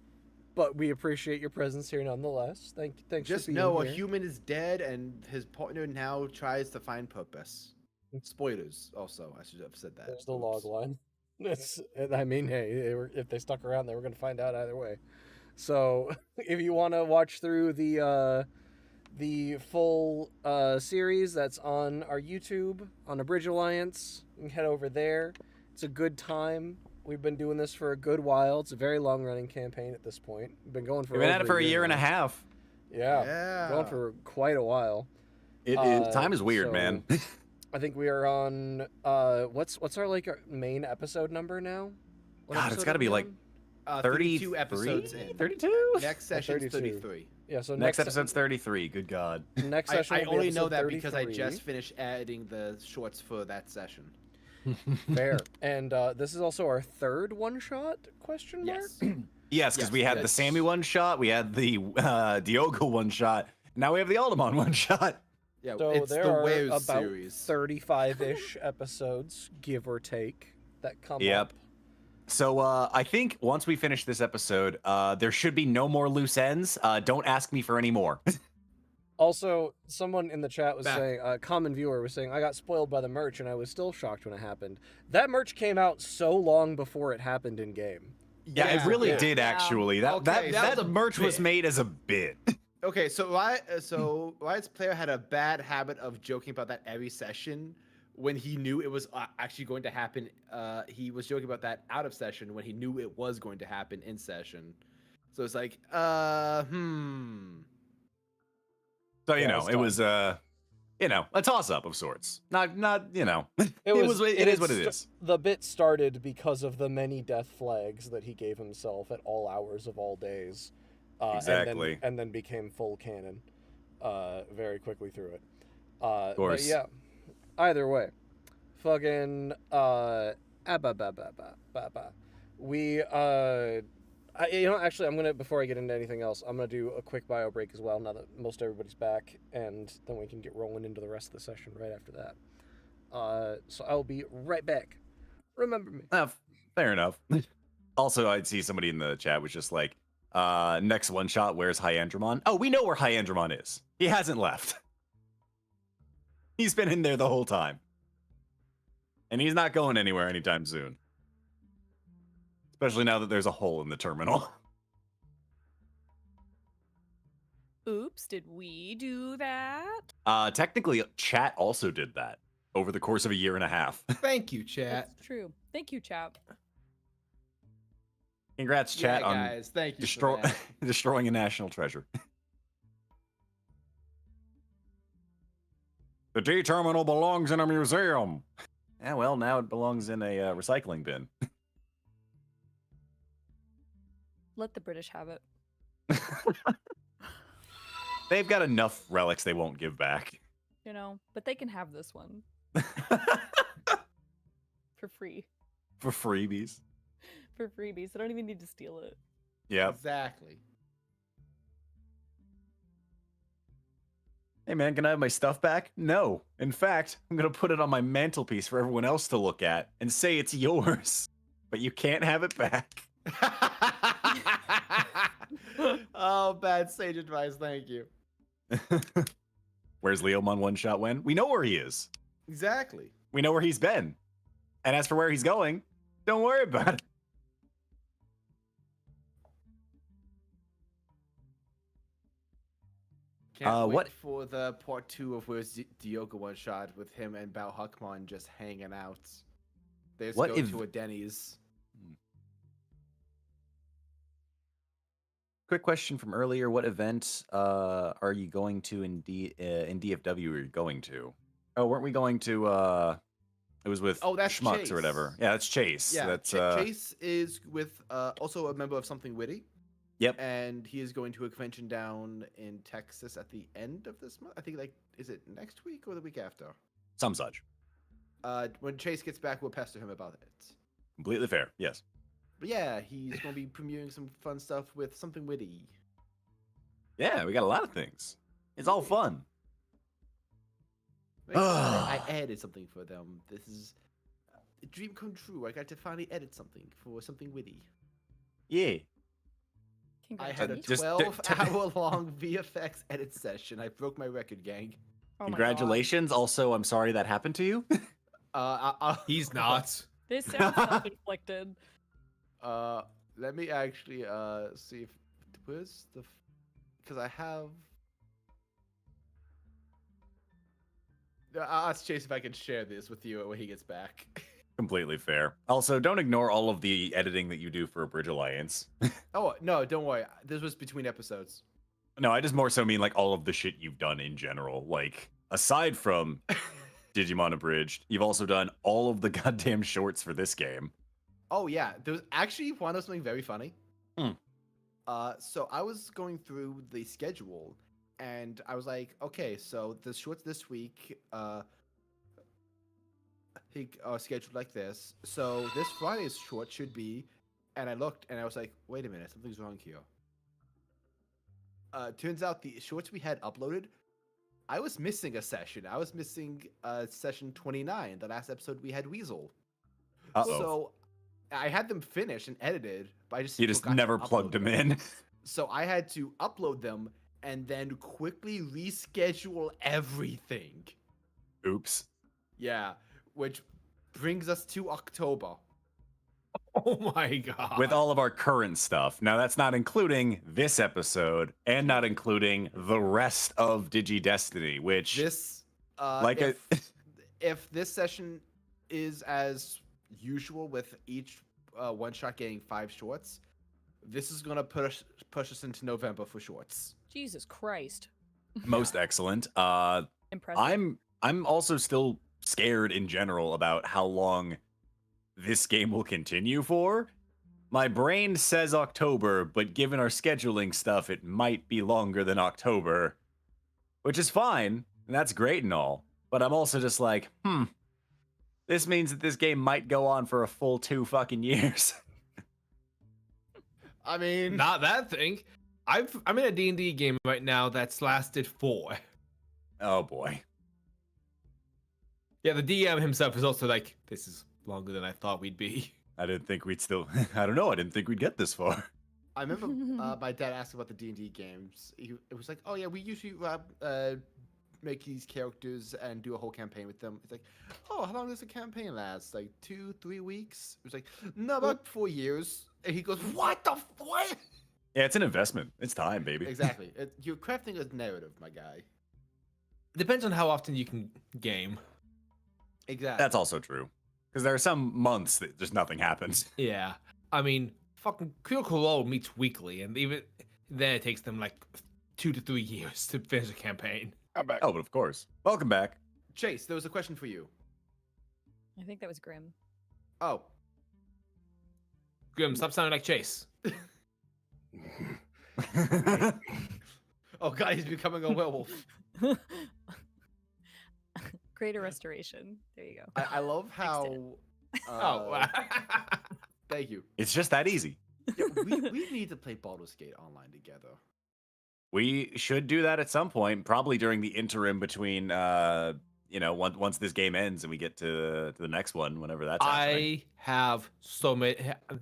but we appreciate your presence here nonetheless. Thanks Just for being know here. a human is dead, and his partner now tries to find purpose. Spoilers, also. I should have said that. There's the log line. I mean, hey, if they stuck around, they were going to find out either way. So, if you want to watch through the full series that's on our YouTube on A Bridge Alliance, you can head over there. It's a good time. We've been doing this for a good while. It's a very long-running campaign at this point. We've been going for We've been at it over for a year and a now. half. Yeah, Yeah. going for quite a while. Time is weird, man. I think we are on what's our like our main episode number now? What God, it's episode gotta are we be like on? 32 episodes 33? in. 32? Next session's 32. 33. Yeah, so Next se- episode's 33. Good God. Next I, session. I will be only know episode that because I 33. just finished editing the shorts for that session. Fair. And this is also our third one shot question mark. Yes. Yes, because Yes, we had the yes. Sammy one shot, we had the Diogo one shot, now we have the Aldamon one shot. Yeah, So it's there the are Wales about series. 35-ish episodes, give or take, that come Yep. up. So I think once we finish this episode, there should be no more loose ends. Don't ask me for any more. Also, someone in the chat was Back. saying, a common viewer was saying, I got spoiled by the merch and I was still shocked when it happened. That merch came out so long before it happened in game. Yeah, it really Yeah. did Yeah. actually. That Okay, that, that was a merch was bit. made as a bit. Okay, so Riot's player had a bad habit of joking about that every session when he knew it was actually going to happen. He was joking about that out of session when he knew it was going to happen in session. So it's like, So you Yeah, know, it's it was a toss up of sorts. Not you know. It It was. is what it is. The bit started because of the many death flags that he gave himself at all hours of all days. Exactly. And then became full canon. Very quickly through it. Of course. But yeah. Either way, fucking we actually I'm gonna, before I get into anything else, I'm gonna do a quick bio break as well now that most everybody's back, and then we can get rolling into the rest of the session right after that. So I'll be right back. Remember me. Fair enough. Also, I'd see somebody in the chat was just like, next one shot, where's Hyandramon? Oh, we know where Hyandramon is. He hasn't left. He's been in there the whole time. And he's not going anywhere anytime soon. Especially now that there's a hole in the terminal. Oops, did we do that? Technically, chat also did that over the course of a year and a half. thank you, chat. That's true. Thank you, chat. Congrats, chat, Yeah, on guys, thank you. destroy For that. destroying a national treasure. The D terminal belongs in a museum. Yeah, well, now it belongs in a recycling bin. Let the British have it. They've got enough relics they won't give back. You know, but they can have this one for free. For freebies. For freebies. I don't even need to steal it. Yep. Exactly. Hey man, can I have my stuff back? No. In fact, I'm gonna put it on my mantelpiece for everyone else to look at and say it's yours. But you can't have it back. Oh, bad sage advice. Thank you. Where's Leomon one shot when? We know where he is. Exactly. We know where he's been. And as for where he's going, don't worry about it. Can't wait what- for the part 2 of where's Diogo one shot with him and Bao Huckmon just hanging out. They just What go if- to a Denny's. Quick question from earlier. What event are you going to in DFW are you going to? Oh, weren't we going to it was with Oh, that's Schmucks Chase. or whatever. Yeah, that's Chase. Yeah, That's Chase is with also a member of Something Witty. Yep. And he is going to a convention down in Texas at the end of this month. I think, like, is it next week or the week after? some such. When Chase gets back, we'll pester him about it. Completely fair. Yes. But yeah, he's going to be premiering some fun stuff with Something Witty. Yeah, we got a lot of things. It's all fun. I added something for them. This is a dream come true. I got to finally edit something for Something Witty. Yeah. I had a Just- 12-hour-long VFX edit session. I broke my record, gang. Oh my God. Congratulations. Also, I'm sorry that happened to you. He's not. This sounds self-inflicted. Let me actually see if where's the because I have. I'll ask Chase if I can share this with you when he gets back. Completely fair. Also, don't ignore all of the editing that you do for a Bridge Alliance. Oh no, don't worry. This was between episodes. No, I just more so mean like all of the shit you've done in general. Like, aside from Digimon Abridged, you've also done all of the goddamn shorts for this game. Oh yeah, there was actually one of something very funny. Hmm. So I was going through the schedule, and I was like, okay, so the shorts this week, scheduled like this. So this Friday's short should be, and I looked, and I was like, wait a minute, something's wrong here. Turns out the shorts we had uploaded, I was missing a session. I was missing session 29, the last episode we had Weasel. Uh-oh. So I had them finished and edited, but I just You just forgot to never upload plugged them in. So I had to upload them and then quickly reschedule everything. Oops. Yeah, which brings us to October. Oh my god. With all of our current stuff. Now, that's not including this episode and not including the rest of Digi-Destiny, which... This, if this session is as usual with each one-shot getting 5 shorts, this is going to push us into November for shorts. Jesus Christ. Most excellent. Impressive. I'm also still scared in general about how long this game will continue for. My brain says October, but given our scheduling stuff, it might be longer than October, which is fine, and that's great and all. But I'm also just like, this means that this game might go on for a full 2 fucking years. I mean, Not that thing. I'm in a D&D game right now that's lasted 4. Oh boy. Yeah, the DM himself is also like, this is longer than I thought we'd be. I didn't think we'd still... I don't know, I didn't think we'd get this far. I remember my dad asking about the D&D games. It was like, oh yeah, we usually make these characters and do a whole campaign with them. It's like, oh, how long does a campaign last? Like 2-3 weeks? It was like, no, about 4 years. And he goes, what the what? Yeah, it's an investment. It's time, baby. Exactly. You're crafting a narrative, my guy. Depends on how often you can game. Exactly. That's also true. Because there are some months that just nothing happens. Yeah. I mean, fucking Critical Role meets weekly, and even then it takes them like 2 to 3 years to finish a campaign. I'm back. Oh, but of course. Welcome back. Chase, there was a question for you. I think that was Grim. Oh. Grim, stop sounding like Chase. Oh god, he's becoming a werewolf. Greater restoration. There you go. I love Fixed how. it. Oh, wow. Thank you. It's just that easy. Yeah, we need to play Baldur's Gate online together. We should do that at some point, probably during the interim between, once this game ends and we get to the next one, whenever that's happening. I have so many.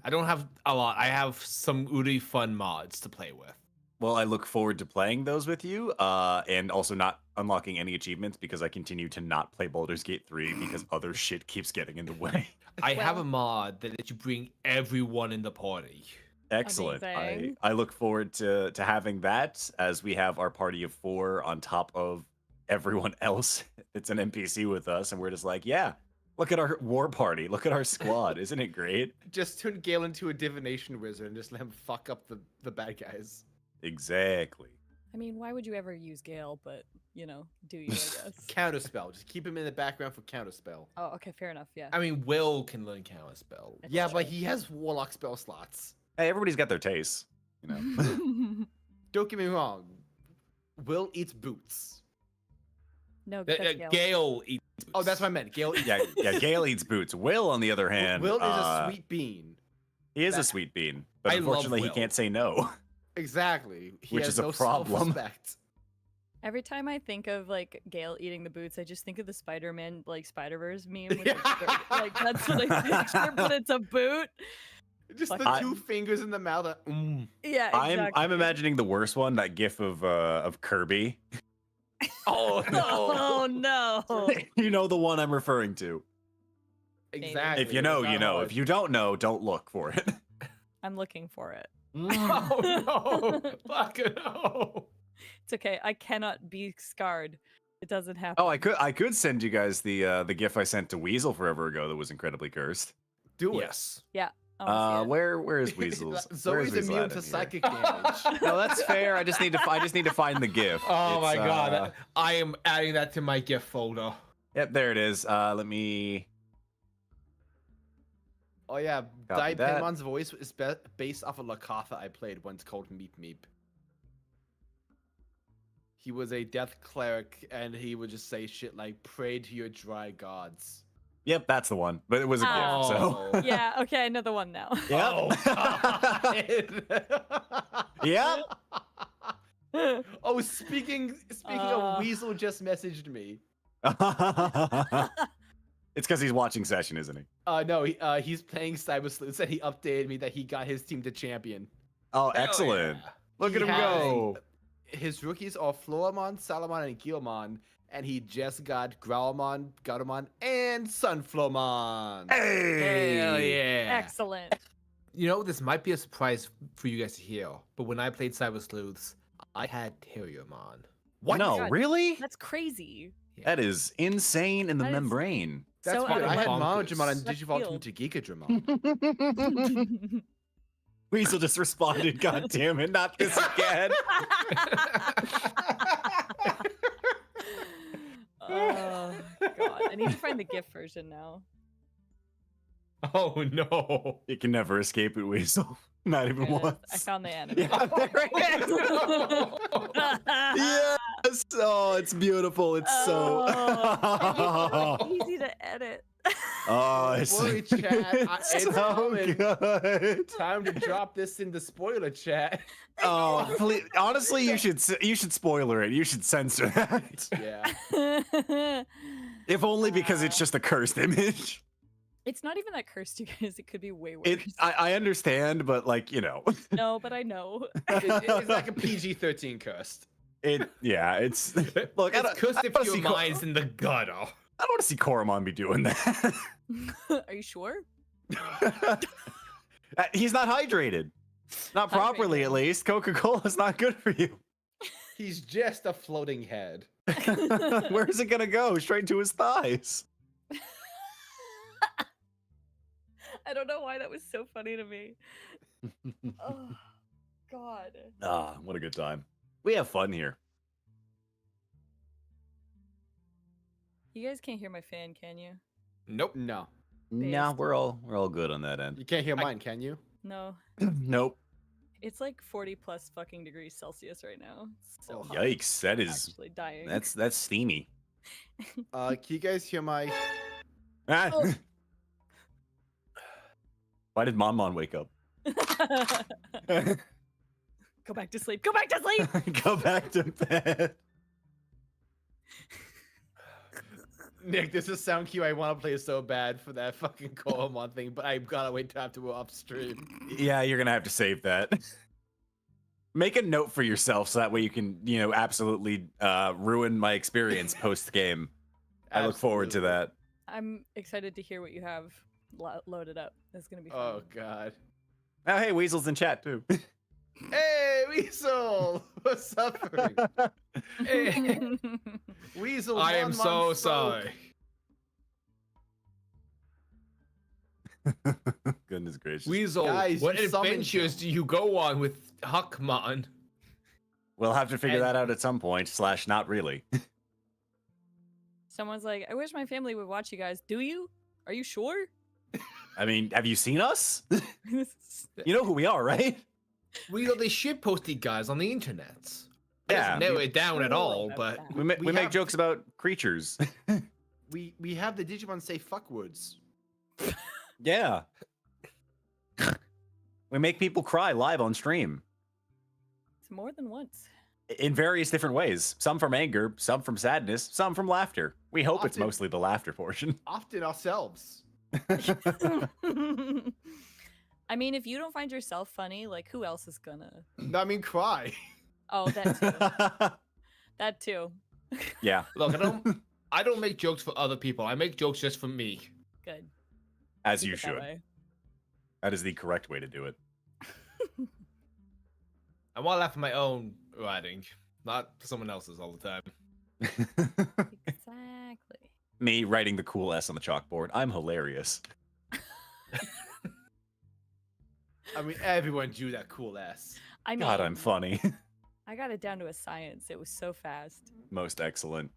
I don't have a lot. I have some really fun mods to play with. Well, I look forward to playing those with you, and also not unlocking any achievements because I continue to not play Baldur's Gate 3 because other shit keeps getting in the way. I have a mod that lets you bring everyone in the party. Excellent. Amazing. I look forward to having that as we have our party of 4 on top of everyone else. It's an NPC with us, and we're just like, yeah, look at our war party. Look at our squad. Isn't it great? Just turn Gale into a divination wizard and just let him fuck up the bad guys. Exactly. I mean, why would you ever use Gale? But do you? I guess. Counterspell. Just keep him in the background for counterspell. Oh, okay, fair enough. Yeah. I mean, Will can learn counterspell. That's Yeah, but true. he has warlock spell slots. Hey, everybody's got their tastes, Don't get me wrong. Will eats boots. No, that's Gale. Gale eats. Oh, that's what I meant. Gale eats yeah. Gale eats boots. Will, on the other hand, Will is a sweet bean. He is a That- sweet bean, but I love unfortunately, he Will. can't say no. Exactly. He Which has is a no problem. self-respect. Every time I think of like Gale eating the boots, I just think of the Spider-Man Spider-Verse meme. With like that's what I picture, but it's a boot. Just Fuck the it. two fingers in the mouth. Yeah, exactly. I'm imagining the worst one, that gif of Kirby. Oh Oh no! You know the one I'm referring to. Exactly. If you know, It's you not know. hard. If you don't know, don't look for it. I'm looking for it. Oh no! Fuck no! It's okay. I cannot be scarred. It doesn't happen. Oh, I could send you guys the gif I sent to Weasel forever ago that was incredibly cursed. Do it. Yes. Yeah. I wanna see it. Where is Weasel's? where's Zoe's Weasel immune at to in here? psychic damage. No, that's fair. I just need to find the gif. Oh It's, my god! I am adding that to my gift folder. Yep, there it is. Let me. Oh yeah, Copy that. Daipenmon's voice is based off a Lakatha I played once called Meep Meep. He was a death cleric, and he would just say shit like, pray to your dry gods. Yep, that's the one. But it was a gif, so. Oh. Yeah. Okay. Another one now. Yep. Oh, speaking of Weasel just messaged me. It's because he's watching session, isn't he? No, he's playing Cyber Sleuths, and he updated me that he got his team to champion. Oh, excellent. Look at He him go. His rookies are Floramon, Salamon, and Gilmon, and he just got Growlmon, Guttermon, and Sunflowmon. Hey! Hell yeah! Excellent. You know, this might be a surprise for you guys to hear, but when I played Cyber Sleuths, I had Terriermon. What? No, God. really? That's crazy. That is insane in the That is- membrane. That's So why I had bonkers. Monmon and Left Digivolved him field. to Gigadramon. Weasel just responded, God damn it, not this again. Oh god! I need to find the GIF version now. Oh no! You can never escape it, Weasel. Not even There it is. once. I found the anime. Yeah, there it is. Yes. Oh, it's beautiful. It's so. Easy to edit. Oh, it's Worry, chat. It's so coming. good. Time to drop this in the spoiler chat. Oh, please. Honestly, you should spoiler it. You should censor that. Yeah. If only because it's just a cursed image. It's not even that cursed, you guys. It could be way worse. I understand, but like, No, but I know. It's like a PG-13 cursed. it's look. It's cursed if wanna your see mind's in the gutter. I don't want to see Koromon be doing that. Are you sure? He's not hydrated. Not properly, at least. Coca-Cola's not good for you. He's just a floating head. Where is it gonna go? Straight to his thighs. I don't know why that was so funny to me. Oh, God. Ah, what a good time. We have fun here. You guys can't hear my fan, can you? Nope. No. Nah, we're all good on that end. You can't hear mine, can you? No. Nope. It's like 40 plus fucking degrees Celsius right now. It's so hot. Yikes, that I'm is actually dying. that's steamy. Can you guys hear my? Ah. Oh. Why did Monmon wake up? Go back to sleep. Go back to sleep. Go back to bed. Nick, this is sound cue I want to play so bad for that fucking Coffinjockey thing, but I've gotta wait till after we're upstream. Yeah, you're gonna have to save that. Make a note for yourself so that way you can, absolutely ruin my experience post game. I look forward to that. I'm excited to hear what you have loaded up. It's gonna be fun. Oh god. Oh, hey, Weasel's in chat too. Hey, Weasel! What's suffering? Hey, Weasel. I am so spoke. sorry. Goodness gracious. Weasel, Guys, what you summoned adventures do you go on with Huckmon? We'll have to figure And- that out at some point. / not really. Someone's like, I wish my family would watch you guys. Do you? Are you sure? I mean, have you seen us? You know who we are, right? Weasel, they shit posted guys on the internet. Yeah. Narrow it down at all, About but that. We We make have- jokes about creatures. We have the Digimon say fuckwards. Yeah. We make people cry live on stream It's more than once. in various different ways. Some from anger, some from sadness, some from laughter. We hope it's Often- mostly the laughter portion. Often ourselves. I mean, if you don't find yourself funny, like who else is gonna? No, I mean cry. Oh, that too. That too. Yeah, look, I don't make jokes for other people. I make jokes just for me. Good. as Keep you it that should. way. That is the correct way to do it. I want to laugh at my own writing, not someone else's all the time. Exactly. Me writing the cool S on the chalkboard. I'm hilarious. I mean, everyone drew that cool ass. I mean, God, I'm funny. I got it down to a science. It was so fast. Most excellent.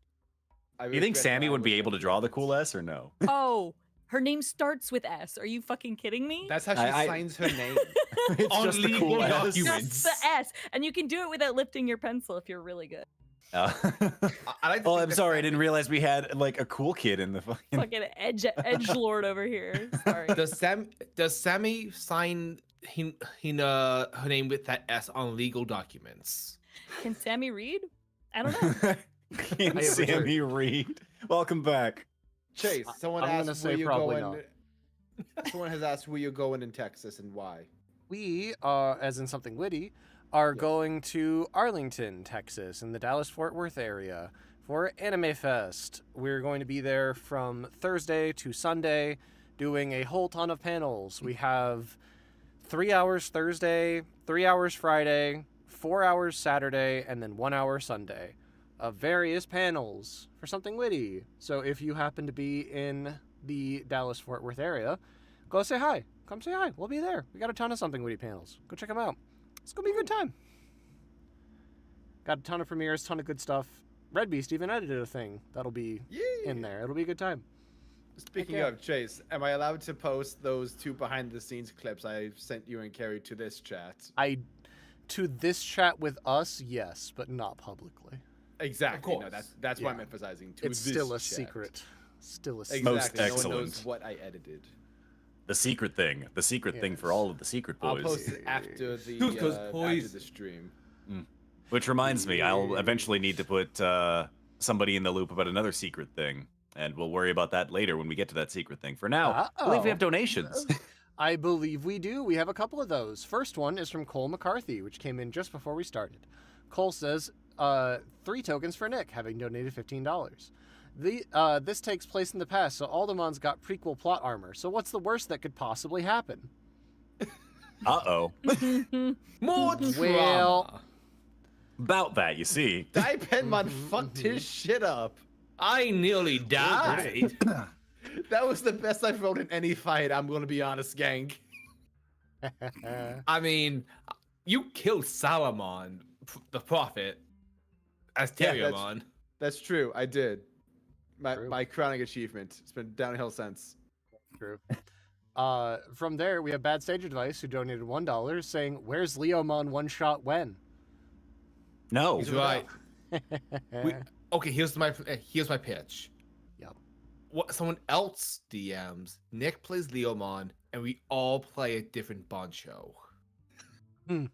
I Do you think regret Sammy that I would be was- able to draw the cool S or no? Oh, her name starts with S. Are you fucking kidding me? That's how she I- signs her name. It's On just the legal cool S. documents. Just the S, and you can do it without lifting your pencil if you're really good. I like to Oh, think I'm that sorry. I Sammy- didn't realize we had like a cool kid in the fucking. Fucking edge lord over here. Sorry. Does Sammy sign her name with that S on legal documents? Can Sammy read? I don't know. Can I have a Sammy Reed. Welcome back. Chase, someone I'm gonna asked say where you're probably going. Someone has asked where you're going in Texas and why. We, as in something witty, are going to Arlington, Texas, in the Dallas-Fort Worth area for Anime Fest. We're going to be there from Thursday to Sunday, doing a whole ton of panels. We have 3 hours Thursday, 3 hours Friday, 4 hours Saturday, and then 1 hour Sunday of various panels for something witty. So if you happen to be in the Dallas-Fort Worth area, go say hi. Come say hi. We'll be there. We got a ton of something witty panels. Go check them out. It's going to be a good time. Got a ton of premieres, ton of good stuff. RedBeast even edited a thing that'll be in there. It'll be a good time. Speaking yeah. of Chase, am I allowed to post those 2 behind-the-scenes clips I sent you and Carrie to this chat? To this chat with us, yes, but not publicly. Exactly. No, course. that's why Yeah. I'm emphasizing. To It's this still a chat. secret. Still a Exactly. secret. Most No one excellent. knows what I edited. The secret thing. The secret thing for Yes. all of the secret I'll boys. post it after the Who's goes after poison? the stream. Which reminds me, I'll eventually need to put somebody in the loop about another secret thing. And we'll worry about that later when we get to that secret thing. For now, I believe we have donations. I believe we do. We have a couple of those. First one is from Cole McCarthy, which came in just before we started. Cole says, 3 tokens for Nick, having donated $15. This takes place in the past, so Aldamon's got prequel plot armor. So what's the worst that could possibly happen? Uh-oh. More Well- drama. About that, you see. Daipenmon fucked his shit up. I nearly died. That was the best I've rolled in any fight, I'm gonna be honest, gang. I mean, you killed Salomon, the prophet, as Yeah, Terriamon. That's true, I did. True. My crowning achievement. It's been downhill since. True. From there, we have Bad Stage Advice, who donated $1, saying, "Where's Leomon one shot when?" No. He's right. Okay, here's my pitch. Yep. Someone else DMs. Nick plays Leomon, and we all play a different Bancho. That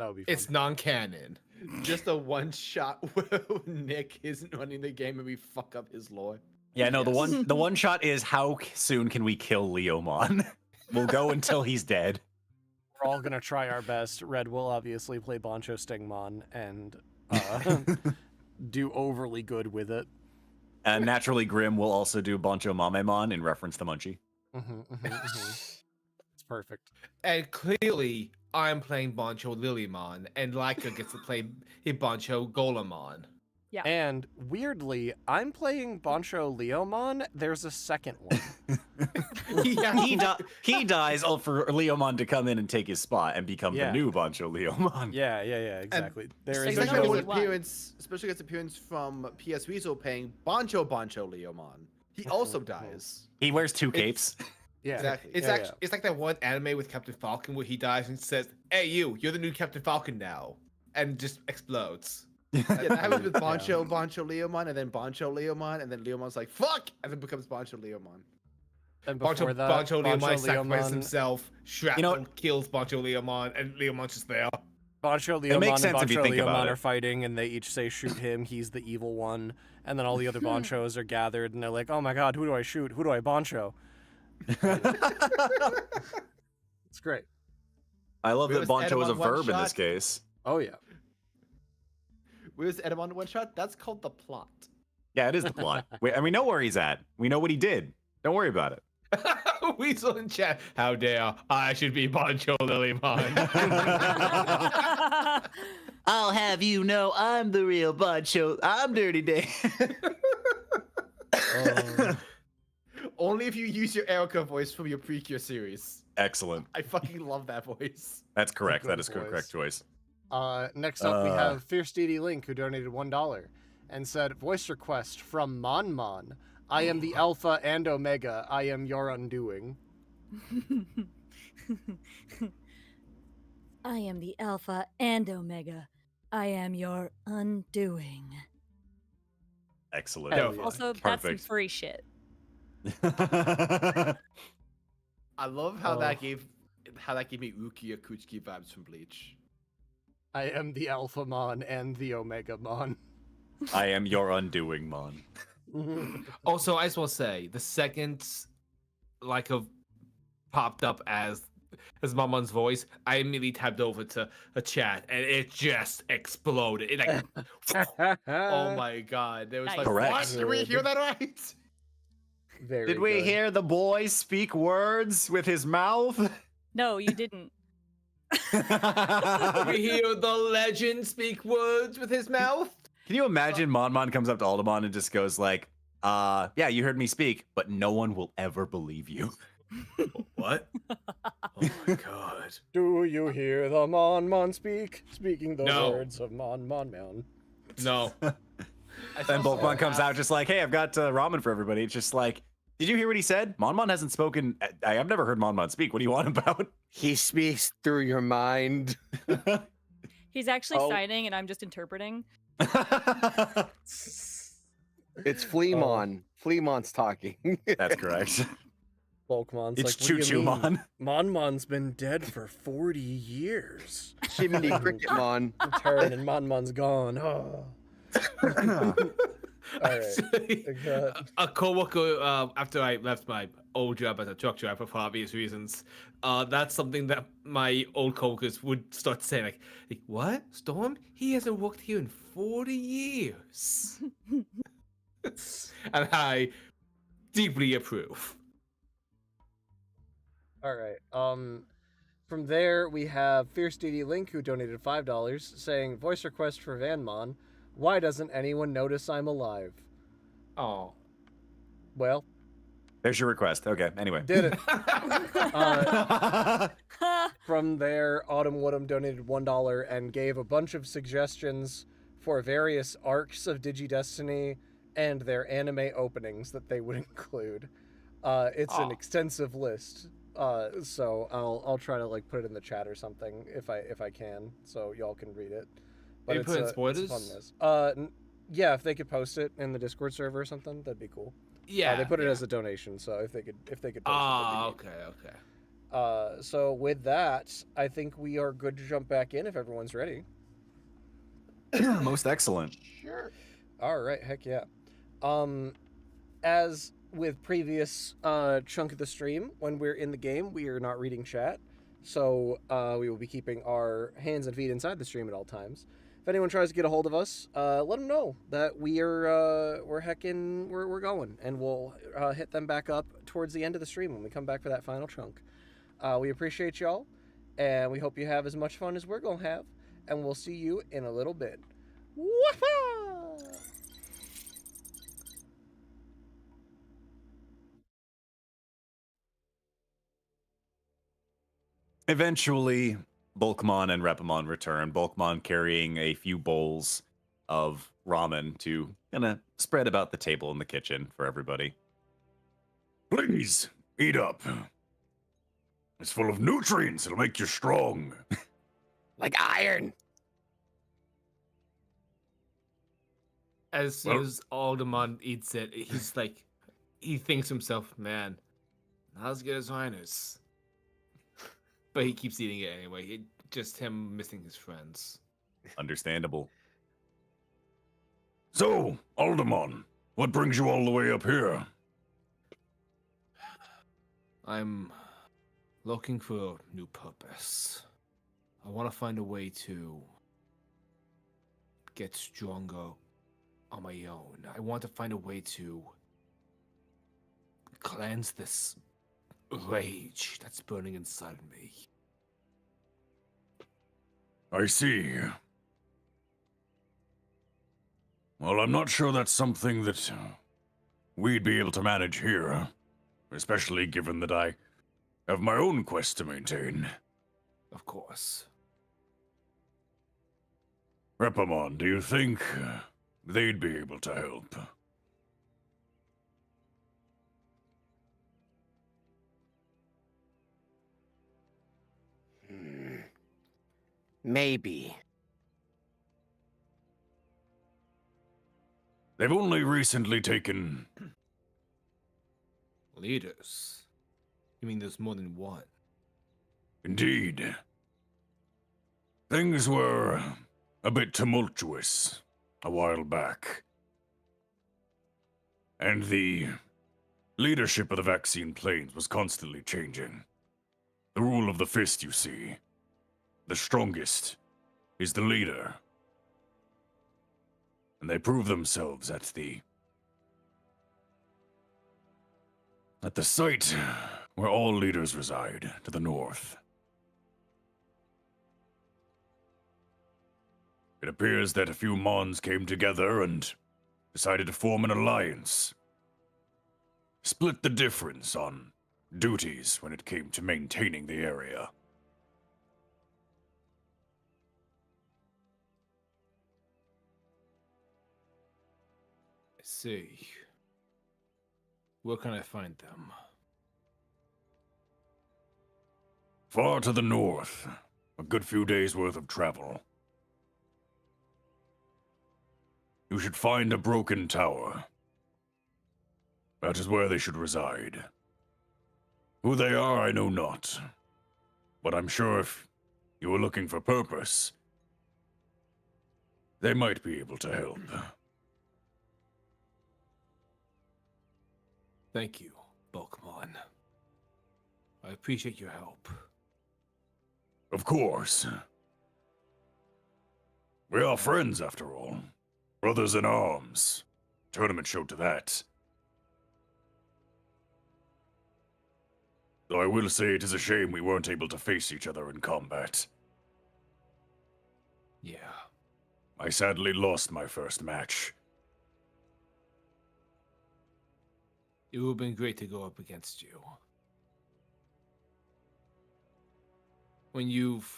would be fun. It's non-canon. Just a one shot where Nick isn't running the game and we fuck up his lore. Yeah, no, Yes. the one shot is how soon can we kill Leomon? We'll go until he's dead. We're all gonna try our best. Red will obviously play Bancho Stingmon and do overly good with it. And naturally, Grim will also do Bancho Mamemon in reference to Munchie. It's perfect. And clearly, I'm playing Bancho Lilymon, and Laika gets to play Bancho Golemon. Yeah. And weirdly, I'm playing Bancho Leomon. There's a second one. He dies all for Leomon to come in and take his spot and become the Yeah. new Bancho Leomon. Yeah, exactly. There is There's Especially only with one. especially gets appearance from PS Weasel paying Bancho Leomon. He also dies. He wears two capes. yeah, Exactly. It's Yeah, actually it's like that one anime with Captain Falcon where he dies and says, "Hey, you're the new Captain Falcon now," and just explodes. Yeah, that happens with Bancho Leomon, and then Bancho Leomon, and then Leomon's like, fuck! And then becomes Bancho Leomon. And Bancho before that, Leomon sacrifices Leomon, himself. Shrapnel You know what? kills Bancho Leomon, and Leomon's just there. Bancho It makes Leomon and sense if you Bancho think about Leomon it. are fighting, and they each say, "Shoot him, he's the evil one." And then all the other Banchos are gathered, and they're like, "Oh my god, who do I shoot? Who do I Bancho?" It's great. I love that Where's Bancho is a Edamon one verb in this shot? case. Oh yeah. Where's Edamon one shot? That's called the plot. Yeah, it is the plot. And we know where he's at. We know what he did. Don't worry about it. Weasel in chat. How dare I should be Bancho Lilymon. I'll have you know I'm the real Bancho. I'm Dirty Dan. Only if you use your Erica voice from your Precure series. Excellent. I fucking love that voice. That's correct. Good That is voice. correct choice. Next up, we have Fierce DD Link, who donated $1 and said, "Voice request from Monmon. I am the Alpha and Omega. I am your undoing." I am the Alpha and Omega. I am your undoing. Excellent. Hell yeah. Also, that's some Perfect. free shit. I love how Oh. that gave me Ukiya Kuchiki vibes from Bleach. I am the Alpha Mon and the Omega Mon. I am your undoing, Mon. Also, I just want to say, the second Laika popped up as Monmon's voice, I immediately tapped over to a chat, and it just exploded. It like, Oh my god. There was like, Correct. what? Did we hear that right? Very Did we good. hear the boy speak words with his mouth? No, you didn't. we hear the legend speak words with his mouth. Can you imagine Monmon comes up to Aldamon and just goes like, yeah, you heard me speak, but no one will ever believe you. What? Oh my god. Do you hear the Mon speak? Speaking the No. words of Mon. No. Then Bulkmon comes out just like, hey, I've got ramen for everybody. It's just like, did you hear what he said? Monmon hasn't spoken. I've never heard Monmon speak. What do you want about? He speaks through your mind. He's actually Oh. signing, and I'm just interpreting. It's Fleamon. Fleamon's talking. That's correct. Bulkmon's It's like, Choo "What do Choo you mean? Mon. Monmon's been dead for 40 years. Chimney Cricketmon. Return and Monmon's gone. Oh. Alright. Actually, Okay. a coworker, after I left my old job as a truck driver for obvious reasons, that's something that my old coworkers would start saying, like, what? Storm? He hasn't worked here in 40 years. And I deeply approve. All right. From there we have Fierce DD Link, who donated $5, saying, "Voice request for Vanmon. Why doesn't anyone notice I'm alive?" Oh. Well, There's your request. Okay, anyway. did it. From there, Autumn Woodham donated $1 and gave a bunch of suggestions for various arcs of Digi-Destiny and their anime openings that they would include. It's an Aw. extensive list. So I'll try to like put it in the chat or something if I can, so y'all can read it. But you it's put in a spoilers? fun list. Yeah, if they could post it in the Discord server or something, that'd be cool. Yeah. They put it yeah. as a donation, so if they could post it. Ah, that'd be neat. okay. So with that, I think we are good to jump back in if everyone's ready. Most excellent. Sure. All right, heck yeah. As with previous chunk of the stream, when we're in the game, we are not reading chat, so we will be keeping our hands and feet inside the stream at all times. If anyone tries to get a hold of us, let them know that we're going, and we'll hit them back up towards the end of the stream when we come back for that final chunk. We appreciate y'all, and we hope you have as much fun as we're gonna have, and we'll see you in a little bit. Woohoo! Eventually, Bulkmon and Reppamon return. Bulkmon carrying a few bowls of ramen to kind of spread about the table in the kitchen for everybody. Please, eat up. It's full of nutrients. It'll make you strong. Like iron. As soon Well- as Aldamon eats it, he's like, he thinks to himself, man, not as good as Reiner's. But he keeps eating it anyway. Just him missing his friends. Understandable. So, Aldamon, what brings you all the way up here? I'm looking for a new purpose. I want to find a way to get stronger on my own. I want to find a way to cleanse this rage that's burning inside me. I see. Well, I'm not sure that's something that we'd be able to manage here, especially given that I have my own quest to maintain. Of course. Reppamon, do you think they'd be able to help? Maybe. They've only recently taken... Leaders? You mean there's more than one? Indeed. Things were a bit tumultuous a while back. And the leadership of the vaccine planes was constantly changing. The rule of the fist, you see. The strongest is the leader. And they prove themselves at the site where all leaders reside, to the north. It appears that a few Mons came together and decided to form an alliance. Split the difference on duties when it came to maintaining the area. I see. Where can I find them? Far to the north, a good few days' worth of travel. You should find a broken tower. That is where they should reside. Who they are, I know not. But I'm sure if you were looking for purpose, they might be able to help. Thank you, Bulkmon. I appreciate your help. Of course. We are friends, after all. Brothers in arms. Tournament showed to that. Though I will say it is a shame we weren't able to face each other in combat. Yeah. I sadly lost my first match. It would have been great to go up against you. When you've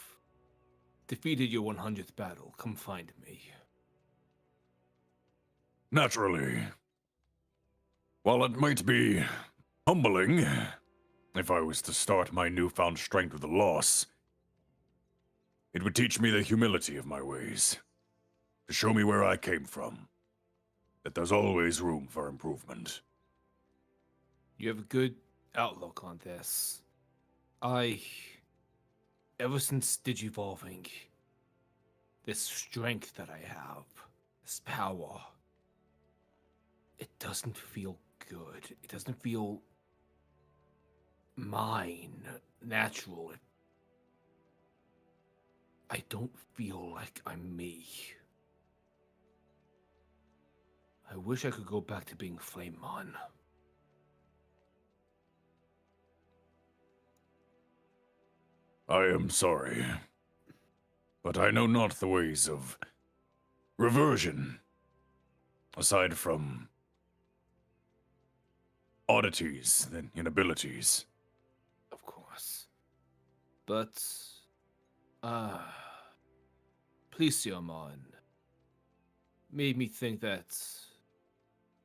defeated your 100th battle, come find me. Naturally. While it might be humbling, if I was to start my newfound strength with a loss, it would teach me the humility of my ways, to show me where I came from, that there's always room for improvement. You have a good outlook on this. Ever since Digivolving, this strength that I have, this power, it doesn't feel good. It doesn't feel mine, natural. I don't feel like I'm me. I wish I could go back to being Flamemon. I am sorry, but I know not the ways of reversion, aside from oddities and inabilities. Of course. But, Plesiomon made me think that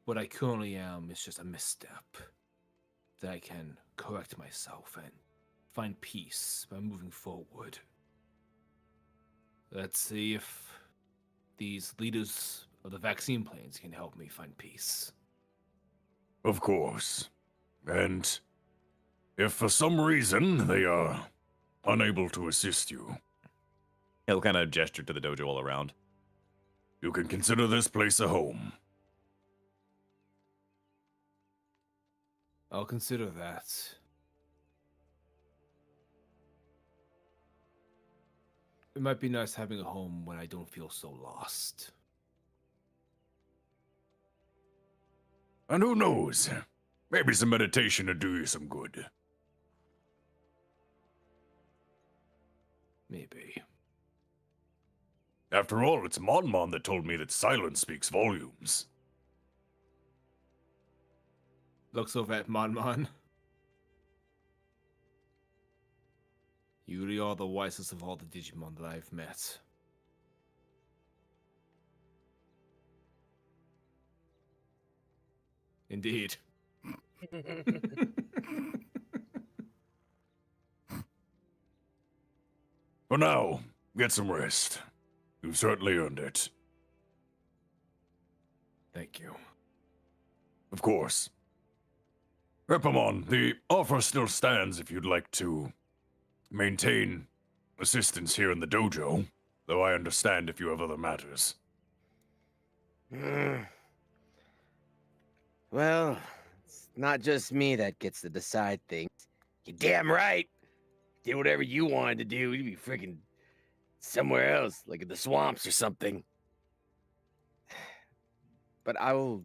what I currently am is just a misstep. That I can correct myself and find peace by moving forward. Let's see if these leaders of the vaccine planes can help me find peace. Of course. And if for some reason they are unable to assist you, He'll kind of gesture to the dojo all around. you can consider this place a home. I'll consider that. It might be nice having a home when I don't feel so lost. And who knows? Maybe some meditation would do you some good. Maybe. After all, it's Monmon that told me that silence speaks volumes. Looks over at Monmon. You really are the wisest of all the Digimon that I've met. Indeed. For now, get some rest. You've certainly earned it. Thank you. Of course. Reppamon, the offer still stands if you'd like to maintain assistance here in the dojo, though I understand if you have other matters. Well, it's not just me that gets to decide things. You're damn right. Did whatever you wanted to do, you'd be freaking somewhere else, like in the swamps or something. But I will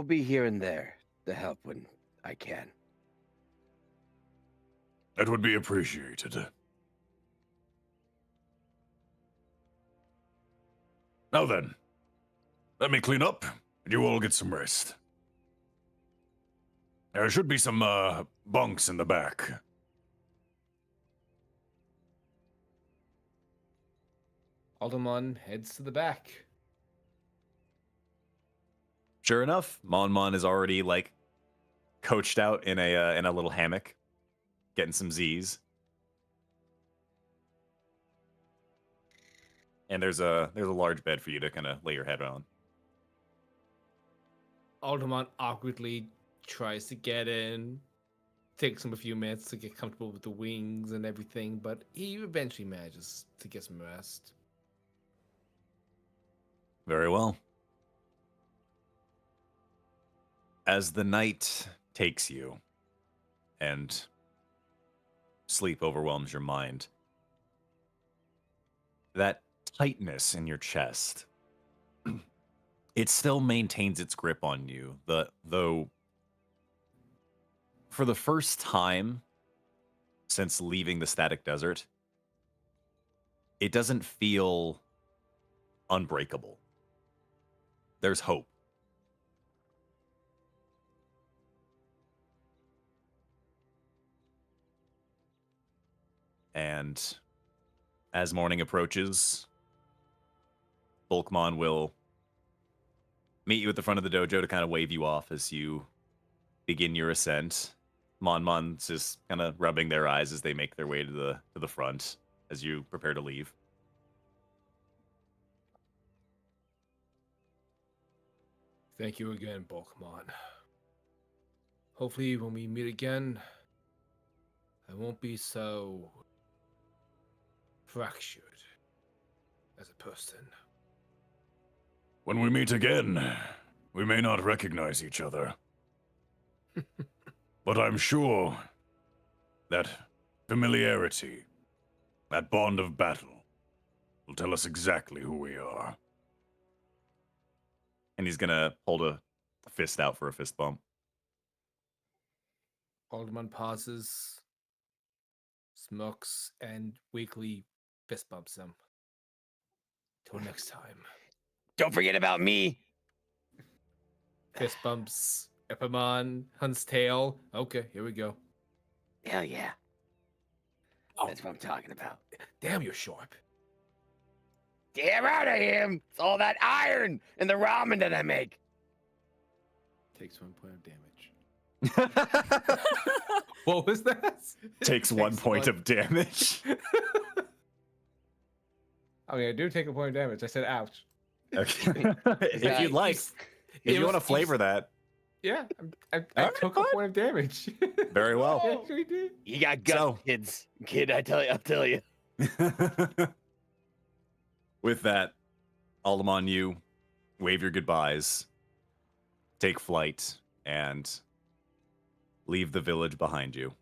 be here and there to help when I can. That would be appreciated. Now then, let me clean up, and you all get some rest. There should be some, bunks in the back. Aldamon heads to the back. Sure enough, Monmon is already like coached out in a little hammock, getting some Z's. And there's a large bed for you to kind of lay your head on. Aldamon awkwardly tries to get in. Takes him a few minutes to get comfortable with the wings and everything, but he eventually manages to get some rest. Very well. As the night takes you and sleep overwhelms your mind, that tightness in your chest, it still maintains its grip on you, though for the first time since leaving the static desert, it doesn't feel unbreakable. There's hope. And as morning approaches, Bulkmon will meet you at the front of the dojo to kind of wave you off as you begin your ascent. Monmon's just kind of rubbing their eyes as they make their way to the front as you prepare to leave. Thank you again, Pokemon. Hopefully, when we meet again, I won't be so fractured as a person. When we meet again, we may not recognize each other. But I'm sure that familiarity, that bond of battle, will tell us exactly who we are. And he's gonna hold a fist out for a fist bump. Aldamon pauses, smokes, and weakly fist bumps him. Till next time. Don't forget about me. Fist bumps Reppamon, Hunt's tail. Okay, here we go. Hell yeah. That's what I'm talking about. Damn, you're sharp. Damn right I am. It's all that iron and the ramen that I make. Takes 1 point of damage. What was that? Takes 1 point of damage. Okay, I do take a point of damage. I said ouch. Okay. If you'd like, if you want to flavor that, Yeah, I Alright, took a fine. point of damage. very well. I actually did. You got guts, So- Kid, I'll tell you. With that, Aldamon, you wave your goodbyes, take flight, and leave the village behind you.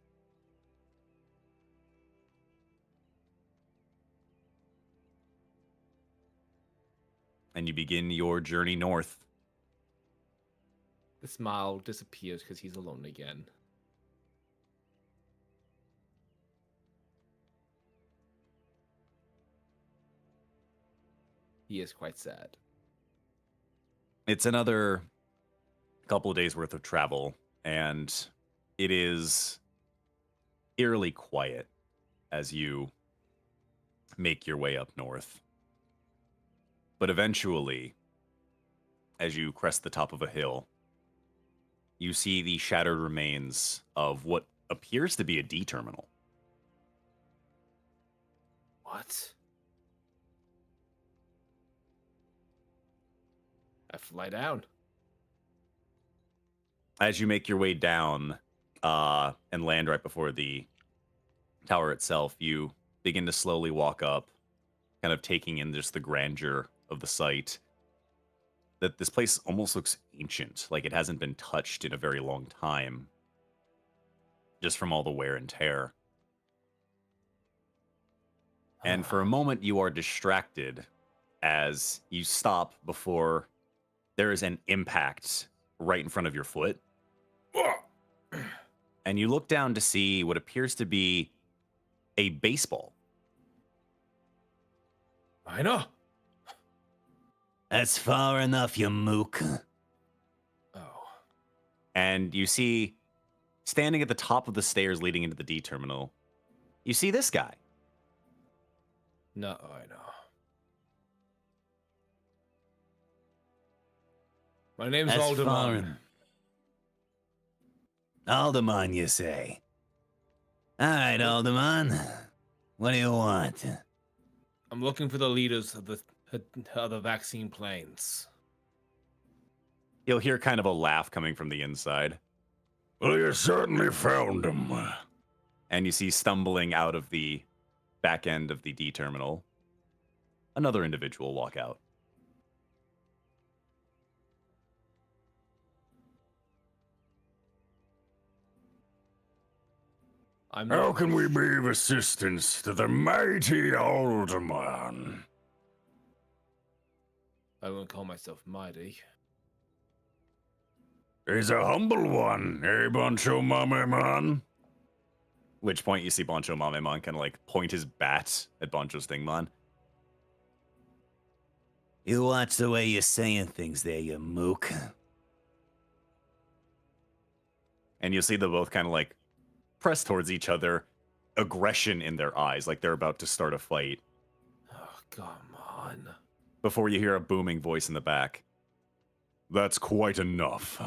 And you begin your journey north. The smile disappears because he's alone again. He is quite sad. It's another couple of days worth of travel, and it is eerily quiet as you make your way up north. But eventually, as you crest the top of a hill, you see the shattered remains of what appears to be a D terminal. What? I fly down. As you make your way down and land right before the tower itself, you begin to slowly walk up, kind of taking in just the grandeur of the site. That this place almost looks ancient, like it hasn't been touched in a very long time, just from all the wear and tear. And for a moment, you are distracted as you stop before there is an impact right in front of your foot. And you look down to see what appears to be a baseball. I know. That's far enough, you mook. Oh. And you see, standing at the top of the stairs leading into the D terminal, you see this guy. No, I know. My name's Aldamon. Aldamon, you say? All right, Aldamon. What do you want? I'm looking for the leaders of the vaccine planes. You'll hear kind of a laugh coming from the inside. Well, you certainly found him. And you see stumbling out of the back end of the D terminal, another individual walk out. How can we be of assistance to the mighty Aldamon? I won't call myself mighty. He's a humble one, eh, Boncho Mamemon? Which point you see Boncho Mamemon kind of like point his bat at Boncho's Thingmon. You watch the way you're saying things there, you mook. And you'll see them both kind of like press towards each other, aggression in their eyes, like they're about to start a fight. Oh, come on. Before you hear a booming voice in the back. That's quite enough.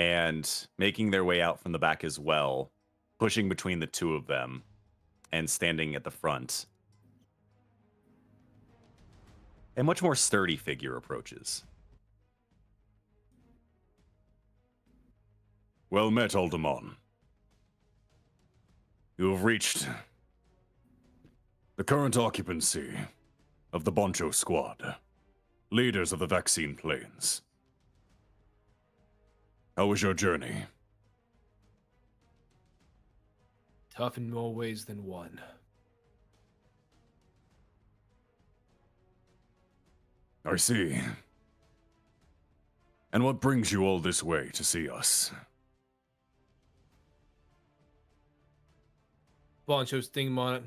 and making their way out from the back as well, pushing between the two of them and standing at the front. A much more sturdy figure approaches. Well met, Aldamon. You have reached the current occupancy of the Boncho Squad, leaders of the vaccine planes. How was your journey? Tough in more ways than one. I see. And what brings you all this way to see us? Boncho Stingmon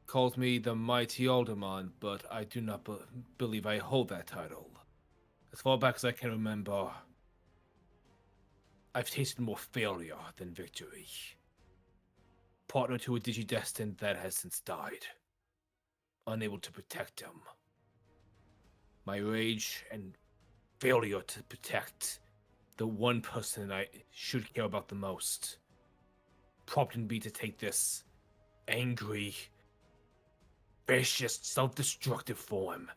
calls me the mighty Aldamon, but I do not believe I hold that title. As far back as I can remember, I've tasted more failure than victory. Partner to a Digi-Destiny that has since died. Unable to protect him. My rage and failure to protect the one person I should care about the most prompted me to take this angry, vicious, self-destructive form.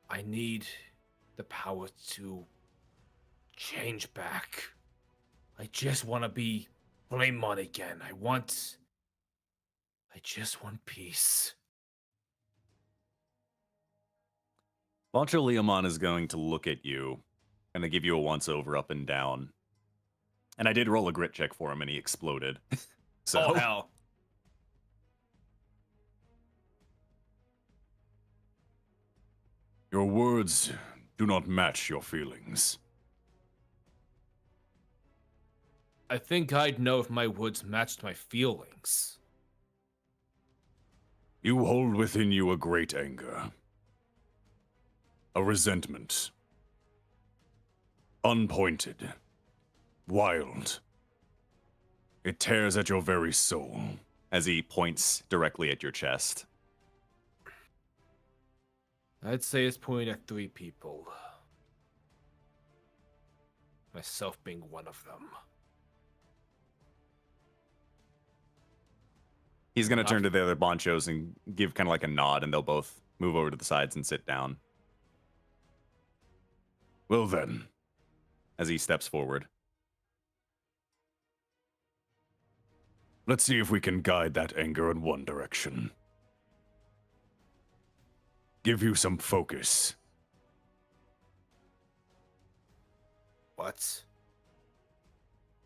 I need the power to change back. I just want to be Plesiomon again. I just want peace. Plesiomon is going to look at you and to give you a once-over up and down. And I did roll a grit check for him, and he exploded. So, Oh, hell. Your words do not match your feelings. I think I'd know if my words matched my feelings. You hold within you a great anger. A resentment. Unpointed. Wild. It tears at your very soul. as he points directly at your chest. I'd say it's pointed at 3 people. Myself being one of them. He's going to turn to the other bonchos and give kind of like a nod, and they'll both move over to the sides and sit down. Well then. As he steps forward. Let's see if we can guide that anger in one direction. Give you some focus. What?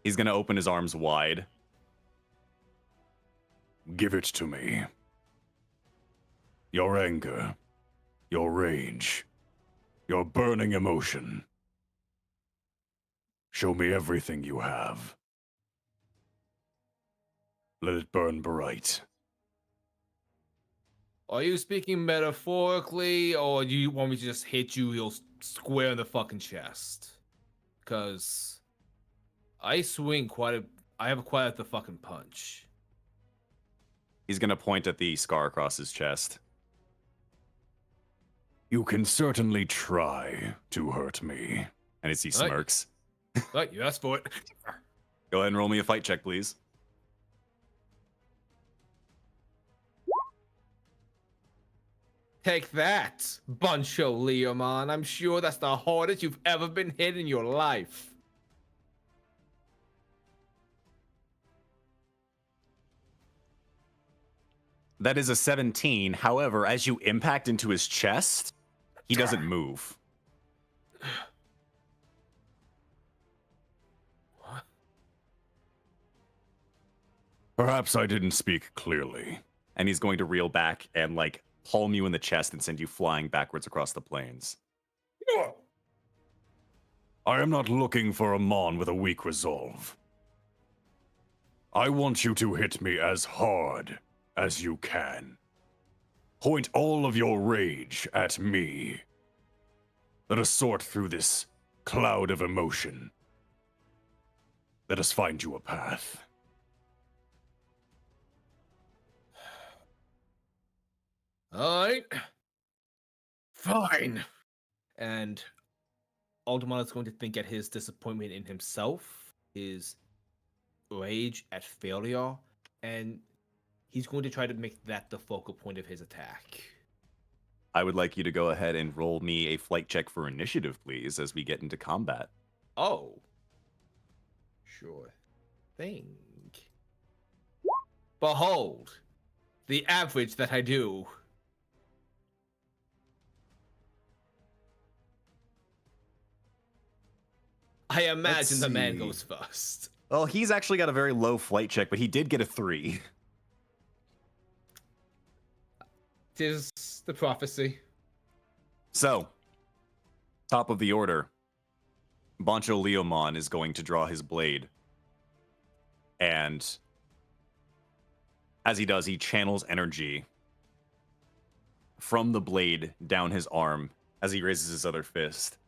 He's going to open his arms wide. Give it to me. Your anger, your rage, your burning emotion. Show me everything you have. Let it burn bright. Are you speaking metaphorically, or do you want me to just hit you real square in the fucking chest? Because I swing I have quite the fucking punch. He's going to point at the scar across his chest. You can certainly try to hurt me. And as he smirks. Right, you asked for it. Go ahead and roll me a fight check, please. Take that, Buncho Leomon. I'm sure that's the hardest you've ever been hit in your life. That is a 17. However, as you impact into his chest, he doesn't move. What? Perhaps I didn't speak clearly. And he's going to reel back and, like, palm you in the chest and send you flying backwards across the plains. I am not looking for a Mon with a weak resolve. I want you to hit me as hard as you can. Point all of your rage at me. Let us sort through this cloud of emotion. Let us find you a path. Alright. Fine. And Aldamon is going to think at his disappointment in himself, his rage at failure, and he's going to try to make that the focal point of his attack. I would like you to go ahead and roll me a flight check for initiative, please, as we get into combat. Oh. Sure thing. Behold, the average that I do. I imagine the man see. goes first. Well, he's actually got a very low flight check, but he did get a 3. Tis the prophecy. So, top of the order, Plesiomon is going to draw his blade. And as he does, he channels energy from the blade down his arm as he raises his other fist.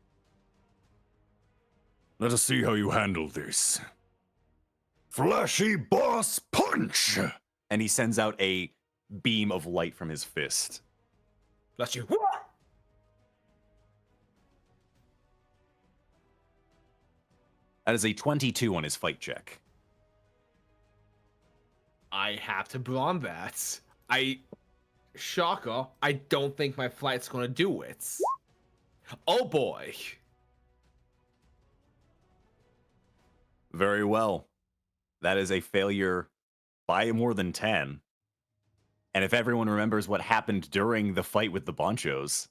Let us see how you handle this. Flashy boss punch! And he sends out a beam of light from his fist. Bless you. That is a 22 on his fight check. I have to brawn that. Shocker, I don't think my flight's gonna do it. Oh boy. Very well. That is a failure by more than 10. And if everyone remembers what happened during the fight with the Bonchos.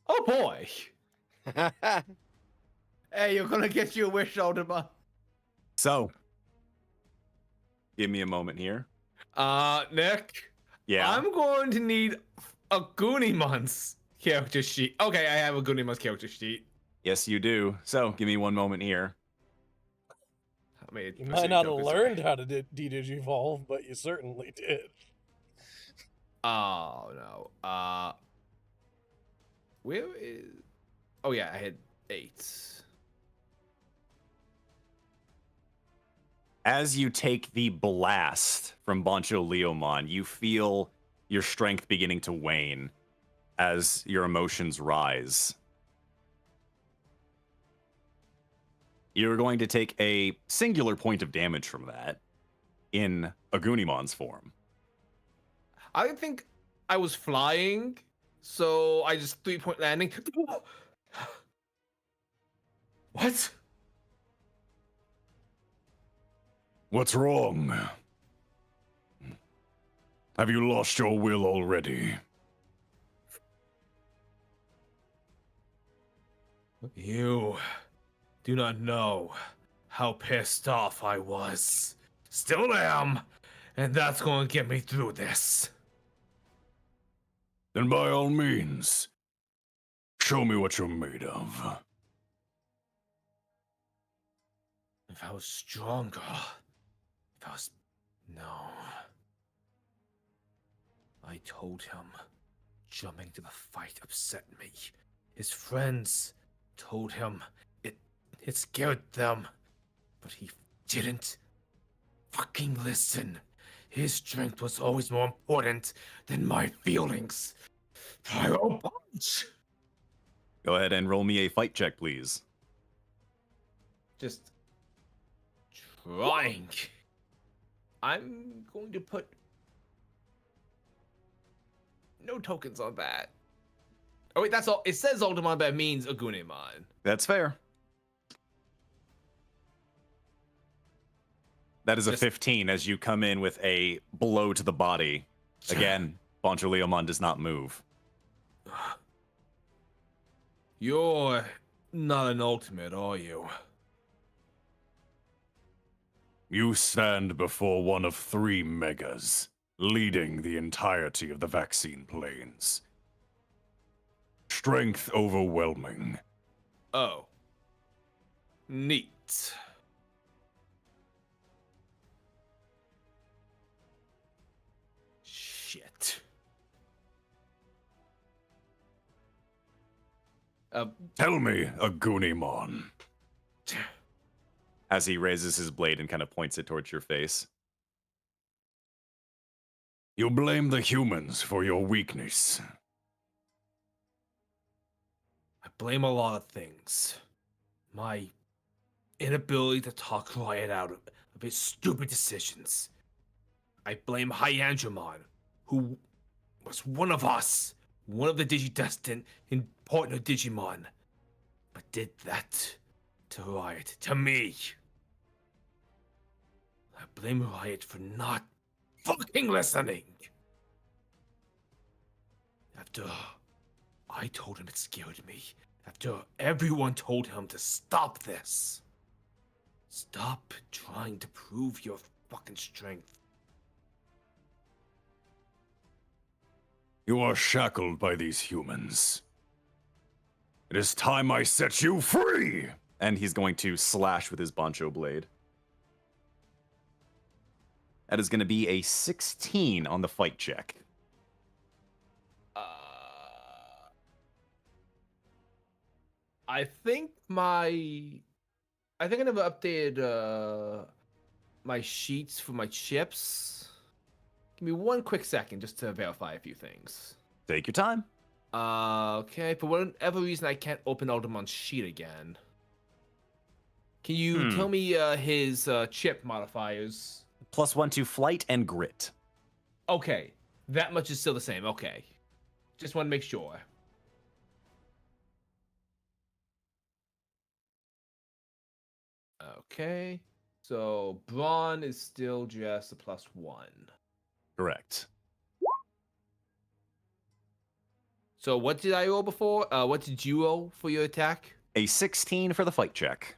Oh boy. Hey, you're gonna get your wish, Aldamon. So, give me a moment here. Nick. Yeah. I'm going to need a Goonimon's character sheet. Okay, I have a Goonimon's character sheet. Yes, you do. So, give me one moment here. I mean, You might not have learned how to de-digivolve, but you certainly did. Oh no. Where is? Oh yeah, I had 8. As you take the blast from Plesiomon, you feel your strength beginning to wane as your emotions rise. You're going to take a singular point of damage from that in Agunimon's form. I think I was flying, so I just 3-point landing. What? What's wrong? Have you lost your will already? You do not know how pissed off I was. Still am, and that's going to get me through this. Then by all means, show me what you're made of. If I was stronger, if I was... No. I told him jumping to the fight upset me. His friends told him it scared them, but he didn't fucking listen. His strength was always more important than my feelings. Pyro punch! Go ahead and roll me a fight check, please. Just trying. I'm going to put no tokens on that. Oh wait, that's all. It says Aldamon, but it means Aguniman. That's fair. That is a 15 as you come in with a blow to the body. Again, Plesiomon does not move. You're not an ultimate, are you? You stand before one of 3 megas, leading the entirety of the vaccine planes. Strength overwhelming. Oh. Neat. Shit. Tell me, Aguniman. As he raises his blade and kind of points it towards your face. You blame the humans for your weakness. blame a lot of things. My inability to talk Riot out of his stupid decisions. I blame Hyandramon, who was one of us, one of the Digi-Destiny and partner Digimon, but did that to Riot, to me. I blame Riot for not fucking listening. After I told him it scared me, after everyone told him to stop this. Stop trying to prove your fucking strength. You are shackled by these humans. It is time I set you free! And he's going to slash with his Bancho blade. That is going to be a 16 on the fight check. I think I've updated my sheets for my chips. Give me one quick second just to verify a few things. Take your time. Okay, for whatever reason I can't open Aldamon's sheet again. Can you tell me his chip modifiers? +1 to flight and grit. Okay, that much is still the same. Okay, just want to make sure. Okay, so Brawn is still just a +1. Correct. So what did I roll before? What did you roll for your attack? A 16 for the fight check.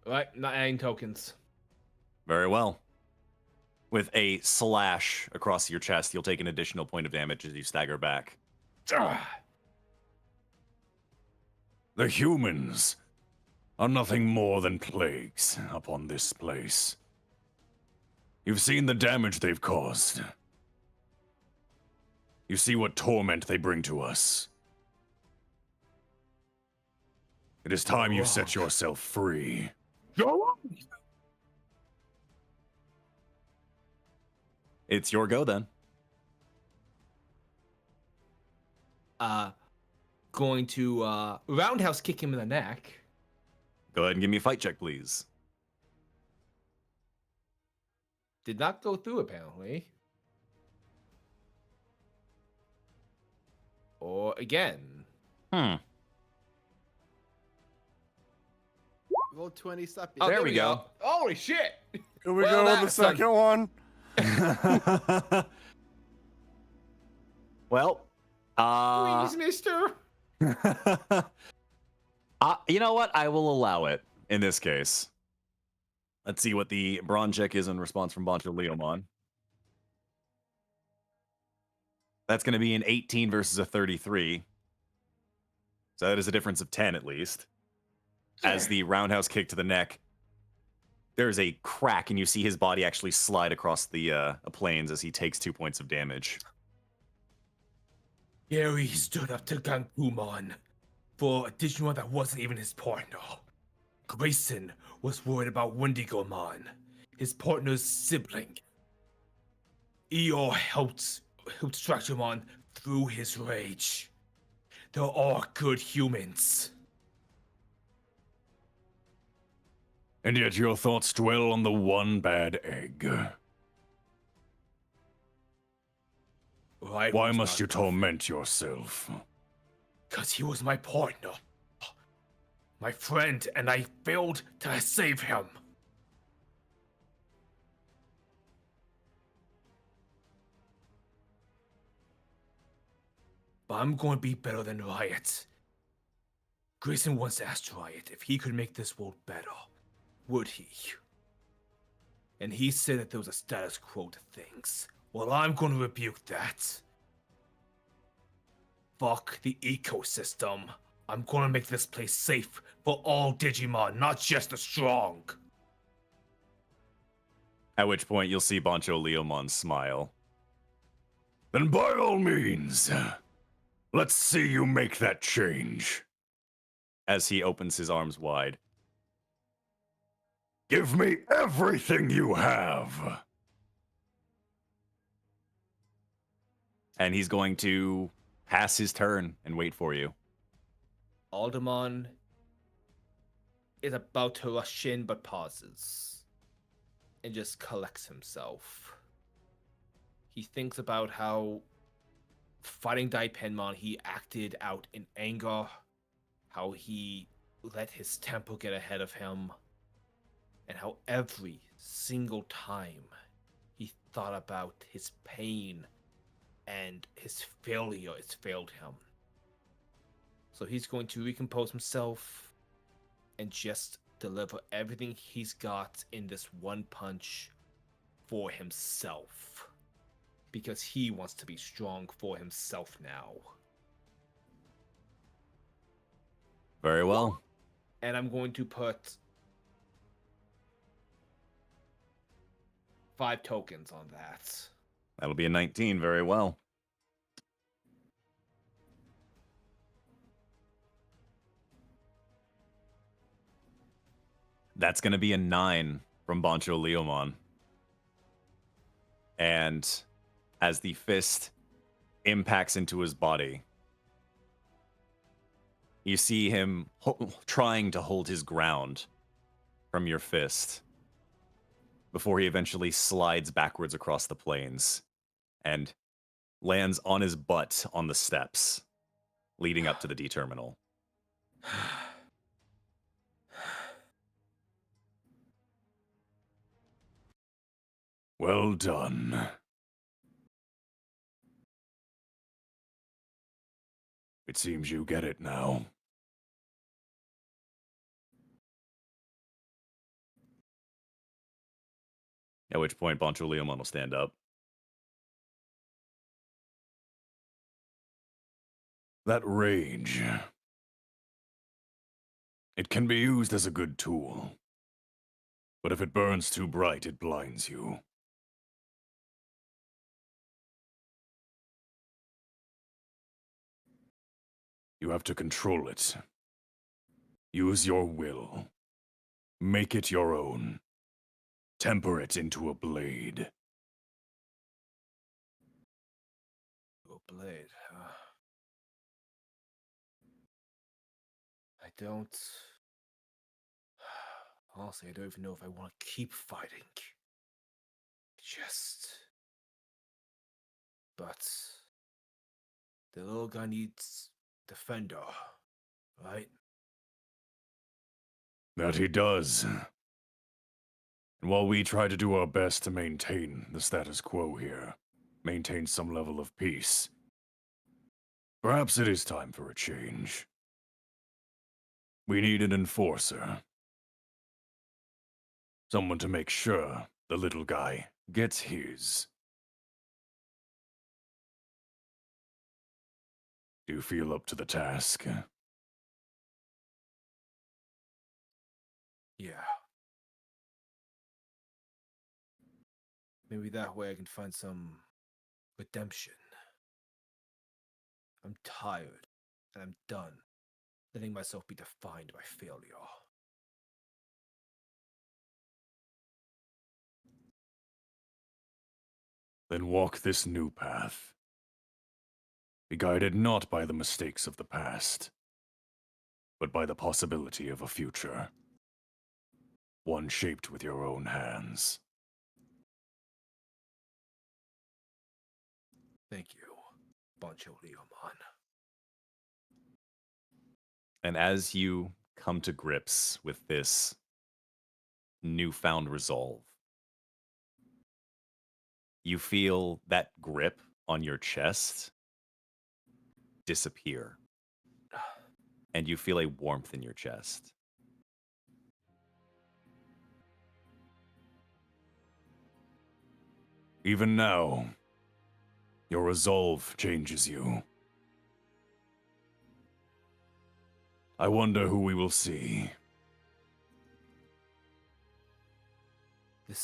All right, not adding tokens. Very well. With a slash across your chest, you'll take an additional point of damage as you stagger back. The humans are nothing more than plagues upon this place. You've seen the damage they've caused. You see what torment they bring to us. It is time you set yourself free. It's your go then. Going to roundhouse kick him in the neck. Go ahead and give me a fight check, please. Did not go through, apparently. Or again. Roll 20, stop it. Oh, There we go. Holy shit! Here we Well, go with the that's done. second one. Well, Please, mister. you know what? I will allow it in this case. Let's see what the bronze check is in response from Plesiomon. That's going to be an 18 versus a 33. So that is a difference of 10 at least. As the roundhouse kick to the neck, there's a crack and you see his body actually slide across the plains as he takes 2 points of damage. Gary stood up to Gangpumon for a Digimon that wasn't even his partner. Grayson was worried about Wendigomon, his partner's sibling. Eeyore helped Structuremon through his rage. They're all good humans. And yet your thoughts dwell on the one bad egg. Right? Why must you torment yourself? Because he was my partner. My friend, and I failed to save him. But I'm going to be better than Riot. Grayson once asked Riot if he could make this world better. Would he? And he said that there was a status quo to things. Well, I'm going to rebuke that. Fuck the ecosystem. I'm going to make this place safe for all Digimon, not just the strong. At which point you'll see Plesiomon smile. Then by all means, let's see you make that change. As he opens his arms wide. Give me everything you have. And he's going to pass his turn and wait for you. Aldamon is about to rush in, but pauses and just collects himself. He thinks about how fighting Daipenmon, he acted out in anger, how he let his tempo get ahead of him, and how every single time he thought about his pain and his failure, it's failed him. So he's going to recompose himself and just deliver everything he's got in this one punch for himself. Because he wants to be strong for himself now. Very well. And I'm going to put 5 tokens on that. That'll be a 19. Very well. That's going to be a 9 from Leomon. And as the fist impacts into his body, you see him trying to hold his ground from your fist before he eventually slides backwards across the plains and lands on his butt on the steps leading up to the D terminal. Well done. It seems you get it now. At which point, Leomon will stand up. That rage. It can be used as a good tool. But if it burns too bright, it blinds you. You have to control it. Use your will. Make it your own. Temper it into a blade. A blade. I don't... Honestly, I don't even know if I want to keep fighting. But... the little guy needs... defender, right? That he does. And while we try to do our best to maintain the status quo here, maintain some level of peace, perhaps it is time for a change. We need an enforcer. Someone to make sure the little guy gets his. Do you feel up to the task? Yeah. Maybe that way I can find some redemption. I'm tired, and I'm done letting myself be defined by failure. Then walk this new path. Be guided not by the mistakes of the past, but by the possibility of a future. One shaped with your own hands. Thank you, Leomon. And as you come to grips with this newfound resolve, you feel that grip on your chest disappear. And you feel a warmth in your chest. Even now, your resolve changes you. I wonder who we will see.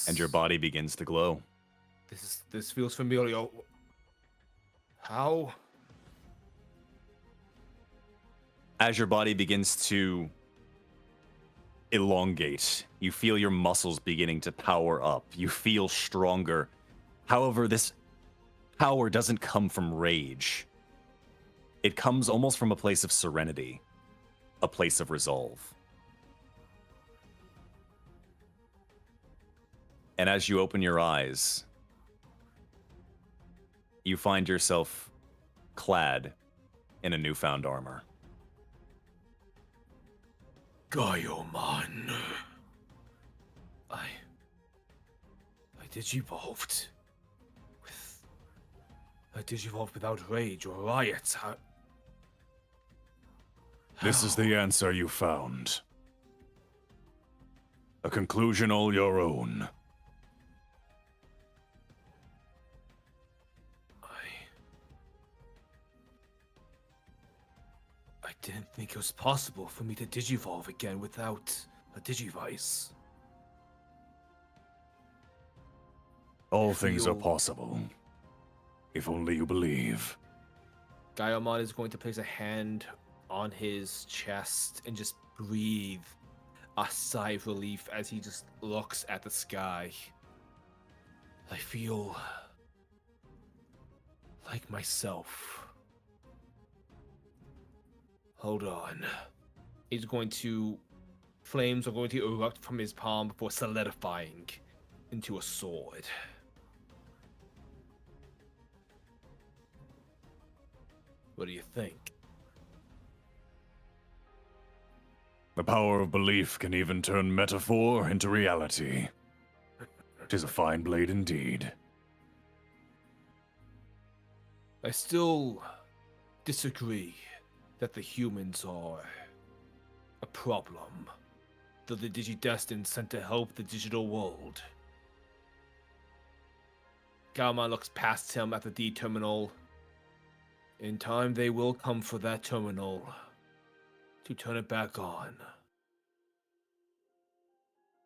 And your body begins to glow. This feels familiar. How? As your body begins to elongate, you feel your muscles beginning to power up. You feel stronger. However, this power doesn't come from rage. It comes almost from a place of serenity, a place of resolve. And as you open your eyes, you find yourself clad in a newfound armor. Gaiomon. I digivolved. I digivolved without rage or riots. This is the answer you found. A conclusion all your own. I didn't think it was possible for me to digivolve again without a digivice. All things are feel- possible. If only you believe. Gaiomon is going to place a hand on his chest and just breathe a sigh of relief as he just looks at the sky. I feel like myself. Hold on. He's going to... Flames are going to erupt from his palm before solidifying into a sword. What do you think? The power of belief can even turn metaphor into reality. 'Tis a fine blade indeed. I still disagree that the humans are a problem. That the Digi-Destiny sent to help the digital world. Gaiomon looks past him at the D terminal. In time, they will come for that terminal to turn it back on.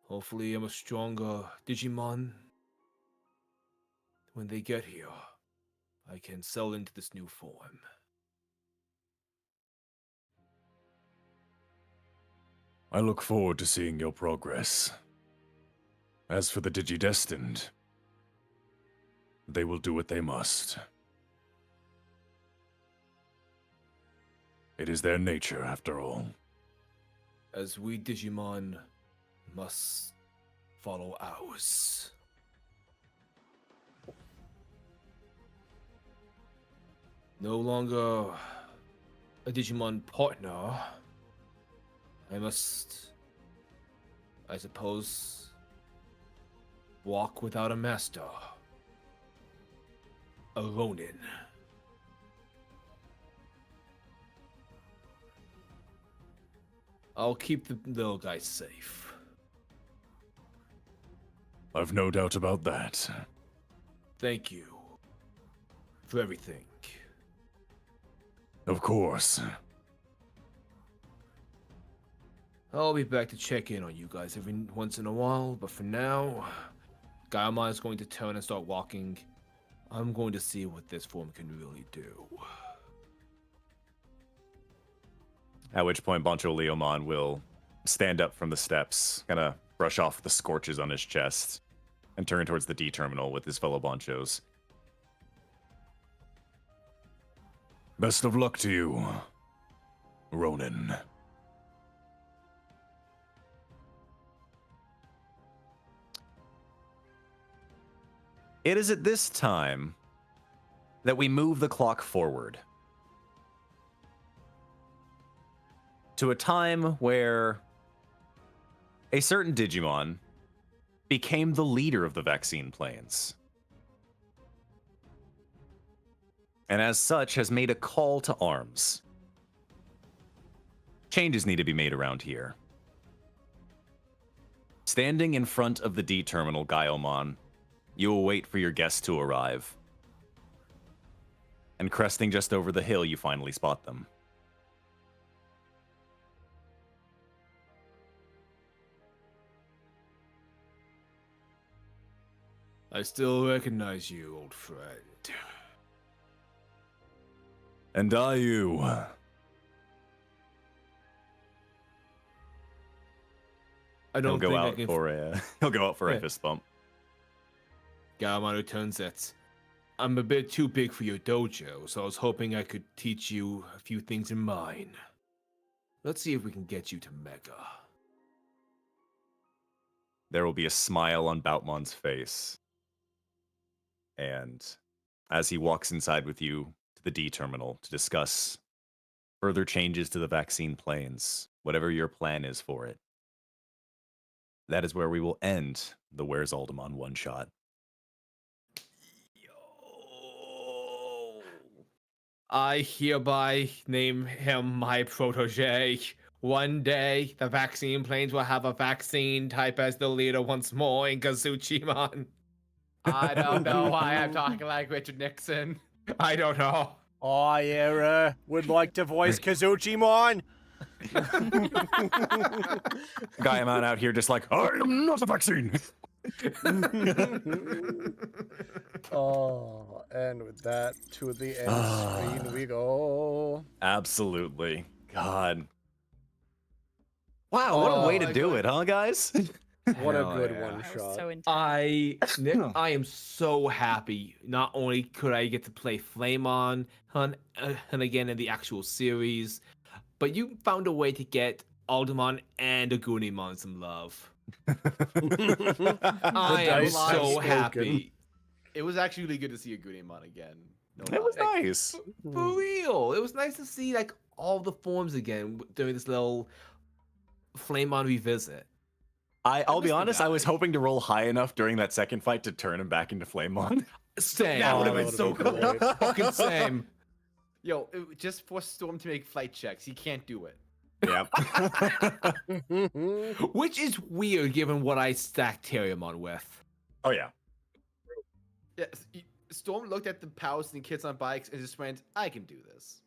Hopefully, I'm a stronger Digimon. When they get here, I can settle into this new form. I look forward to seeing your progress. As for the Digi-Destined, they will do what they must. It is their nature, after all. As we Digimon must follow ours. No longer a Digimon partner. I must, I suppose, walk without a master. A ronin. I'll keep the little guy safe. I've no doubt about that. Thank you for everything. Of course. I'll be back to check in on you guys every once in a while, but for now, Gaiomon is going to turn and start walking. I'm going to see what this form can really do. At which point, Bancho Leomon will stand up from the steps, kind of brush off the scorches on his chest, and turn towards the D terminal with his fellow Banchos. Best of luck to you, Ronin. It is at this time that we move the clock forward to a time where a certain Digimon became the leader of the vaccine planes. And as such has made a call to arms. Changes need to be made around here. Standing in front of the D terminal, Gaiomon, you will wait for your guests to arrive. And cresting just over the hill, you finally spot them. I still recognize you, old friend. And I you. I don't He'll go think I out can... for a he'll go out for a Yeah. fist bump. Gaiomon returns it. I'm a bit too big for your dojo, so I was hoping I could teach you a few things in mine. Let's see if we can get you to Mega. There will be a smile on Bautmon's face. And as he walks inside with you to the D terminal to discuss further changes to the vaccine planes, whatever your plan is for it, that is where we will end the Where's Aldamon one-shot. I hereby name him my protege. One day, the vaccine planes will have a vaccine type as the leader once more in Kazuchimon. I don't know why I'm talking like Richard Nixon. I don't know. Oh, yeah, would like to voice Kazuchimon. Guy, I'm out here just like, I am not a vaccine. Oh, and with that, to the end screen we go. Absolutely. God. Wow, what a way to my do God. it, huh, guys? What a Hell good yeah. one That was shot. so intense. Nick, I am so happy. Not only could I get to play Flamon and again in the actual series, but you found a way to get Aldamon and Agunimon some love. I am dice have so spoken. happy. It was actually really good to see a Goodemon again. No It was lie. nice. For real. It was nice to see like all the forms again during this little Flamon revisit. I'll be miss the honest, I was guy. hoping to roll high enough during that second fight to turn him back into Flamon. Same. That Oh, would've that been so would've been cool. great. Fucking same. Yo, just force Storm to make flight checks. He can't do it. Yeah. Which is weird given what I stacked Terriermon with. Oh, yeah. Yeah, Storm looked at the pals and the kids on bikes and just went, "I can do this.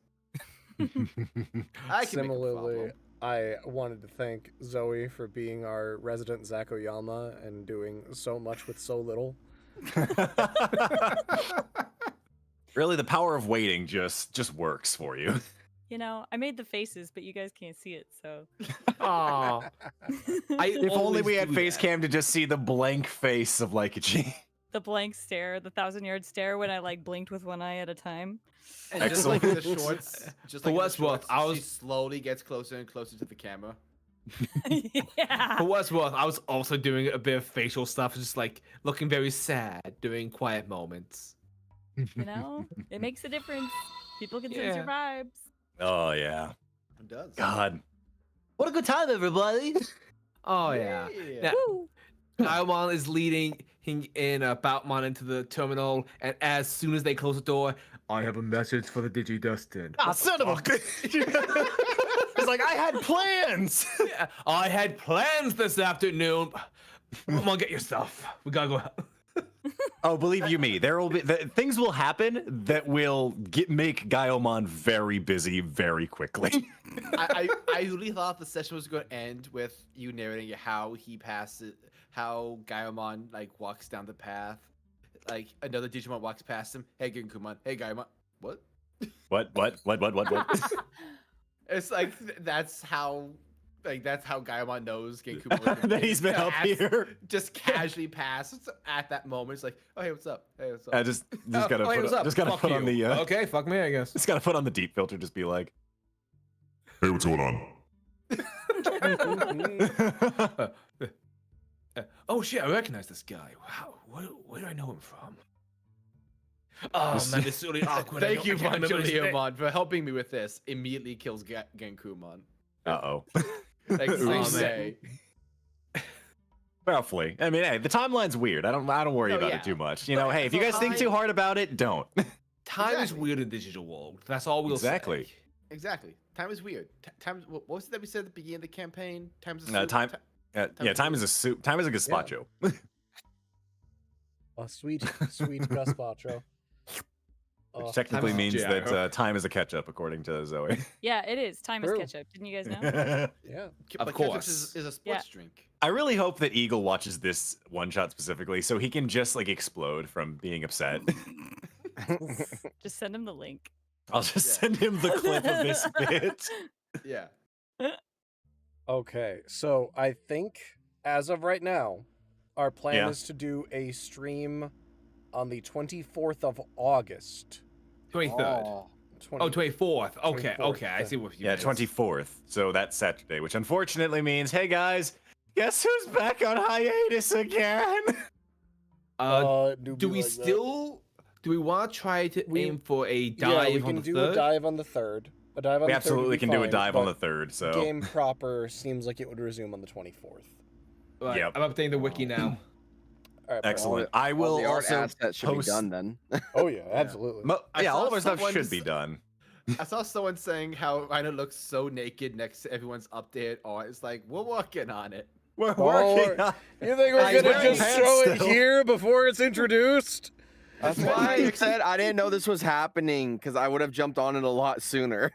I can make a Similarly, problem." I wanted to thank Zoe for being our resident Zakoyama and doing so much with so little. Really, the power of waiting just works for you. You know, I made the faces, but you guys can't see it, so. Aw. If only we had face cam to just see the blank face of Laika. The blank stare, the 1,000-yard stare when I like blinked with one eye at a time. And just like in the Excellent. shorts, just For like in the what's worth, shorts, I she was- slowly gets closer and closer to the camera. Yeah. For what's worth, I was also doing a bit of facial stuff, just like looking very sad during quiet moments. You know, it makes a difference. People can sense your vibes. Oh, yeah. It does. God. What a good time, everybody! Oh yeah. Yeah. Woo! Daipenmon is leading in Bautmon into the terminal, and as soon as they close the door, I have a message for the Digi-Destiny. Ah, son of a... It's like, I had plans! Yeah, I had plans this afternoon. Come on, get your stuff. We gotta go out. Oh, believe you me, there will be things will happen that will make Gaiomon very busy very quickly. I really thought the session was going to end with you narrating how he passes, how Gaiomon like walks down the path, like another Digimon walks past him. Hey, Genkumon. Hey, Gaiomon. What? What? It's like that's how Gaiomon knows Genkumon That he's been up here. Just casually passes at that moment. It's like, oh hey, what's up? Hey, what's up? I just gotta hey, what's up? Fuck put on you. the Okay, fuck me, I guess. just gotta put on the deep filter. Just be like, Hey, what's going on? Oh shit, I recognize this guy. Wow, where do I know him from? Oh man, it's really awkward. Thank you, I can't remember his name. Monmon, for helping me with this. Immediately kills Genkumon. uh-oh. Like Oh, they man. say. Roughly. I mean, hey, the timeline's weird. I don't worry Oh, about yeah. it too much. You know, But hey, if you for guys think time- too hard about it, don't. Time is Exactly. weird in digital world. That's all we'll Exactly. say. Exactly. Time is weird. Time. What was it that we said at the beginning of the campaign? Time's a No, soup? time- Time yeah, is time is a soup. Time is a gazpacho. A sweet gazpacho. Which Oh, technically Time is means that gyro. time is a ketchup, according to Zoe. Yeah, it is. Time is True. ketchup. Didn't you guys know? yeah. But Of ketchup course. is a sports drink. I really hope that Eagle watches this one shot specifically so he can just like explode from being upset. Just send him the link. I'll just Yeah. send him the clip of this bit. Yeah. Okay, so I think as of right now, our plan Yeah. is to do a stream on the 24th of August. 23rd. Oh. 24th. Okay, 24th, okay. I see what you Yeah, mean. 24th. So that's Saturday, which unfortunately means, hey guys, guess who's back on hiatus again? Do we still? Do we want to try to aim for a dive Yeah, we on can the do 3rd? a dive on the 3rd. A dive on We the 3rd absolutely would be can do a fine, dive on the but 3rd, so. Game proper seems like it would resume on the 24th. Right, Yep. I'm updating the wiki now. All right, Excellent. All I will the art also assets should post... be done then. Oh yeah, absolutely. I all saw of our stuff should someone's- be done. I saw someone saying how Rhino looks so naked next to everyone's updated art. It's like, we're working on it. We're Oh, working on... You think we're He's gonna wearing just pants show it still. here before it's introduced? That's why I said I didn't know this was happening because I would have jumped on it a lot sooner.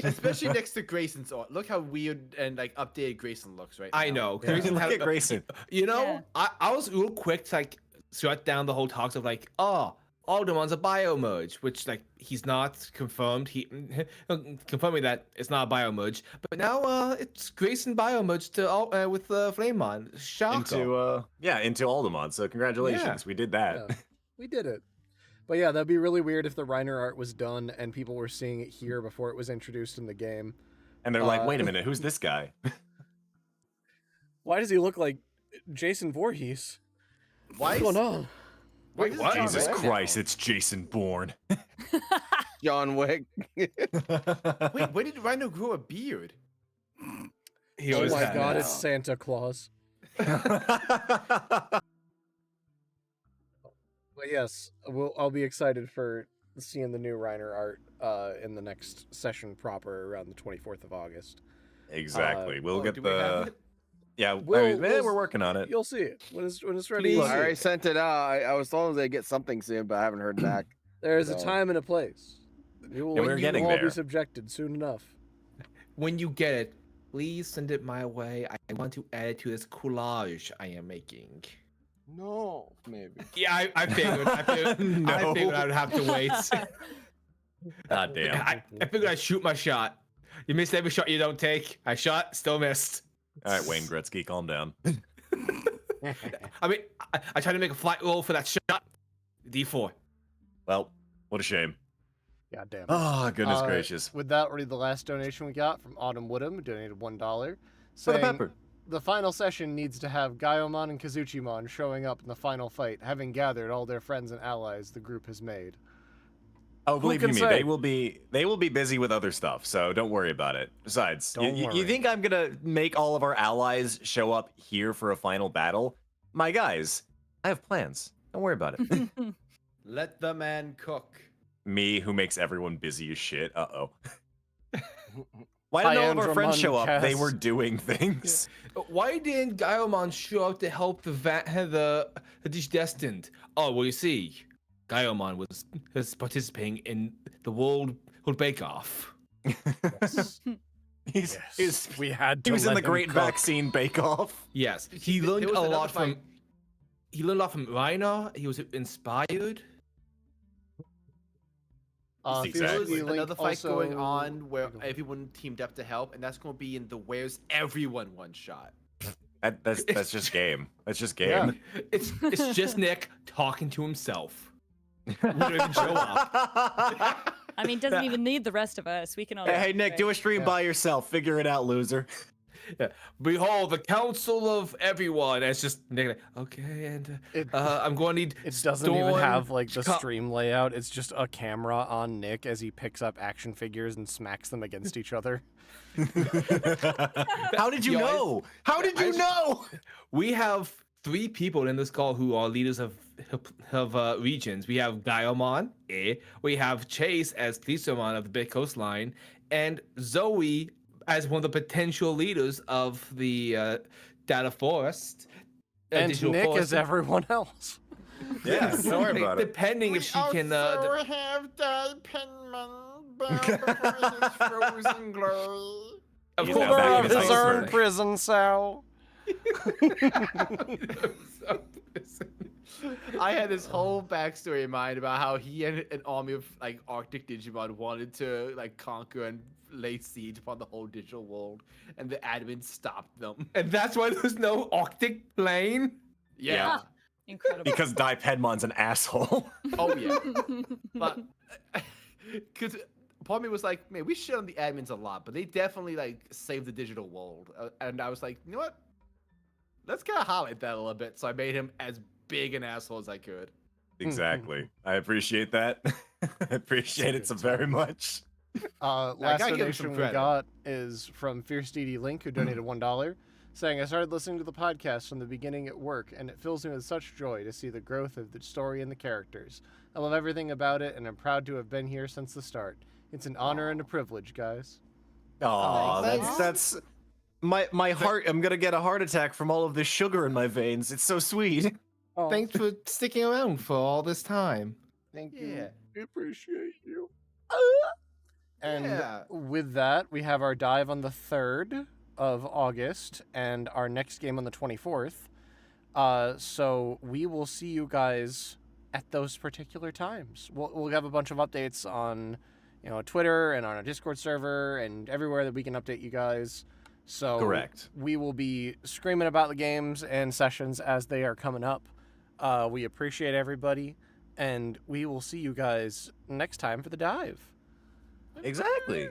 Especially next to Grayson's art. Look how weird and like updated Grayson looks right now. I know. Yeah. Grayson Look had- at Grayson. You know, Yeah. I was real quick to like shut down the whole talks of like, oh, Aldamon's a biomerge, which like he's not confirmed. He confirming that it's not a biomerge, but now it's Grayson biomerge to with Flamemon. Shocker. Into Aldamon. So congratulations, Yeah. we did that. Yeah, we did it. But yeah, that'd be really weird if the Reiner art was done and people were seeing it here before it was introduced in the game. And they're like, wait a minute, who's this guy? Why does he look like Jason Voorhees? Why What's is, going on? why is what? John Jesus Wick Christ, now? it's Jason Bourne. John Wick. Wait, when did Rhino grow a beard? He Oh always my had god, it. it's Santa Claus. But yes, I'll be excited for seeing the new Reiner art in the next session proper around the 24th of August. Exactly. We'll Oh, get do we have the... it? Yeah, We'll- we're working on it. You'll see it when it's ready. Please. You'll I see already it. sent it out. I was told they get something soon, but I haven't heard back. There's a So- time and a place. You will, Yeah, we're you getting will all there. be subjected soon enough. When you get it, please send it my way. I want to add it to this collage I am making. No, maybe. Yeah, I figured. I figured I would have to wait. God damn. I figured I'd shoot my shot. You missed every shot you don't take. I shot, still missed. All right, Wayne Gretzky, calm down. I mean, I tried to make a flight roll for that shot. D4. Well, what a shame. God damn it. Oh, goodness gracious. With that, read the last donation we got from Autumn Woodham, who donated $1. For the Saying, pepper. the final session needs to have Gaiomon and Kazuchimon showing up in the final fight, having gathered all their friends and allies the group has made. Oh, believe you can me, say? they will be busy with other stuff, so don't worry about it. Besides, Don't you worry. think I'm gonna make all of our allies show up here for a final battle? My guys, I have plans. Don't worry about it. Let the man cook. Me, who makes everyone busy as shit. Uh-oh. Why didn't all of our friends Hyandramon show up? They Cass. were doing things. Why didn't Gaiomon show up to help the Digi-Destined? Oh, well, you see, Gaiomon was participating in the World Bake Off. We had to He was in let the him Great cook. Vaccine Bake Off. Yes, See, he there learned was a another lot from. fight- He learned a lot from Reiner. He was inspired. Exactly. There's Link another fight going also- on where everyone teamed up to help, and that's going to be in the Where's Everyone one shot. That's just game. That's just game. Yeah. It's just Nick talking to himself. We don't even show up. I mean, doesn't even need the rest of us. We can all. Hey, Nick, do a stream by yourself. Figure it out, loser. Yeah. Behold, the council of everyone. And it's just Nick. Like, okay, and It- I'm going to need. It doesn't even Storm, have like the Co- stream layout. It's just a camera on Nick as he picks up action figures and smacks them against each other. How did you Yo, I- know? How did you know? We have 3 people in this call who are leaders of regions. We have Gaiomon, we have Chase as Plesiomon of the Big Coastline, and Zoe as one of the potential leaders of the Data Forest. And Digital Nick Forest. is everyone else. Yeah, don't worry about it. Depending if she can. have Daipenmon bow before his frozen glory. Of He's course, now back in Of his his iceberg. own prison cell. I had this whole backstory in mind about how he and an army of like Arctic Digimon wanted to like conquer and lay siege upon the whole digital world, and the admin stopped them. And that's why there's no Arctic plane. Yeah. Incredible. Because Daipenmon's an asshole. Oh yeah. But because part of me was like, man, we shit on the admins a lot, but they definitely like saved the digital world. And I was like, you know what? Let's kind of highlight that a little bit. So I made him as big an asshole as I could. Exactly. I appreciate that. I appreciate it so very much. Last gotta give him some donation we credit. got is from Fierce DD Link, who donated $1, saying, I started listening to the podcast from the beginning at work, and it fills me with such joy to see the growth of the story and the characters. I love everything about it, and I'm proud to have been here since the start. It's an honor and a privilege, guys. Aw, thanks. that's my heart. I'm gonna get a heart attack from all of this sugar in my veins. It's so sweet. Oh, Thanks for sticking around for all this time. thank Yeah. you. I appreciate you. And Yeah. with that, we have our dive on the 3rd of August and our next game on the 24th. So we will see you guys at those particular times. We'll have a bunch of updates on, Twitter and on our Discord server and everywhere that we can update you guys. So Correct. we will be screaming about the games and sessions as they are coming up. We appreciate everybody, and we will see you guys next time for the dive. Exactly.